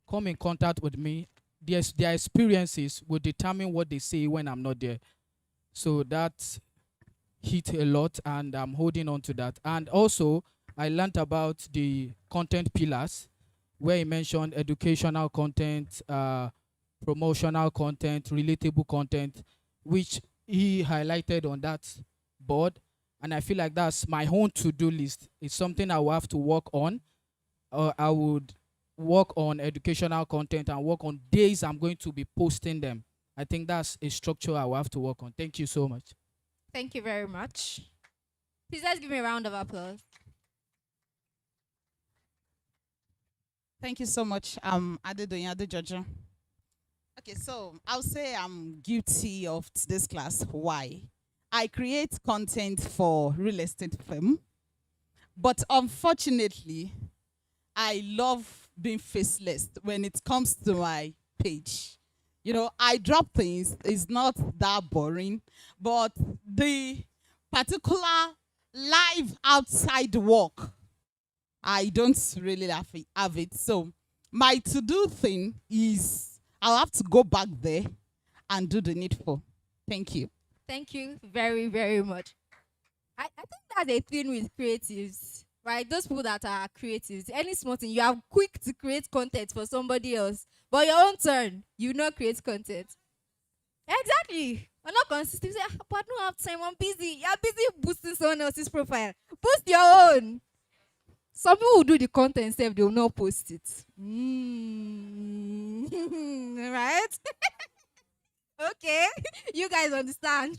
come in contact with me, their experiences will determine what they say when I'm not there. So that hit a lot, and I'm holding on to that. And also, I learned about the content pillars, where he mentioned educational content, promotional content, relatable content, which he highlighted on that board. And I feel like that's my own to-do list. It's something I will have to work on. I would work on educational content and work on days I'm going to be posting them. I think that's a structure I will have to work on. Thank you so much. Thank you very much. Please let's give me a round of applause. Thank you so much. Adedoyin Adejojo. Okay, so I'll say I'm guilty of this class. Why? I create content for real estate firm, but unfortunately, I love being faceless when it comes to my page. I drop things. It's not that boring, but the particular live outside work, I don't really have it. So my to-do thing is I'll have to go back there and do the needful. Thank you. Thank you very, very much. I think that's a thing with creatives, right? Those people that are creatives, any small thing, you are quick to create content for somebody else, but your own turn, you not create content. Exactly. We're not consistent. You say, but I don't have time. I'm busy. You're busy boosting someone else's profile. Boost your own. Some people will do the content self, they will not post it. Right? Okay. You guys understand.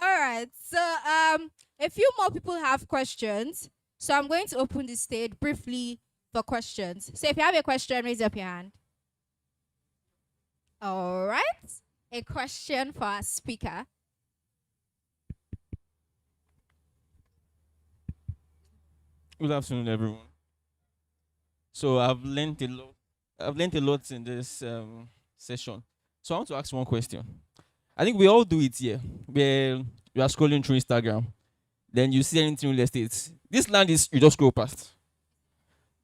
All right. So a few more people have questions. So I'm going to open the stage briefly for questions. So if you have a question, raise up your hand. All right. A question for our speaker. Good afternoon, everyone. So I've learned a lot. I've learned a lot in this session. So I want to ask one question. I think we all do it here. We are scrolling through Instagram. then you see anything real estate. This land is you just scroll past.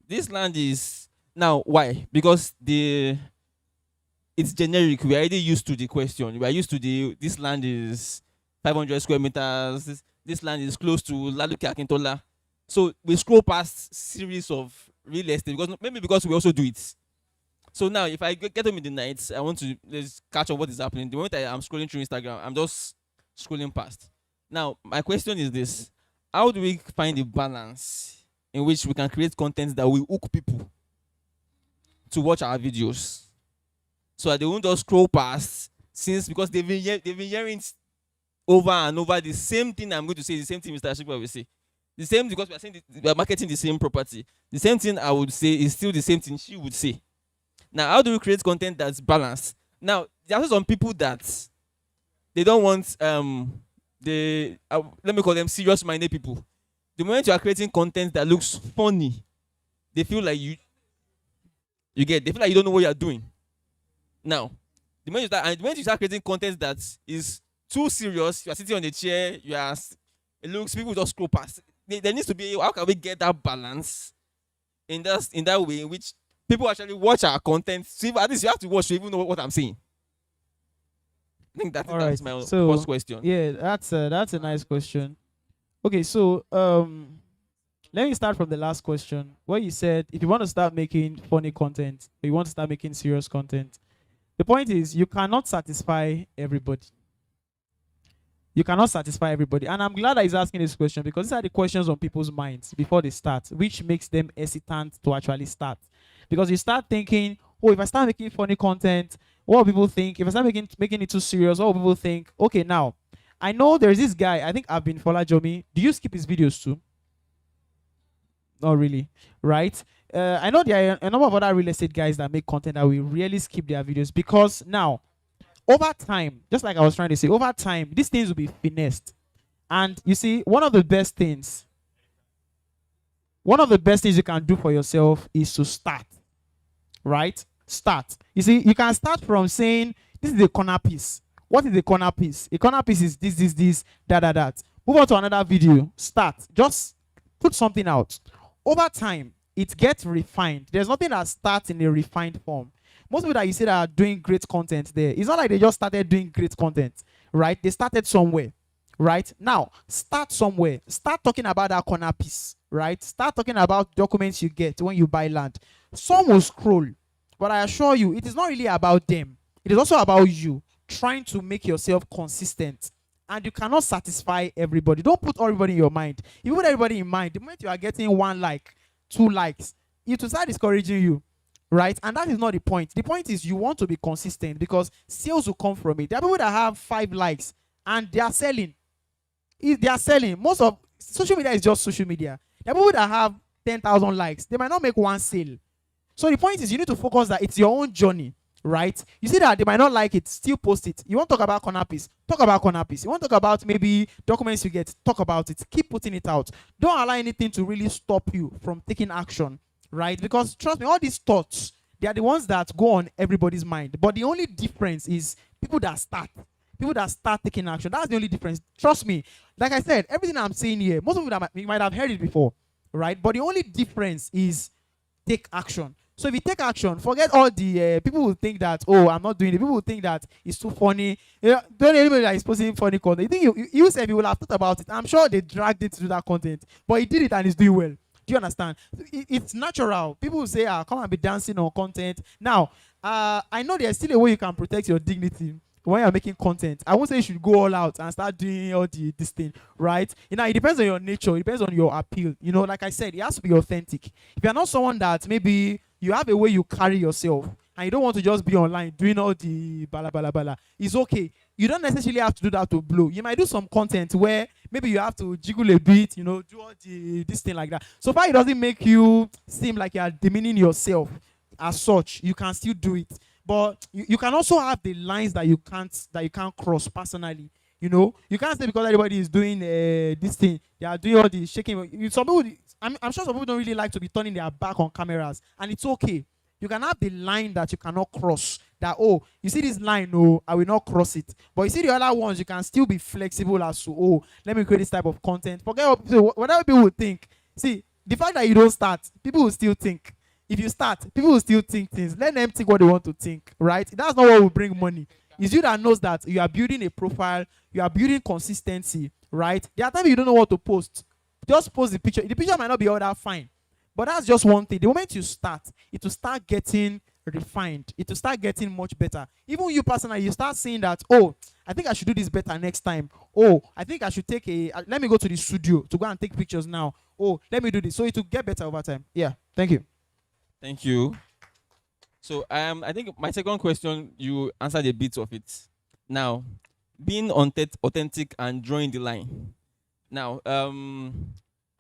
This land is now why? Because it's generic. We are already used to the question. We are used to this land is 500 square meters. This land is close to Laluke Akintola. So we scroll past series of real estate because we also do it. So now if I get home in the night, I want to let's catch up what is happening. The moment I'm scrolling through Instagram, I'm just scrolling past. Now my question is this: how do we find a balance in which we can create content that will hook people to watch our videos, so that they won't just scroll past because they've been hearing over and over the same thing. I'm going to say the same thing Mr. Ashikwa will say. The same because we are marketing the same property. The same thing I would say is still the same thing she would say. Now, how do we create content that's balanced? Now, there are some people that they don't want let me call them serious-minded people. The moment you are creating content that looks funny, they feel like they feel like you don't know what you are doing. Now, the moment you start creating content that is too serious, you are sitting on a chair, it looks, people just scroll past. There needs to be, how can we get that balance in that way in which people actually watch our content? So at least you have to watch to even know what I'm saying. I think that's my first question. Yeah, that's a nice question. Okay, so let me start from the last question. What you said, if you want to start making funny content, or you want to start making serious content, the point is you cannot satisfy everybody. You cannot satisfy everybody. And I'm glad that he's asking this question, because these are the questions on people's minds before they start, which makes them hesitant to actually start. Because you start thinking, oh, if I start making funny content, what will people think? If I start making it too serious, what will people think? Okay, now, I know there's this guy, I think I've been Fola Jomi. Do you skip his videos too? Not really, right? I know there are a number of other real estate guys that make content that we really skip their videos, because now, over time, just like I was trying to say, over time, these things will be finessed. And you see, one of the best things you can do for yourself is to start. Right? Start. You see, you can start from saying, this is a corner piece. What is a corner piece? A corner piece is this, that. Move on to another video. Start. Just put something out. Over time, it gets refined. There's nothing that starts in a refined form. Most people that you see that are doing great content there, it's not like they just started doing great content, right? They started somewhere, right? Now, start somewhere. Start talking about that corner piece, right? Start talking about documents you get when you buy land. Some will scroll, but I assure you, it is not really about them. It is also about you trying to make yourself consistent. And you cannot satisfy everybody. Don't put everybody in your mind. You put everybody in mind, the moment you are getting 1 like, 2 likes, it will start discouraging you. Right? And that is not the point. The point is you want to be consistent, because sales will come from it. There are people that have 5 likes and they are selling. If they are selling, most of social media is just social media. There are people that have 10,000 likes. They might not make 1 sale. So the point is you need to focus that it's your own journey. Right? You see that they might not like it, still post it. You want to talk about corner piece, talk about corner piece. You want to talk about maybe documents you get, talk about it. Keep putting it out. Don't allow anything to really stop you from taking action. Right? Because trust me, all these thoughts, they are the ones that go on everybody's mind. But the only difference is people that start taking action. That's the only difference. Trust me. Like I said, everything I'm saying here, most of you might have heard it before, right? But the only difference is take action. So if you take action, forget all the people will think that, oh, I'm not doing it. People will think that it's too funny. Don't anybody that is posting funny content. You think you said you will have thought about it. I'm sure they dragged it to do that content, but he did it and he's doing well. Do you understand? It's natural. People will say, come and be dancing on content. Now, I know there's still a way you can protect your dignity when you're making content. I won't say you should go all out and start doing all this thing, right? It depends on your nature. It depends on your appeal. Like I said, it has to be authentic. If you're not someone that maybe you have a way you carry yourself and you don't want to just be online doing all the bala, it's okay. You don't necessarily have to do that to blow. You might do some content where maybe you have to jiggle a bit, do all this thing like that. So far, it doesn't make you seem like you are demeaning yourself as such. You can still do it. But you can also have the lines that you can't cross personally. You can't say because everybody is doing this thing, they are doing all the shaking. Some people, I'm sure some people don't really like to be turning their back on cameras, and it's okay. You can have the line that you cannot cross. That, oh, you see this line, no, I will not cross it. But you see the other ones, you can still be flexible as to, oh, let me create this type of content. Forget whatever people will think. See, the fact that you don't start, people will still think. If you start, people will still think things. Let them think what they want to think, right? That's not what will bring money. It's you that knows that you are building a profile, you are building consistency, right? There are times you don't know what to post. Just post the picture. The picture might not be all that fine, but that's just one thing. The moment you start, it will start getting refined. It will start getting much better. Even you personally, you start seeing that, oh, I think I should do this better next time. Oh, I think I should take let me go to the studio to go and take pictures now. Oh, let me do this. So it will get better over time. Yeah. Thank you. Thank you. So I think my second question, you answered a bit of it. Now, being authentic and drawing the line. Now,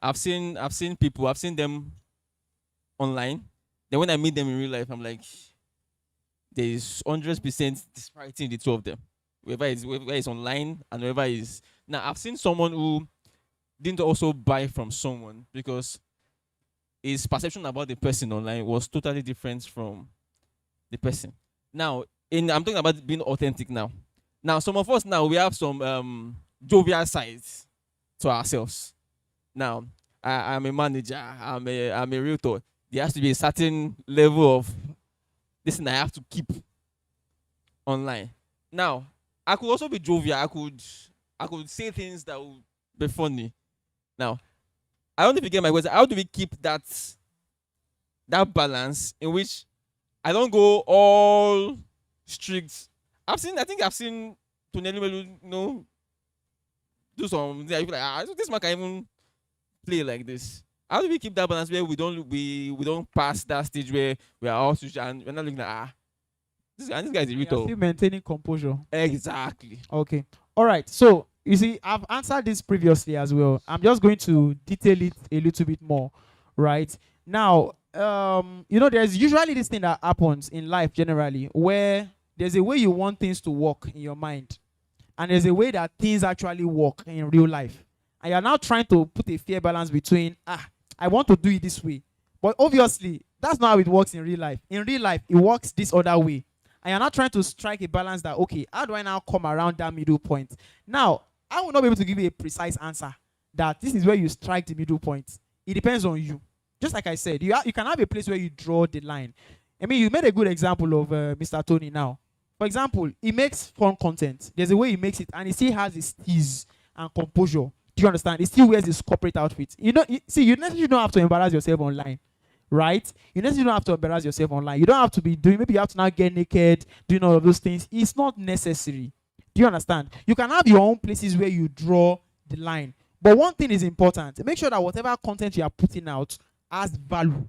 I've seen people, I've seen them online. Then when I meet them in real life, I'm like, there is 100% disparity in the two of them. Whoever is online and whoever is. Now, I've seen someone who didn't also buy from someone because his perception about the person online was totally different from the person. Now, I'm talking about being authentic now. Now, some of us now, we have some jovial sides to ourselves. Now, I'm a manager, I'm a realtor. There has to be a certain level of this thing I have to keep online. Now, I could also be jovial. I could say things that would be funny. Now, I don't know if you get my question. How do we keep that balance in which I don't go all strict? I think I've seen Tonelli Melu, do some. I feel like this man can even play like this. How do we keep that balance where we don't pass that stage where we are all social and we're not looking at this guy is a You're ritual. still maintaining composure. Exactly. Okay. All right. So you see, I've answered this previously as well. I'm just going to detail it a little bit more, right? Now, there's usually this thing that happens in life generally where there's a way you want things to work in your mind, and there's a way that things actually work in real life. And you're now trying to put a fair balance between, I want to do it this way. But obviously, that's not how it works in real life. In real life, it works this other way. And you're not trying to strike a balance that, okay, how do I now come around that middle point? Now, I will not be able to give you a precise answer that this is where you strike the middle point. It depends on you. Just like I said, you can have a place where you draw the line. I mean, you made a good example of Mr. Tony now. For example, he makes fun content. There's a way he makes it, and he still has his steez and composure. Do you understand? He still wears his corporate outfit. You necessarily don't have to embarrass yourself online, right? You necessarily don't have to embarrass yourself online. You don't have to be doing, maybe you have to now get naked, doing all of those things. It's not necessary. Do you understand? You can have your own places where you draw the line. But one thing is important. Make sure that whatever content you are putting out has value.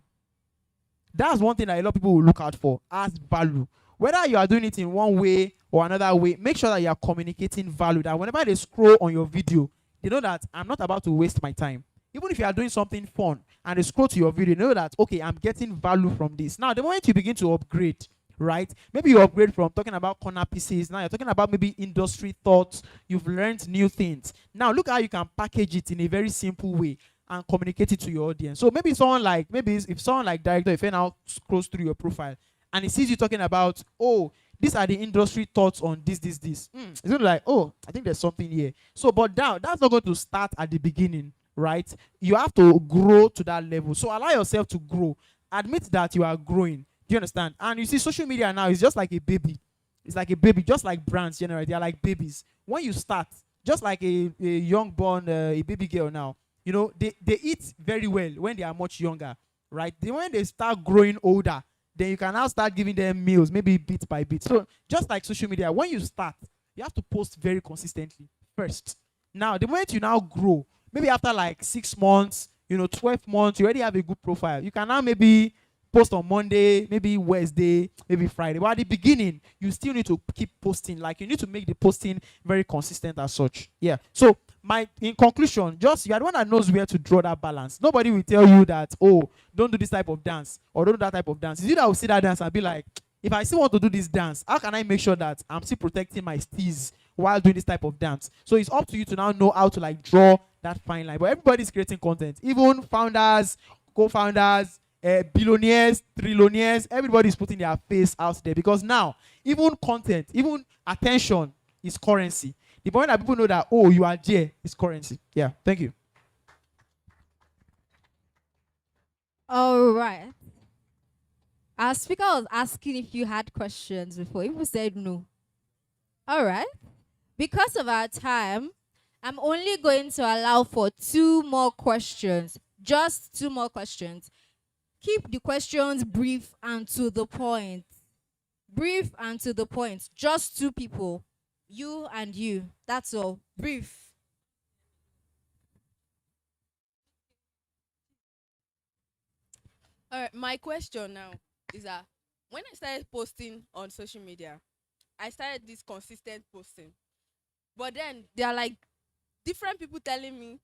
That's one thing that a lot of people will look out for, has value. Whether you are doing it in one way or another way, make sure that you are communicating value. That whenever they scroll on your video, they know that I'm not about to waste my time. Even if you are doing something fun and they scroll to your video, they know that, okay, I'm getting value from this. Now, the moment you begin to upgrade, right? Maybe you upgrade from talking about corner pieces. Now you're talking about maybe industry thoughts. You've learned new things. Now look how you can package it in a very simple way and communicate it to your audience. So maybe if someone like director, if he now scrolls through your profile and he sees you talking about, oh, these are the industry thoughts on this. It's going to be like, oh, I think there's something here. So, but that's not going to start at the beginning, right? You have to grow to that level. So allow yourself to grow. Admit that you are growing. Do you understand? And you see, social media now is just like a baby. It's like a baby, just like brands generally. They are like babies. When you start, just like a young born, a baby girl now, they eat very well when they are much younger, right? Then when they start growing older, then you can now start giving them meals, maybe bit by bit. So just like social media, when you start, you have to post very consistently first. Now, the moment you now grow, maybe after like 6 months, 12 months, you already have a good profile. You can now maybe post on Monday, maybe Wednesday, maybe Friday. But at the beginning, you still need to keep posting. Like, you need to make the posting very consistent as such. Yeah. So in conclusion, just you are the one that knows where to draw that balance. Nobody will tell you that, oh, don't do this type of dance or don't do that type of dance. It's you that will see that dance and be like, if I still want to do this dance, how can I make sure that I'm still protecting my steez while doing this type of dance? So it's up to you to now know how to like draw that fine line. But everybody's creating content, even founders, co-founders, billionaires, trillionaires, everybody's putting their face out there because now even content, even attention is currency. The point that people know that, oh, you are there is currency. Yeah, thank you. All right. Our speaker was asking if you had questions before. People said no. All right. Because of our time, I'm only going to allow for 2 more questions. Just 2 more questions. Keep the questions brief and to the point. Brief and to the point. Just 2 people. You and you. That's all. Brief. All right, my question now is that when I started posting on social media, I started this consistent posting. But then there are like different people telling me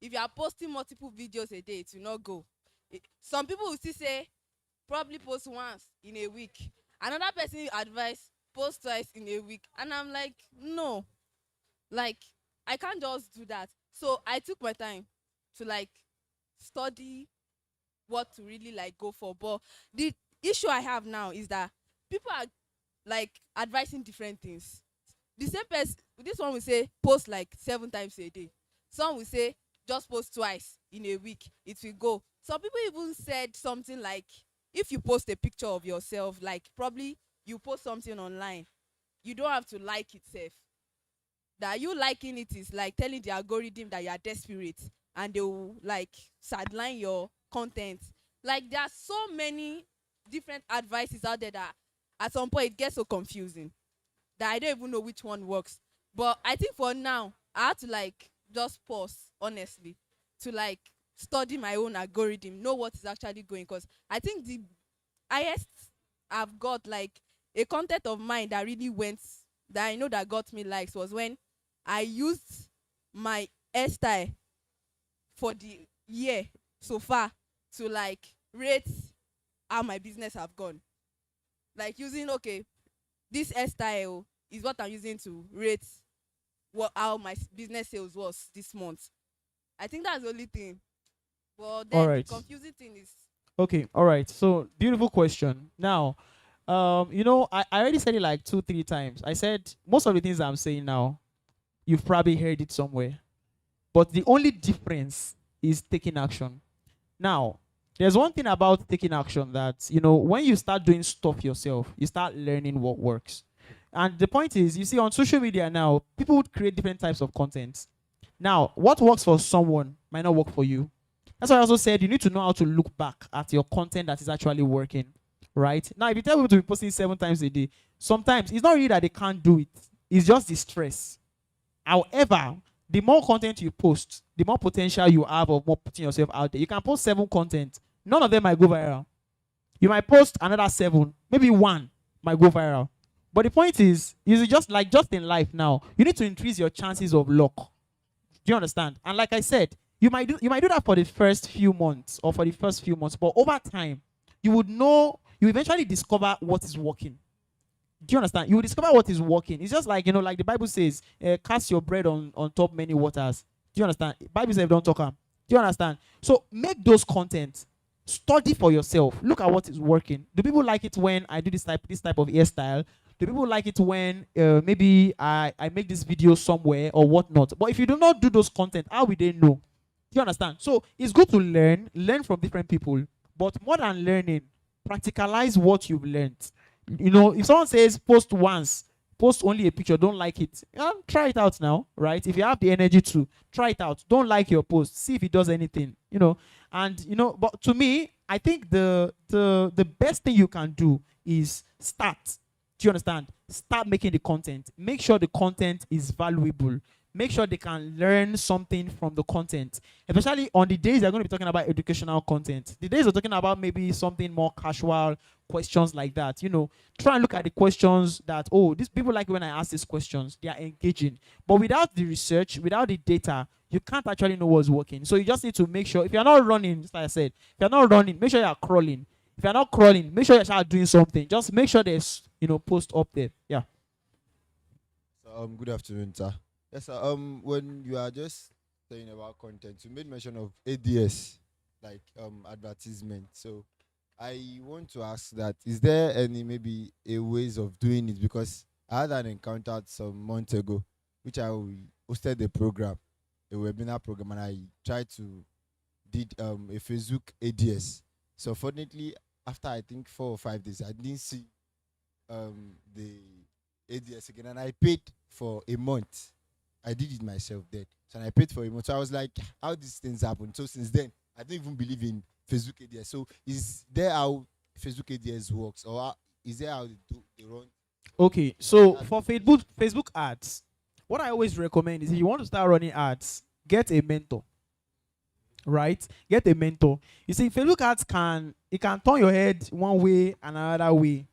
if you are posting multiple videos a day, it will not go. Some people will still say probably post once in a week. Another person will advise post twice in a week. And I'm like, no, like I can't just do that. So I took my time to like study what to really like go for. But the issue I have now is that people are like advising different things. The same person, this one will say post like 7 times a day. Some will say just post twice in a week, it will go. Some people even said something like if you post a picture of yourself, like probably you post something online, you don't have to like it safe. That you liking it is like telling the algorithm that you are desperate and they will like sideline your content. Like there are so many different advices out there that at some point it gets so confusing that I don't even know which one works. But I think for now, I have to like just pause, honestly, to like study my own algorithm, know what is actually going. Because I think the highest I've got like a content of mine that really went, that I know that got me likes was when I used my hairstyle for the year so far to like rate how my business have gone. Like using, okay, this hairstyle is what I'm using to rate what how my business sales was this month. I think that's the only thing. But All then the right. confusing thing is Okay, all right. So beautiful question. Now, I already said it like 2, 3 times. I said most of the things I'm saying now, you've probably heard it somewhere. But the only difference is taking action. Now, there's one thing about taking action that, when you start doing stuff yourself, you start learning what works. And the point is, you see, on social media now, people would create different types of content. Now, what works for someone might not work for you. That's why I also said you need to know how to look back at your content that is actually working. Right? Now, if you tell people to be posting 7 times a day, sometimes it's not really that they can't do it, it's just the stress. However, the more content you post, the more potential you have of more putting yourself out there. You can post 7 content, none of them might go viral. You might post another 7, maybe 1 might go viral. But the point is just like just in life now, you need to increase your chances of luck. Do you understand? And like I said, you might do that for the first few months or for the first few months, but over time, you eventually discover what is working. Do you understand? You will discover what is working. It's just like, like the Bible says, cast your bread on top many waters. Do you understand? Bible says don't talk. Do you understand? So make those content. Study for yourself. Look at what is working. Do people like it when I do this type of hairstyle? Do people like it when maybe I make this video somewhere or whatnot? But if you do not do those content, how will they know? Do you understand? So it's good to learn from different people. But more than learning, practicalize what you've learned. If someone says post once, post only a picture, don't like it, try it out now, right? If you have the energy to try it out, don't like your post, see if it does anything, but to me, I think the best thing you can do is start. Do you understand? Start making the content. Make sure the content is valuable. Make sure they can learn something from the content, especially on the days they're going to be talking about educational content. The days we're talking about maybe something more casual, questions like that. Try and look at the questions that, these people like when I ask these questions, they are engaging. But without the research, without the data, you can't actually know what's working. So you just need to make sure, if you're not running, just like I said, if you're not running, make sure you're crawling. If you're not crawling, make sure you're doing something. Just make sure there's, post up there. Yeah. So, good afternoon, sir. Yes, sir. When you are just saying about content, you made mention of ADS. like advertisement. So I want to ask that, is there any maybe a ways of doing it? Because I had an encounter some months ago, which I hosted a program, a webinar program, and I tried to did a Facebook ADS. So fortunately, after I think 4 or 5 days, I didn't see the ADS again, and I paid for a month. I did it myself then, so I paid for a month. So I was like, how these things happen? So since then, I don't even believe in Facebook ADS. So is there how Facebook ADS works, or is there how they run? Okay, so for Facebook ads, what I always recommend is if you want to start running ads, get a mentor. Right? Get a mentor. You see, Facebook ads can turn your head one way and another way.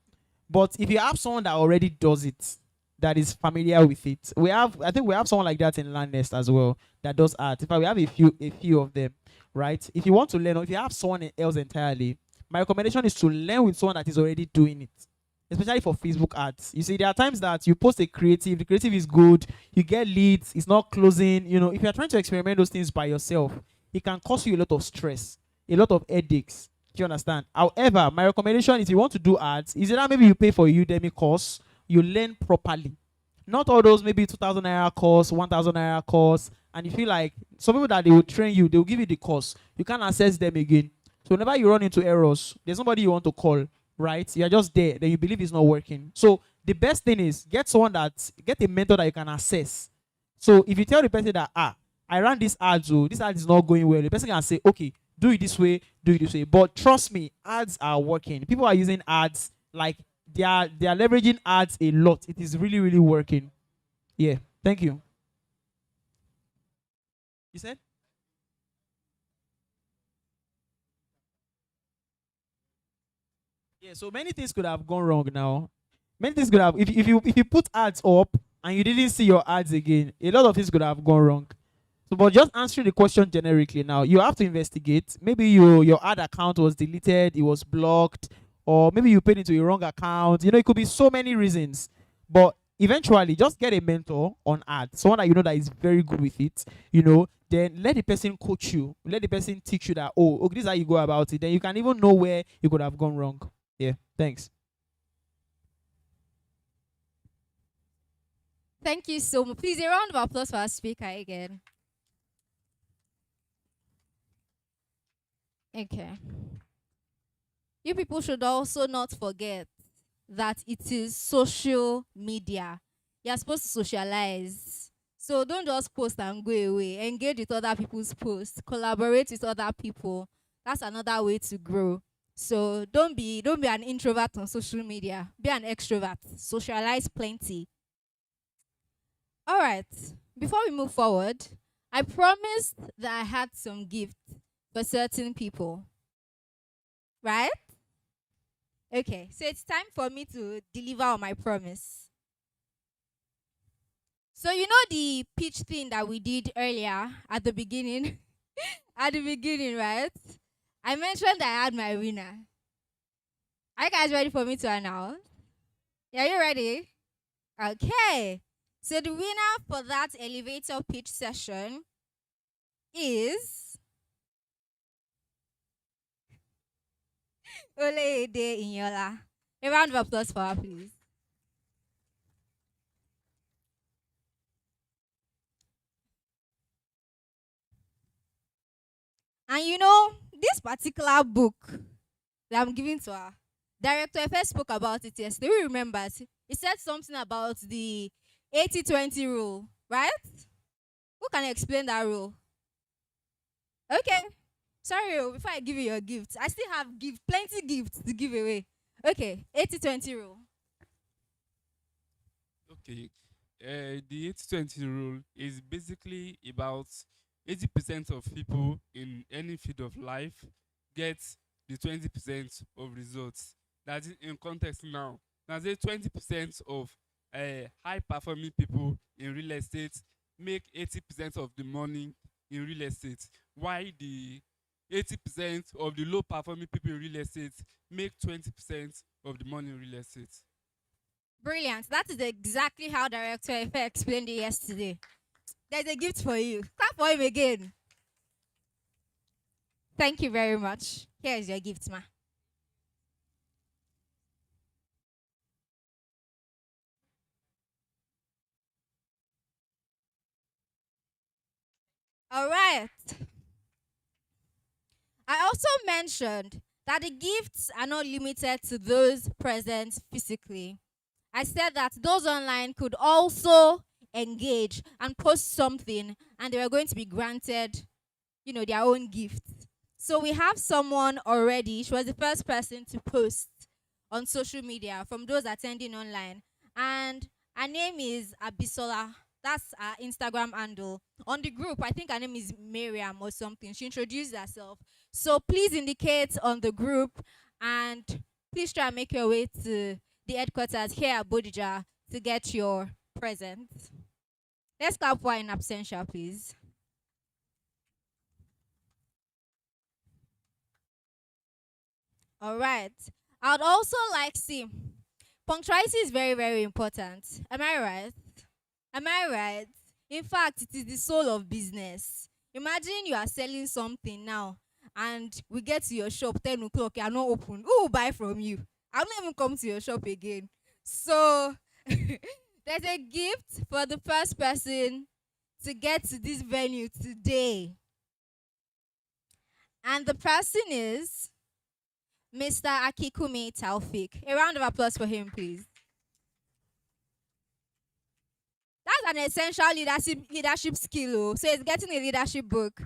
But if you have someone that already does it, that is familiar with it, I think we have someone like that in Landnest as well that does ads. In fact, we have a few of them, right? If you want to learn, or if you have someone else entirely, my recommendation is to learn with someone that is already doing it, especially for Facebook ads. You see, there are times that you post a creative, the creative is good, you get leads, it's not closing. If you're trying to experiment those things by yourself, it can cause you a lot of stress, a lot of headaches. Do you understand? However, my recommendation is, if you want to do ads, is that maybe you pay for a Udemy course, you learn properly. Not all those maybe 2,000 naira course, 1,000 naira course, and you feel like some people that they will train you, they will give you the course. You can't access them again. So whenever you run into errors, there's somebody you want to call, right? You're just there, then you believe it's not working. So the best thing is get a mentor that you can access. So if you tell the person that, I ran this ads, this ad is not going well, the person can say, okay, do it this way, do it this way. But trust me, ads are working. People are using ads, like they are leveraging ads a lot. It is really, really working. Yeah. Thank you. You said? Yeah, so many things could have gone wrong now. Many things could have, if you put ads up and you didn't see your ads again, a lot of things could have gone wrong. So, but just answering the question generically now, you have to investigate. Maybe your ad account was deleted, it was blocked, or maybe you paid into a wrong account. It could be so many reasons. But eventually, just get a mentor on ads, someone that that is very good with it. Then let the person coach you, let the person teach you that, okay, this is how you go about it. Then you can even know where you could have gone wrong. Yeah, thanks. Thank you so much. Please, a round of applause for our speaker again. Okay. You people should also not forget that it is social media. You're supposed to socialize. So don't just post and go away. Engage with other people's posts. Collaborate with other people. That's another way to grow. So don't be an introvert on social media. Be an extrovert. Socialize plenty. All right. Before we move forward, I promised that I had some gifts for certain people. Right? Okay. So it's time for me to deliver on my promise. So the pitch thing that we did earlier at the beginning? At the beginning, right? I mentioned I had my winner. Are you guys ready for me to announce? Yeah, you ready? Okay. So the winner for that elevator pitch session is Olede Inyola. A round of applause for her, please. And this particular book that I'm giving to her, Director FS spoke about it yesterday. Who remembers? He said something about the 80-20 rule, right? Who can explain that rule? Okay. Sorry, before I give you your gifts, I still have plenty gifts to give away. Okay, 80-20 rule. Okay. The 80-20 rule is basically about 80% of people in any field of life get the 20% of results. That is in context now. Now, say 20% of high performing people in real estate make 80% of the money in real estate. Why the 80% of the low performing people in real estate make 20% of the money in real estate. Brilliant. That is exactly how Director Efe explained it yesterday. There's a gift for you. Clap for him again. Thank you very much. Here is your gift, ma. All right. I also mentioned that the gifts are not limited to those present physically. I said that those online could also engage and post something, and they were going to be granted, their own gift. So we have someone already. She was the first person to post on social media from those attending online, and her name is Abisola. That's her Instagram handle. On the group, I think her name is Miriam or something. She introduced herself. So please indicate on the group, and please try and make your way to the headquarters here at Bodija to get your present. Let's clap for her in absentia, please. All right. I would also like see punctuality is very, very important. Am I right? Am I right? In fact, it is the soul of business. Imagine you are selling something now and we get to your shop 10 o'clock, you are not open. Who will buy from you? I'll not even come to your shop again. So there's a gift for the first person to get to this venue today. And the person is Mr. Akikume Taufik. A round of applause for him, please. That's an essential leadership skill. Oh. So he's getting a leadership book.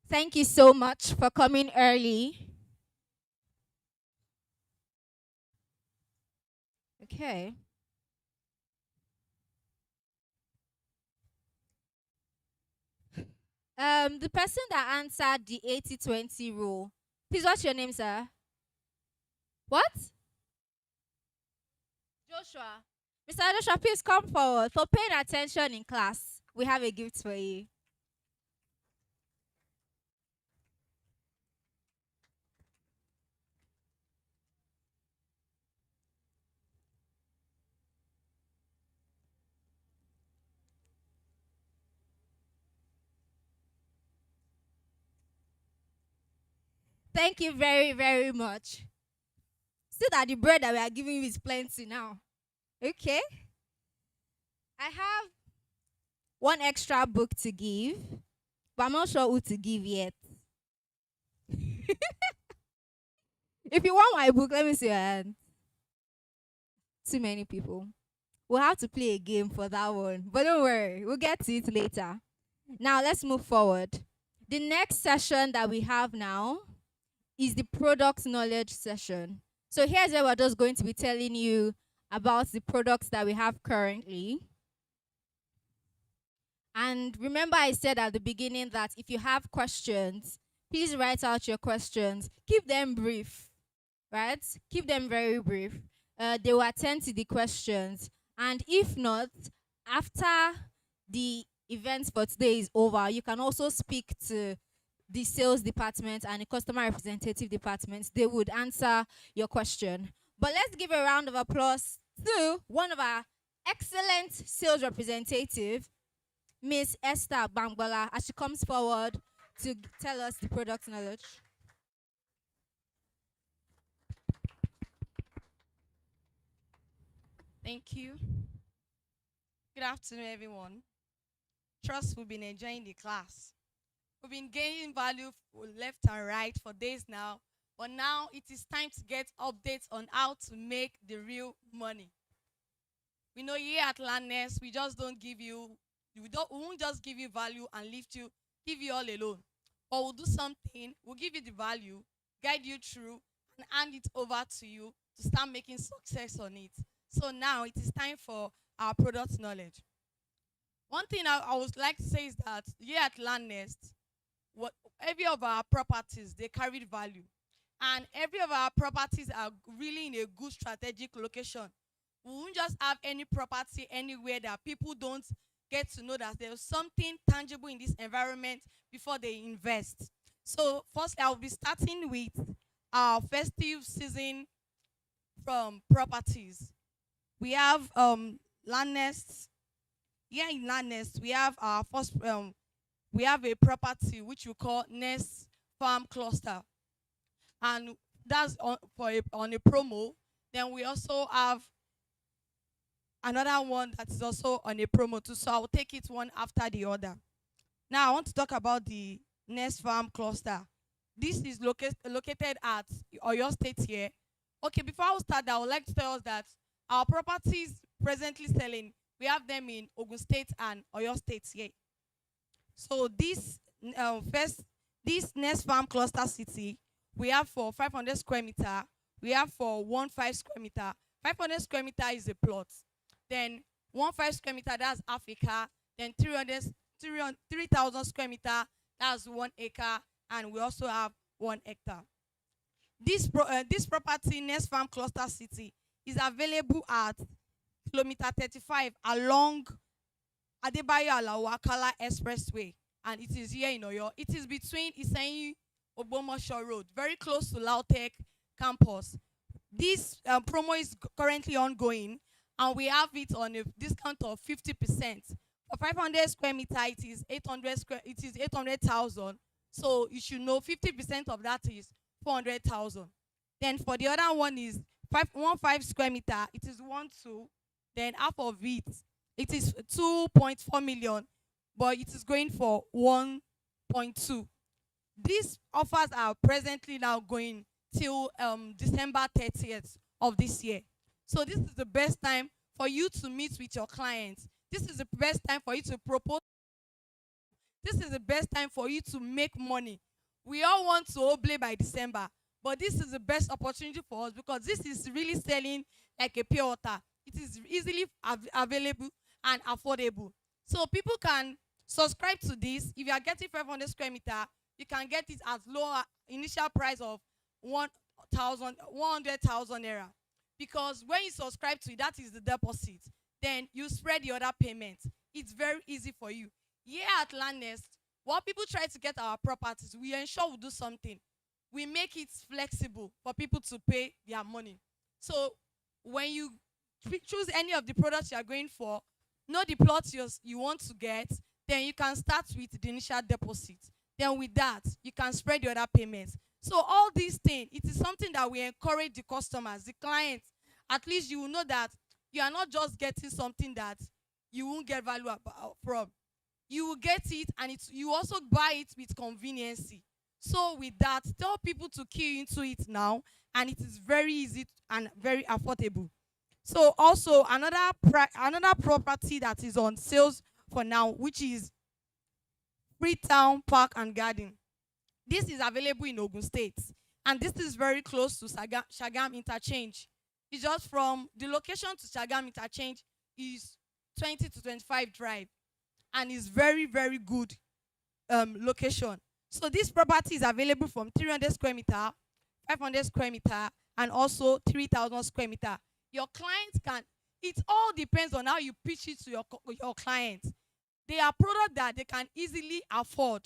Thank you so much for coming early. Okay. The person that answered the 80-20 rule. Please, what's your name, sir? What? Joshua. Mr. Joshua, please come forward. For paying attention in class, we have a gift for you. Thank you very, very much. See that the bread that we are giving you is plenty now. Okay. I have one extra book to give, but I'm not sure who to give yet. If you want my book, let me see your hand. Too many people. We'll have to play a game for that one. But don't worry, we'll get to it later. Now let's move forward. The next session that we have now is the product knowledge session. So here's where we're just going to be telling you about the products that we have currently. And remember I said at the beginning that if you have questions, please write out your questions. Keep them brief, right? Keep them very brief. They will attend to the questions. And if not, after the event for today is over, you can also speak to the sales department and the customer representative department. They would answer your question. But let's give a round of applause to one of our excellent sales representative, Miss Esther Bangbola, as she comes forward to tell us the product knowledge. Thank you. Good afternoon, everyone. Trust we've been enjoying the class. We've been gaining value left and right for days now, but now it is time to get updates on how to make the real money. We know here at Landnest, we just don't give you, we won't just give you value and give you all alone. But we'll do something, we'll give you the value, guide you through, and hand it over to you to start making success on it. So now it is time for our product knowledge. One thing I would like to say is that here at Landnest, every of our properties, they carried value. And every of our properties are really in a good strategic location. We won't just have any property anywhere that people don't get to know that there's something tangible in this environment before they invest. So firstly, I'll be starting with our festive season from properties. We have Landnest. Here in Landnest, we have our first we have a property which we call Nest Farm Cluster, and that's on a promo. Then we also have another one that is also on a promo too. So I'll take it one after the other. Now I want to talk about the Nest Farm Cluster. This is located at Oyo State here. Okay, before I start, I would like to tell us that our properties presently selling, we have them in Ogun State and Oyo State here. So this Nest Farm Cluster City, we have for 500 square meter, we have for 15 square meter. 500 square meter is a plot. Then 15 square meter, that's half acre. Then 3,000 square meter, that's 1 acre. And we also have 1 hectare. This property, Nest Farm Cluster City, is available at kilometer 35 along Adebayo Alawo Akala Expressway, and it is here in Oyo. It is between Iseyin Ogbomosho Road, very close to Lautech campus. This promo is currently ongoing, and we have it on a discount of 50%. For 500 square meter, it is 800,000. So you should know 50% of that is 400,000. Then for the other one is 15 square meter, it is 1.2. Then half of it, it is 2.4 million, but it is going for 1.2. These offers are presently now going till December 30th of this year. So this is the best time for you to meet with your clients. This is the best time for you to propose. This is the best time for you to make money. We all want to obey by December, but this is the best opportunity for us because this is really selling like a pure water. It is easily available and affordable. So people can subscribe to this. If you are getting 500 square meter, you can get it at lower initial price of 100,000 naira. Because when you subscribe to it, that is the deposit. Then you spread the other payments. It's very easy for you. Here at Landnest, while people try to get our properties, we ensure we do something. We make it flexible for people to pay their money. So when you choose any of the products you are going for, know the plots you want to get, then you can start with the initial deposit. Then with that, you can spread the other payments. So all these things, it is something that we encourage the customers, the clients. At least you will know that you are not just getting something that you won't get value from. You will get it, and you also buy it with convenience. So with that, tell people to key into it now, and it is very easy and very affordable. So also another property that is on sales for now, which is Freetown Park and Garden. This is available in Ogun State, and this is very close to Shagam Interchange. It's just from the location to Shagam Interchange is 20 to 25 drive, and is very, very good location. So this property is available from 300 square meter, 500 square meter, and also 3,000 square meter. Your clients can, it all depends on how you pitch it to your clients. They are products that they can easily afford.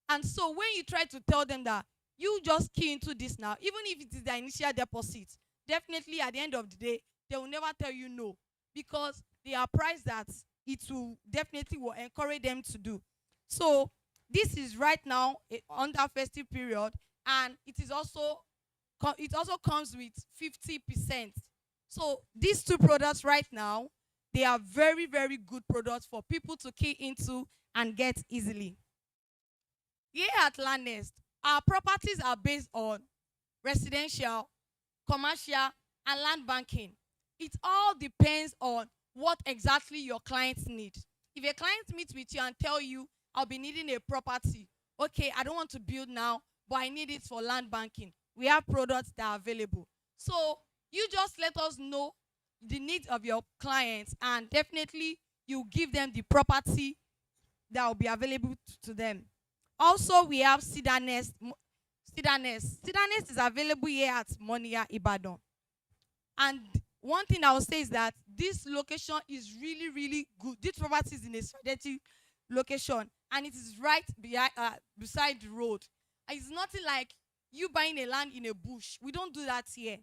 And so when you try to tell them that you just key into this now, even if it is the initial deposit, definitely at the end of the day, they will never tell you no, because they are priced that it will definitely will encourage them to do. So this is right now under festive period, and it also comes with 50%. So these two products right now, they are very, very good products for people to key into and get easily. Here at Landnest, our properties are based on residential, commercial, and land banking. It all depends on what exactly your clients need. If a client meets with you and tell you, I'll be needing a property, okay, I don't want to build now, but I need it for land banking, we have products that are available. So you just let us know the needs of your clients, and definitely you give them the property that will be available to them. Also, we have Cedar Nest. Cedar Nest is available here at Monia Ibadan. And one thing I will say is that this location is really, really good. This property is in a strategic location, and it is right beside the road. It's nothing like you buying a land in a bush. We don't do that here.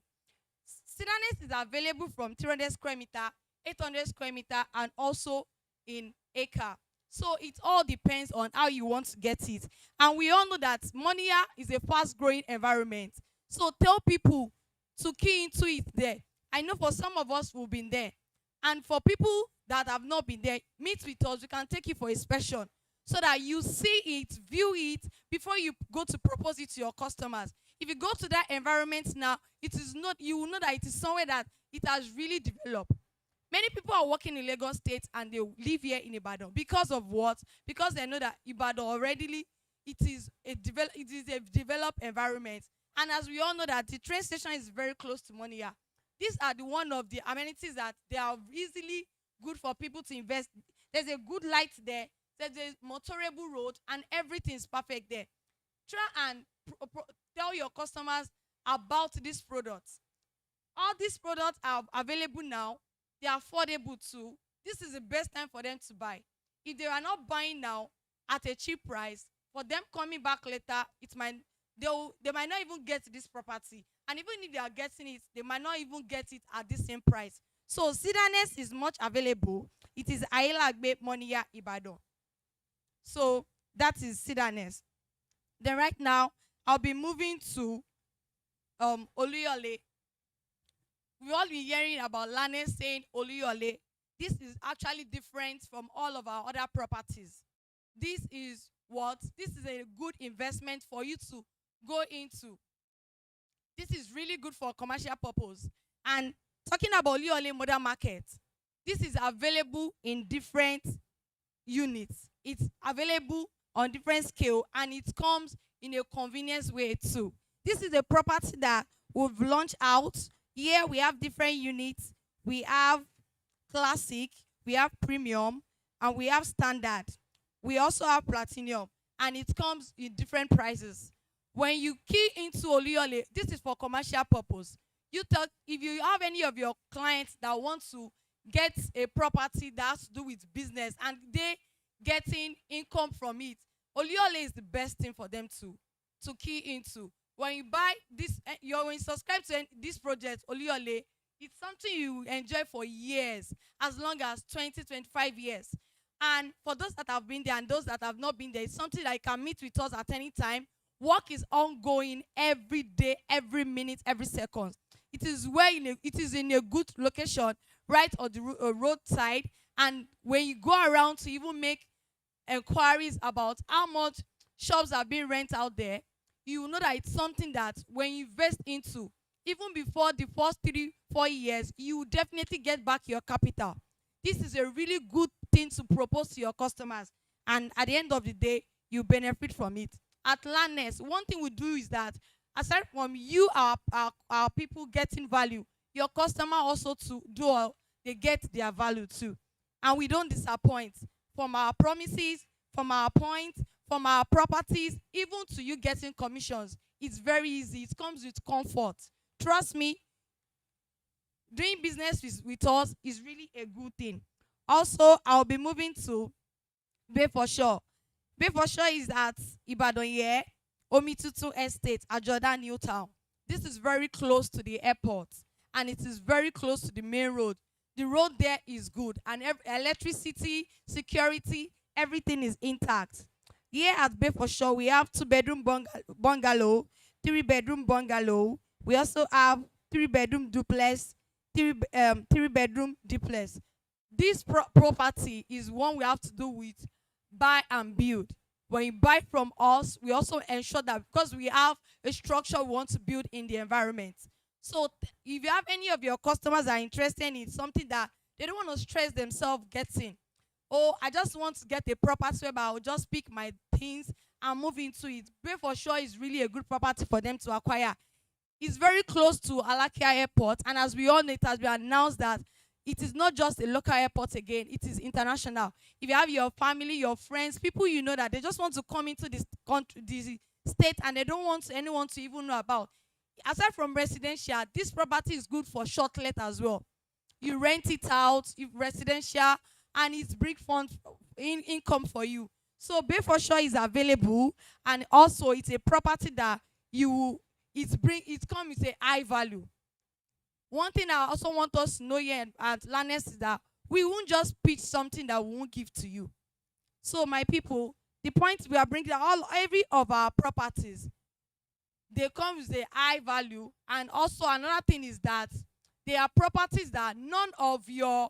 Cedar is available from 300 square meter, 800 square meter, and also in acre. So it all depends on how you want to get it. And we all know that Monia is a fast-growing environment. So tell people to key into it there. I know for some of us who've been there. And for people that have not been there, meet with us. We can take you for inspection so that you see it, view it before you go to propose it to your customers. If you go to that environment now, it is not, you will know that it is somewhere that it has really developed. Many people are working in Lagos State and they live here in Ibadan. Because of what? Because they know that Ibadan already, it is a developed environment. And as we all know that the train station is very close to Monia. These are the one of the amenities that they are easily good for people to invest. There's a good light there. There's a motorable road and everything is perfect there. Try and tell your customers about these products. All these products are available now. They are affordable too. This is the best time for them to buy. If they are not buying now at a cheap price, for them coming back later, they might not even get this property. And even if they are getting it, they might not even get it at the same price. So Cedar is much available. It is Ayelagbe, Monia, Ibadan. So that is Cedar. Then right now, I'll be moving to Oluyole. We've all been hearing about Landnest saying Oluyole. This is actually different from all of our other properties. This is a good investment for you to go into. This is really good for commercial purpose. And talking about Oluyole Modern Market, this is available in different units. It's available on different scale and it comes in a convenience way too. This is a property that we've launched out. Here we have different units. We have classic, we have premium, and we have standard. We also have platinum, and it comes in different prices. When you key into Oluyole, this is for commercial purpose. If you have any of your clients that want to get a property that has to do with business and they getting income from it, Oluyole is the best thing for them to key into. When you buy this, when you subscribe to this project, Oluyole, it's something you enjoy for years, as long as 20-25 years. And for those that have been there and those that have not been there, it's something that you can meet with us at any time. Work is ongoing every day, every minute, every second. It is in a good location, right on the roadside. And when you go around to even make inquiries about how much shops are being rented out there, you will know that it's something that when you invest into, even before the first 3-4 years, you will definitely get back your capital. This is a really good thing to propose to your customers, and at the end of the day, you benefit from it. At Landnest, one thing we do is that aside from you, our people getting value, your customer also they get their value too. And we don't disappoint from our promises, from our points, from our properties, even to you getting commissions. It's very easy. It comes with comfort. Trust me, doing business with us is really a good thing. Also, I'll be moving to Bay for Sure. Bay for Sure is at Ibadan here, Omitutu Estate, Ajoda New Town. This is very close to the airport and it is very close to the main road. The road there is good and electricity, security, everything is intact. Here at Bay for Sure, we have 2-bedroom bungalow, 3-bedroom bungalow. We also have 3-bedroom duplex, 3-bedroom duplex. This property is one we have to do with buy and build. When you buy from us, we also ensure that because we have a structure we want to build in the environment. So if you have any of your customers that are interested in something that they don't want to stress themselves getting, oh, I just want to get a property where I'll just pick my things and move into it, Bay for Sure is really a good property for them to acquire. It's very close to Alakia Airport, and as we all know, it has been announced that it is not just a local airport again, it is international. If you have your family, your friends, people you know that they just want to come into this country, this state, and they don't want anyone to even know about. Aside from residential, this property is good for short let as well. You rent it out, if residential, and it's big fund income for you. So Bay for sure is available, and also it's a property that it comes with a high value. One thing I also want us to know here at Landnest is that we won't just pitch something that we won't give to you. So my people, the point we are bringing every of our properties, they come with a high value, and also another thing is that they are properties that none of your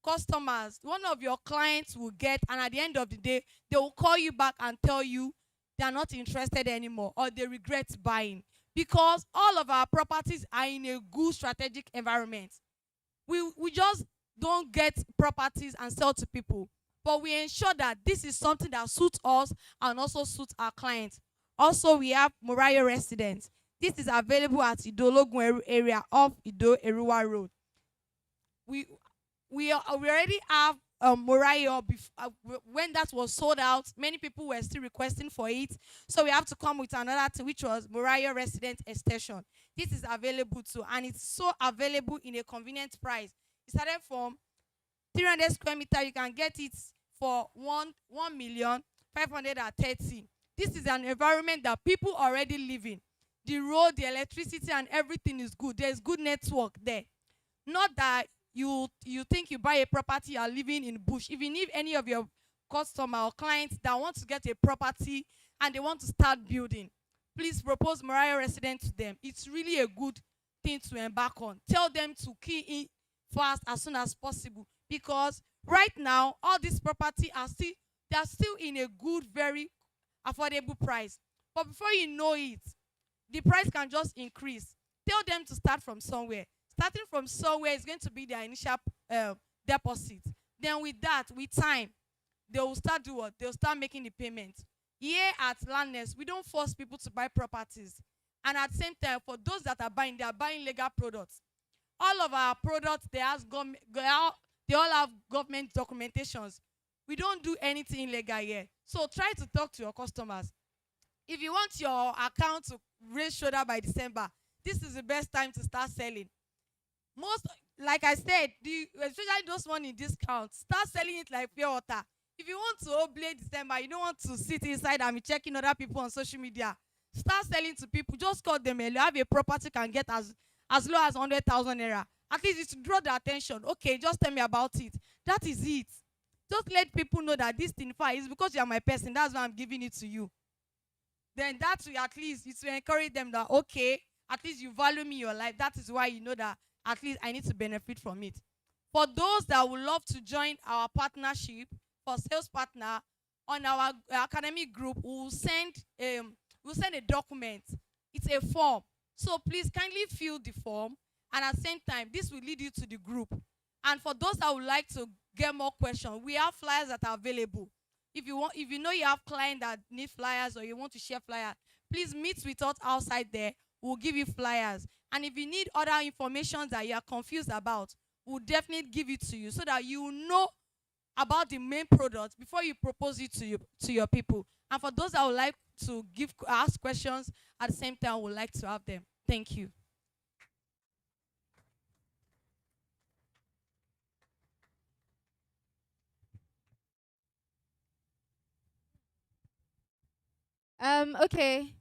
customers, one of your clients will get, and at the end of the day, they will call you back and tell you they are not interested anymore or they regret buying, because all of our properties are in a good strategic environment. We just don't get properties and sell to people, but we ensure that this is something that suits us and also suits our clients. Also, we have Morayo Residence. This is available at Idologun area off Ido Eruwa Road. We already have Morayo when that was sold out. Many people were still requesting for it, so we have to come with another thing, which was Morayo Residence Extension. This is available too, and it's so available in a convenient price. It started from 300 square meter. You can get it for 1,530,000. This is an environment that people already live in. The road, the electricity, and everything is good. There's good network there. Not that you think you buy a property, you are living in bush. Even if any of your customer or clients that want to get a property and they want to start building, please propose Morayo Residence to them. It's really a good thing to embark on. Tell them to key in fast as soon as possible, because right now all these property are still in a good, very affordable price. But before you know it, the price can just increase. Tell them to start from somewhere. Starting from somewhere is going to be their initial deposit. Then with that, with time, they will start do what? They'll start making the payment. Here at Landnest, we don't force people to buy properties. And at the same time, for those that are buying, they are buying legal products. All of our products, they all have government documentations. We don't do anything illegal here. So try to talk to your customers. If you want your account to raise shoulder by December, this is the best time to start selling. Most, like I said, especially those one in discount, start selling it like pure water. If you want to oblate December, you don't want to sit inside and be checking other people on social media, start selling to people. Just call them early. Have a property can get as low as 100,000 naira. At least it's to draw the attention. Okay, just tell me about it. That is it. Just let people know that this thing fine is because you are my person. That's why I'm giving it to you. Then that will at least it will encourage them that okay, at least you value me in your life. That is why you know that at least I need to benefit from it. For those that would love to join our partnership for sales partner on our academic group, we'll send a document. It's a form. So please kindly fill the form, and at the same time, this will lead you to the group. And for those that would like to get more questions, we have flyers that are available. If you know you have clients that need flyers or you want to share flyers, please meet with us outside there. We'll give you flyers. And if you need other information that you are confused about, we'll definitely give it to you so that you know about the main product before you propose it to your people. And for those that would like to ask questions at the same time, would like to have them. Thank you. Okay.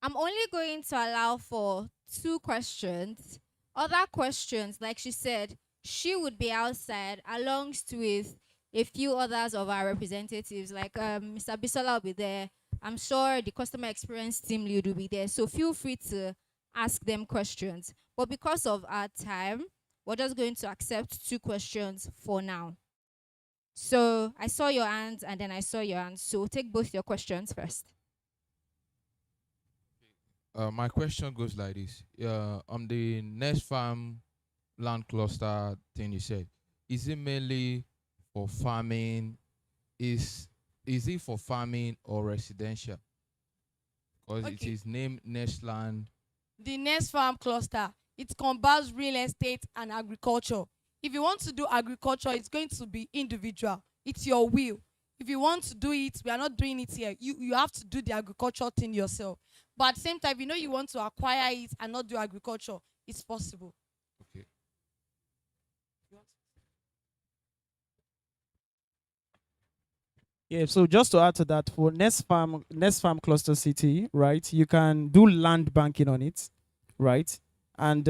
I'm only going to allow for 2 questions. Other questions, like she said, she would be outside along with a few others of our representatives, like Mr. Bisola will be there. I'm sure the customer experience team lead will be there. So feel free to ask them questions. But because of our time, we're just going to accept 2 questions for now. So I saw your hands and then I saw your hands. So take both your questions first. My question goes like this. On the Nest Farm land cluster thing you said, is it mainly for farming? Is it for farming or residential? Because it is named Nest Land. The Nest Farm cluster, it combines real estate and agriculture. If you want to do agriculture, it's going to be individual. It's your will. If you want to do it, we are not doing it here. You have to do the agriculture thing yourself. But at the same time, if you know you want to acquire it and not do agriculture, it's possible. Okay. Yeah, so just to add to that, for Nest Farm Cluster City, right? You can do land banking on it, right? And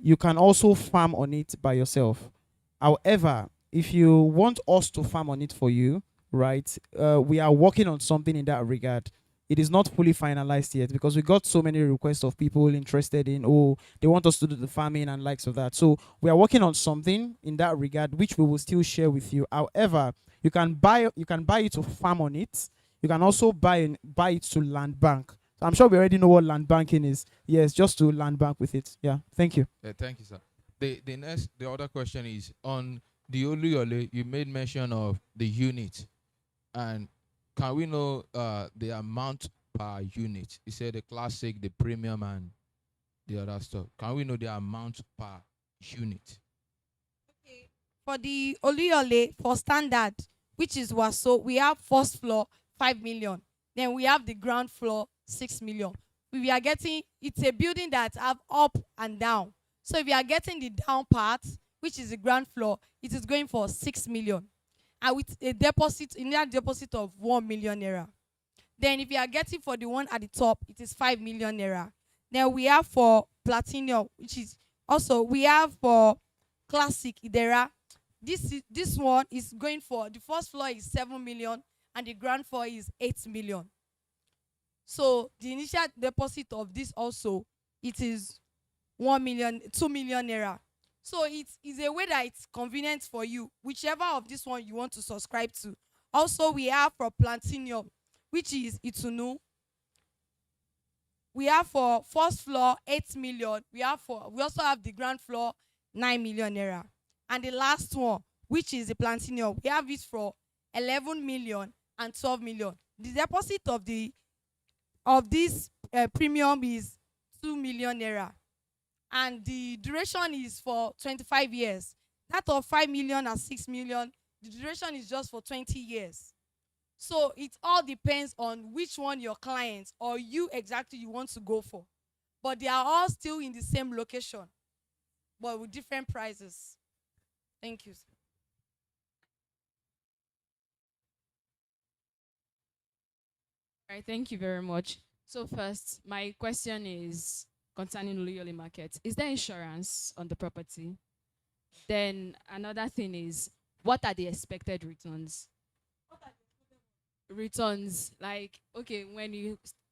you can also farm on it by yourself. However, if you want us to farm on it for you, right? We are working on something in that regard. It is not fully finalized yet because we got so many requests of people interested in, oh, they want us to do the farming and likes of that. So we are working on something in that regard, which we will still share with you. However, you can buy it to farm on it. You can also buy it to land bank. So I'm sure we already know what land banking is. Yes, just to land bank with it. Yeah. Thank you. Thank you, sir. The other question is on the Oluyole. You made mention of the unit, and can we know the amount per unit? You said the classic, the premium, and the other stuff. Can we know the amount per unit? For the Oluyole for standard, which is Waso, we have first floor 5 million. Then we have the ground floor 6 million. We are getting, it's a building that have up and down. So if you are getting the down part, which is the ground floor, it is going for 6 million. And with a deposit, in that deposit of 1 million naira. Then if you are getting for the one at the top, it is 5 million naira. Then we have for platinum, which is also we have for classic Idera. This one is going for the first floor is 7 million and the ground floor is 8 million. So the initial deposit of this also it is 1 million, 2 million naira. So it is a way that it's convenient for you, whichever of this one you want to subscribe to. Also, we have for platinum, which is Itunu. We have for first floor 8 million. We also have the ground floor 9 million naira. And the last one, which is the platinum, we have it for 11 million and 12 million. The deposit of this premium is 2 million naira. And the duration is for 25 years. That of 5 million and 6 million, the duration is just for 20 years. So it all depends on which one your clients or you exactly you want to go for. But they are all still in the same location, but with different prices. Thank you. All right, thank you very much. So first, my question is concerning Luyoli Market. Is there insurance on the property? Then another thing is, what are the expected returns? Returns, like, okay,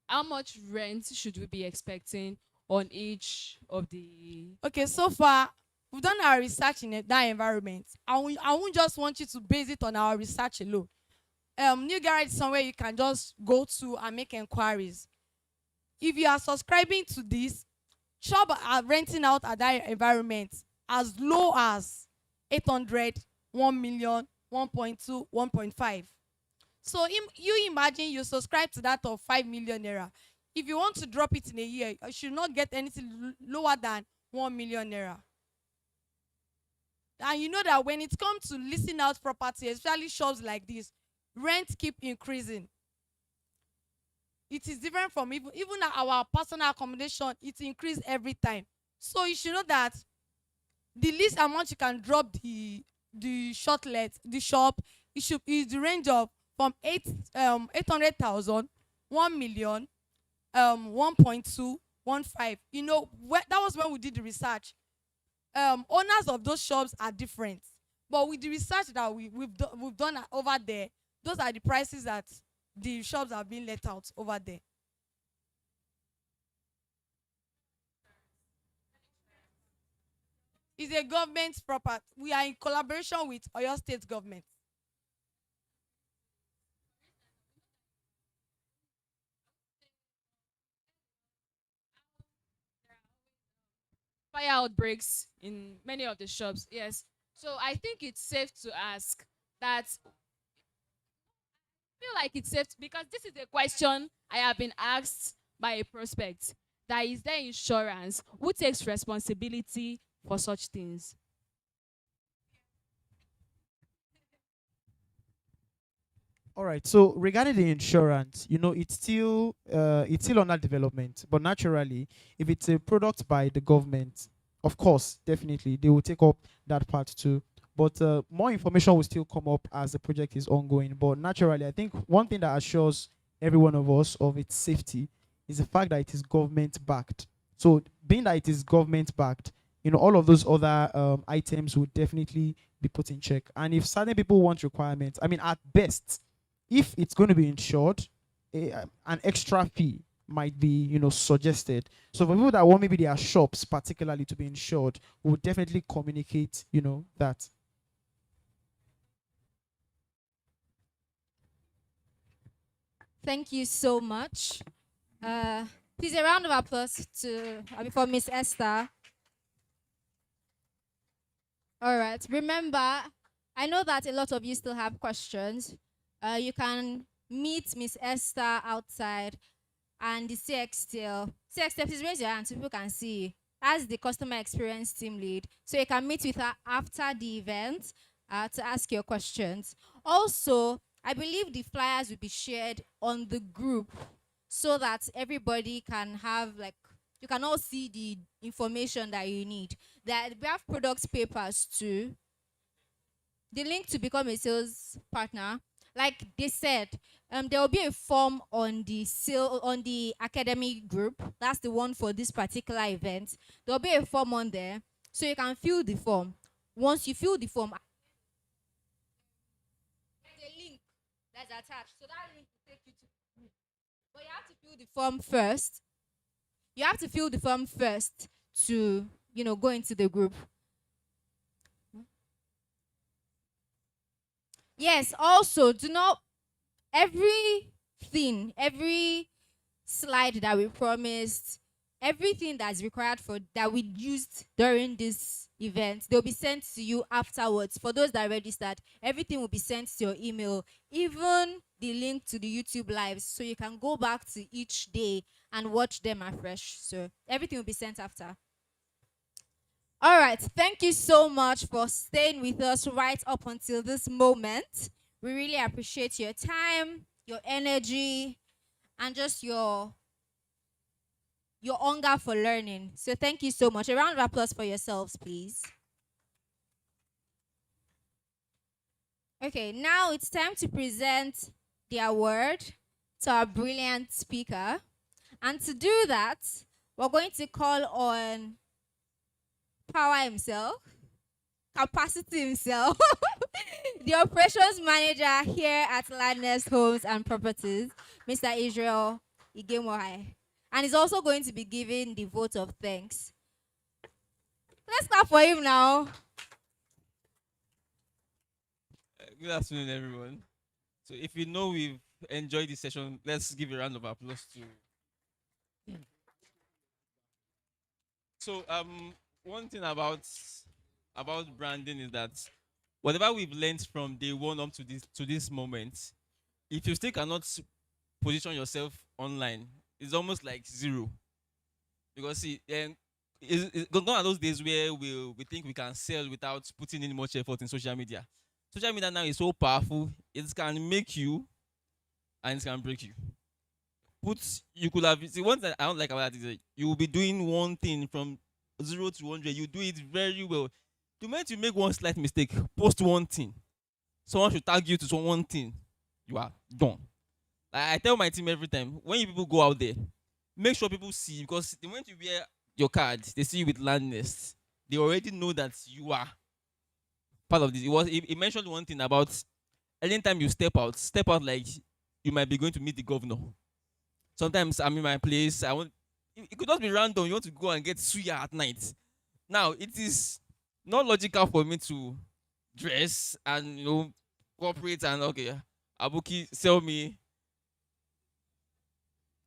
how much rent should we be expecting on each of the... Okay, so far, we've done our research in that environment. I won't just want you to base it on our research alone. New garage is somewhere you can just go to and make inquiries. If you are subscribing to this, shop are renting out at that environment as low as 800, 1 million, 1.2, 1.5. So you imagine you subscribe to that of 5 million naira. If you want to drop it in a year, you should not get anything lower than 1 million naira. And you know that when it comes to leasing out property, especially shops like this, rent keep increasing. It is different from even our personal accommodation, it increase every time. So you should know that the least amount you can drop the shop, is the range of from 800,000, 1 million, 1.2, 1.5. You know, that was when we did the research. Owners of those shops are different, but with the research that we've done over there, those are the prices that the shops are being let out over there. It's a government property. We are in collaboration with Oyo State government. Fire outbreaks in many of the shops, yes. So I think it's safe to ask that, feel like it's safe because this is a question I have been asked by a prospect, that is there insurance? Who takes responsibility for such things? All right. So regarding the insurance, it's still under development. But naturally, if it's a product by the government, of course, definitely they will take up that part too. But more information will still come up as the project is ongoing. But naturally, I think one thing that assures every one of us of its safety is the fact that it is government backed. So being that it is government backed, all of those other items would definitely be put in check. And if certain people want requirements, I mean, at best, if it's going to be insured, an extra fee might be suggested. So for people that want maybe their shops particularly to be insured, we would definitely communicate that. Thank you so much. Please, a round of applause for Miss Esther. All right. Remember, I know that a lot of you still have questions. You can meet Miss Esther outside and the CX please raise your hand so people can see you. As the customer experience team lead. So you can meet with her after the event to ask your questions. Also, I believe the flyers will be shared on the group so that everybody can have you can all see the information that you need. That we have product papers too. The link to become a sales partner, like they said, there will be a form on the academy group. That's the one for this particular event. There will be a form on there, so you can fill the form. Once you fill the form, there's a link that's attached. So that link will take you to the group. But you have to fill the form first. You have to fill the form first to go into the group. Yes, also do not every slide that we promised, everything that's required that we used during this event, they'll be sent to you afterwards. For those that registered, everything will be sent to your email, even the link to the YouTube lives, so you can go back to each day and watch them afresh. So everything will be sent after. All right, thank you so much for staying with us right up until this moment. We really appreciate your time, your energy, and just your hunger for learning. So thank you so much. A round of applause for yourselves, please. Okay, now it's time to present the award to our brilliant speaker. And to do that, we're going to call on Power himself, Capacity himself, the operations manager here at Landnest Homes and Properties, Mr. Israel Igemohai. And he's also going to be giving the vote of thanks. Let's clap for him now. Good afternoon, everyone. So if you know we've enjoyed this session, let's give a round of applause to. So one thing about branding is that whatever we've learned from day one up to this moment, if you still cannot position yourself online, it's almost like zero. Because see, it's gone are those days where we think we can sell without putting in much effort in social media. Social media now is so powerful; it can make you and it can break you. You could have see one thing I don't like about that is that you will be doing one thing from 0 to 100. You do it very well. The moment you make one slight mistake, post one thing, someone should tag you to one thing, you are done. Like I tell my team every time, when you people go out there, make sure people see, because the moment you wear your card, they see you with Landnest. They already know that you are part of this. It mentioned one thing about anytime you step out like you might be going to meet the governor. Sometimes I'm in my place. It could just be random. You want to go and get suya at night. Now it is not logical for me to dress and cooperate and okay, Abuki sell me.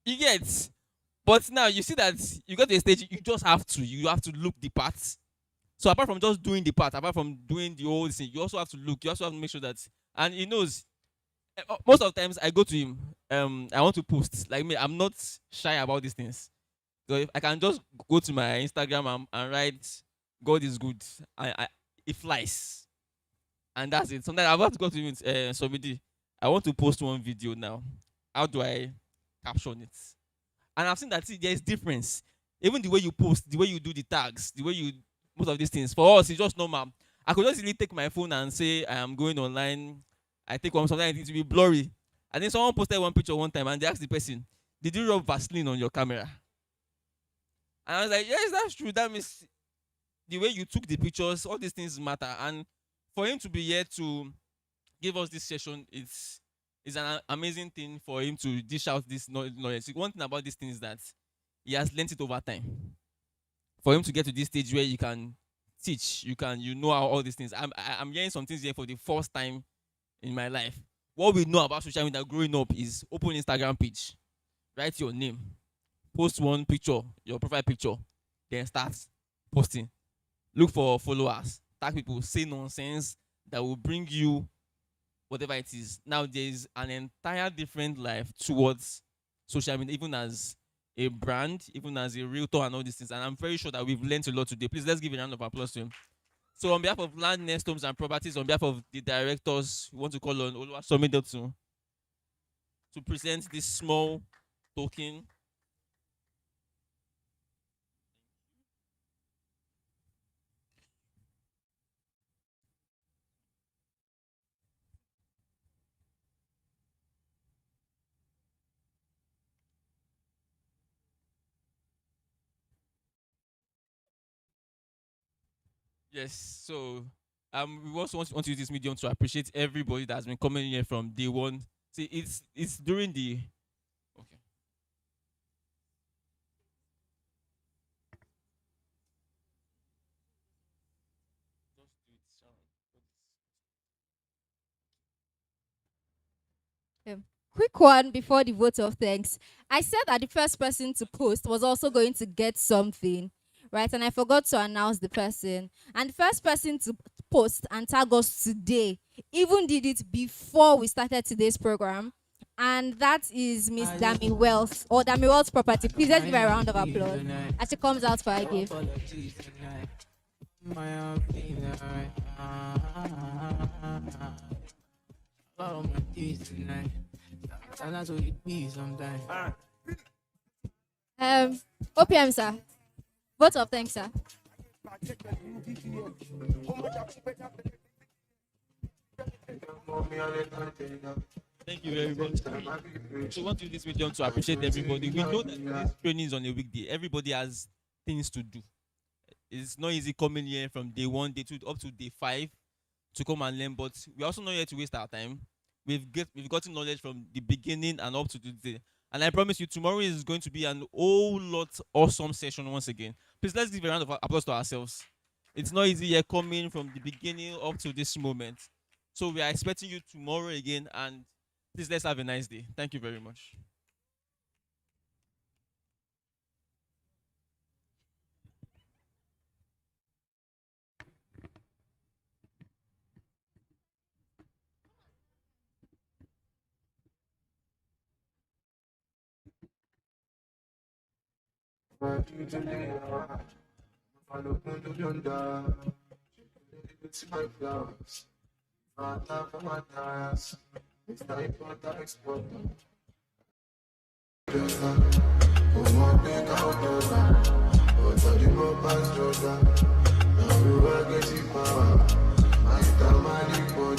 You get, but now you see that you got to a stage. You have to look the part. So apart from just doing the part, apart from doing the whole thing, you also have to look. You also have to make sure that, and he knows. Most of the times I go to him. I want to post. Like me, I'm not shy about these things. So if I can just go to my Instagram and write, "God is good," it flies, and that's it. Sometimes I want to go to him. Somebody, I want to post one video now. How do I caption it? And I've seen that there is difference. Even the way you post, the way you do the tags, the way you most of these things. For us, it's just normal. I could just really take my phone and say I am going online. I take one, sometimes it will be blurry. And then someone posted one picture one time and they asked the person, "Did you rub Vaseline on your camera?" And I was like, "Yes, that's true. That means the way you took the pictures, all these things matter." And for him to be here to give us this session, it's an amazing thing for him to dish out this knowledge. One thing about this thing is that he has learned it over time. For him to get to this stage where you can teach, you know how all these things. I'm hearing some things here for the first time in my life. What we know about social media growing up is open Instagram page, write your name, post one picture, your profile picture, then start posting. Look for followers, tag people, say nonsense that will bring you whatever it is. Now there is an entire different life towards social media, even as a brand, even as a realtor and all these things. And I'm very sure that we've learned a lot today. Please let's give a round of applause to him. So on behalf of Landnest Homes and Properties, on behalf of the directors, we want to call on Oluwasomido to present this small token. Yes, so we also want to use this medium to appreciate everybody that has been coming here from day one. See, it's during the okay. Quick one before the vote of thanks. I said that the first person to post was also going to get something, right? And I forgot to announce the person. And the first person to post and tag us today even did it before we started today's program. And that is Miss Dami Wealth, or Dami Wealth Property. Please let's give her a round of applause as she comes out for a gift. OPM, sir. Vote of thanks, sir. Thank you very much. So we want to use this medium to appreciate everybody. We know that this training is on a weekday. Everybody has things to do. It's not easy coming here from day 1, day 2, up to day 5 to come and learn, but we're also not here to waste our time. We've gotten knowledge from the beginning and up to today. And I promise you, tomorrow is going to be an whole lot awesome session once again. Please let's give a round of applause to ourselves. It's not easy here coming from the beginning up to this moment. So we are expecting you tomorrow again, and please let's have a nice day. Thank you very much. Now you are getting power. My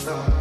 time,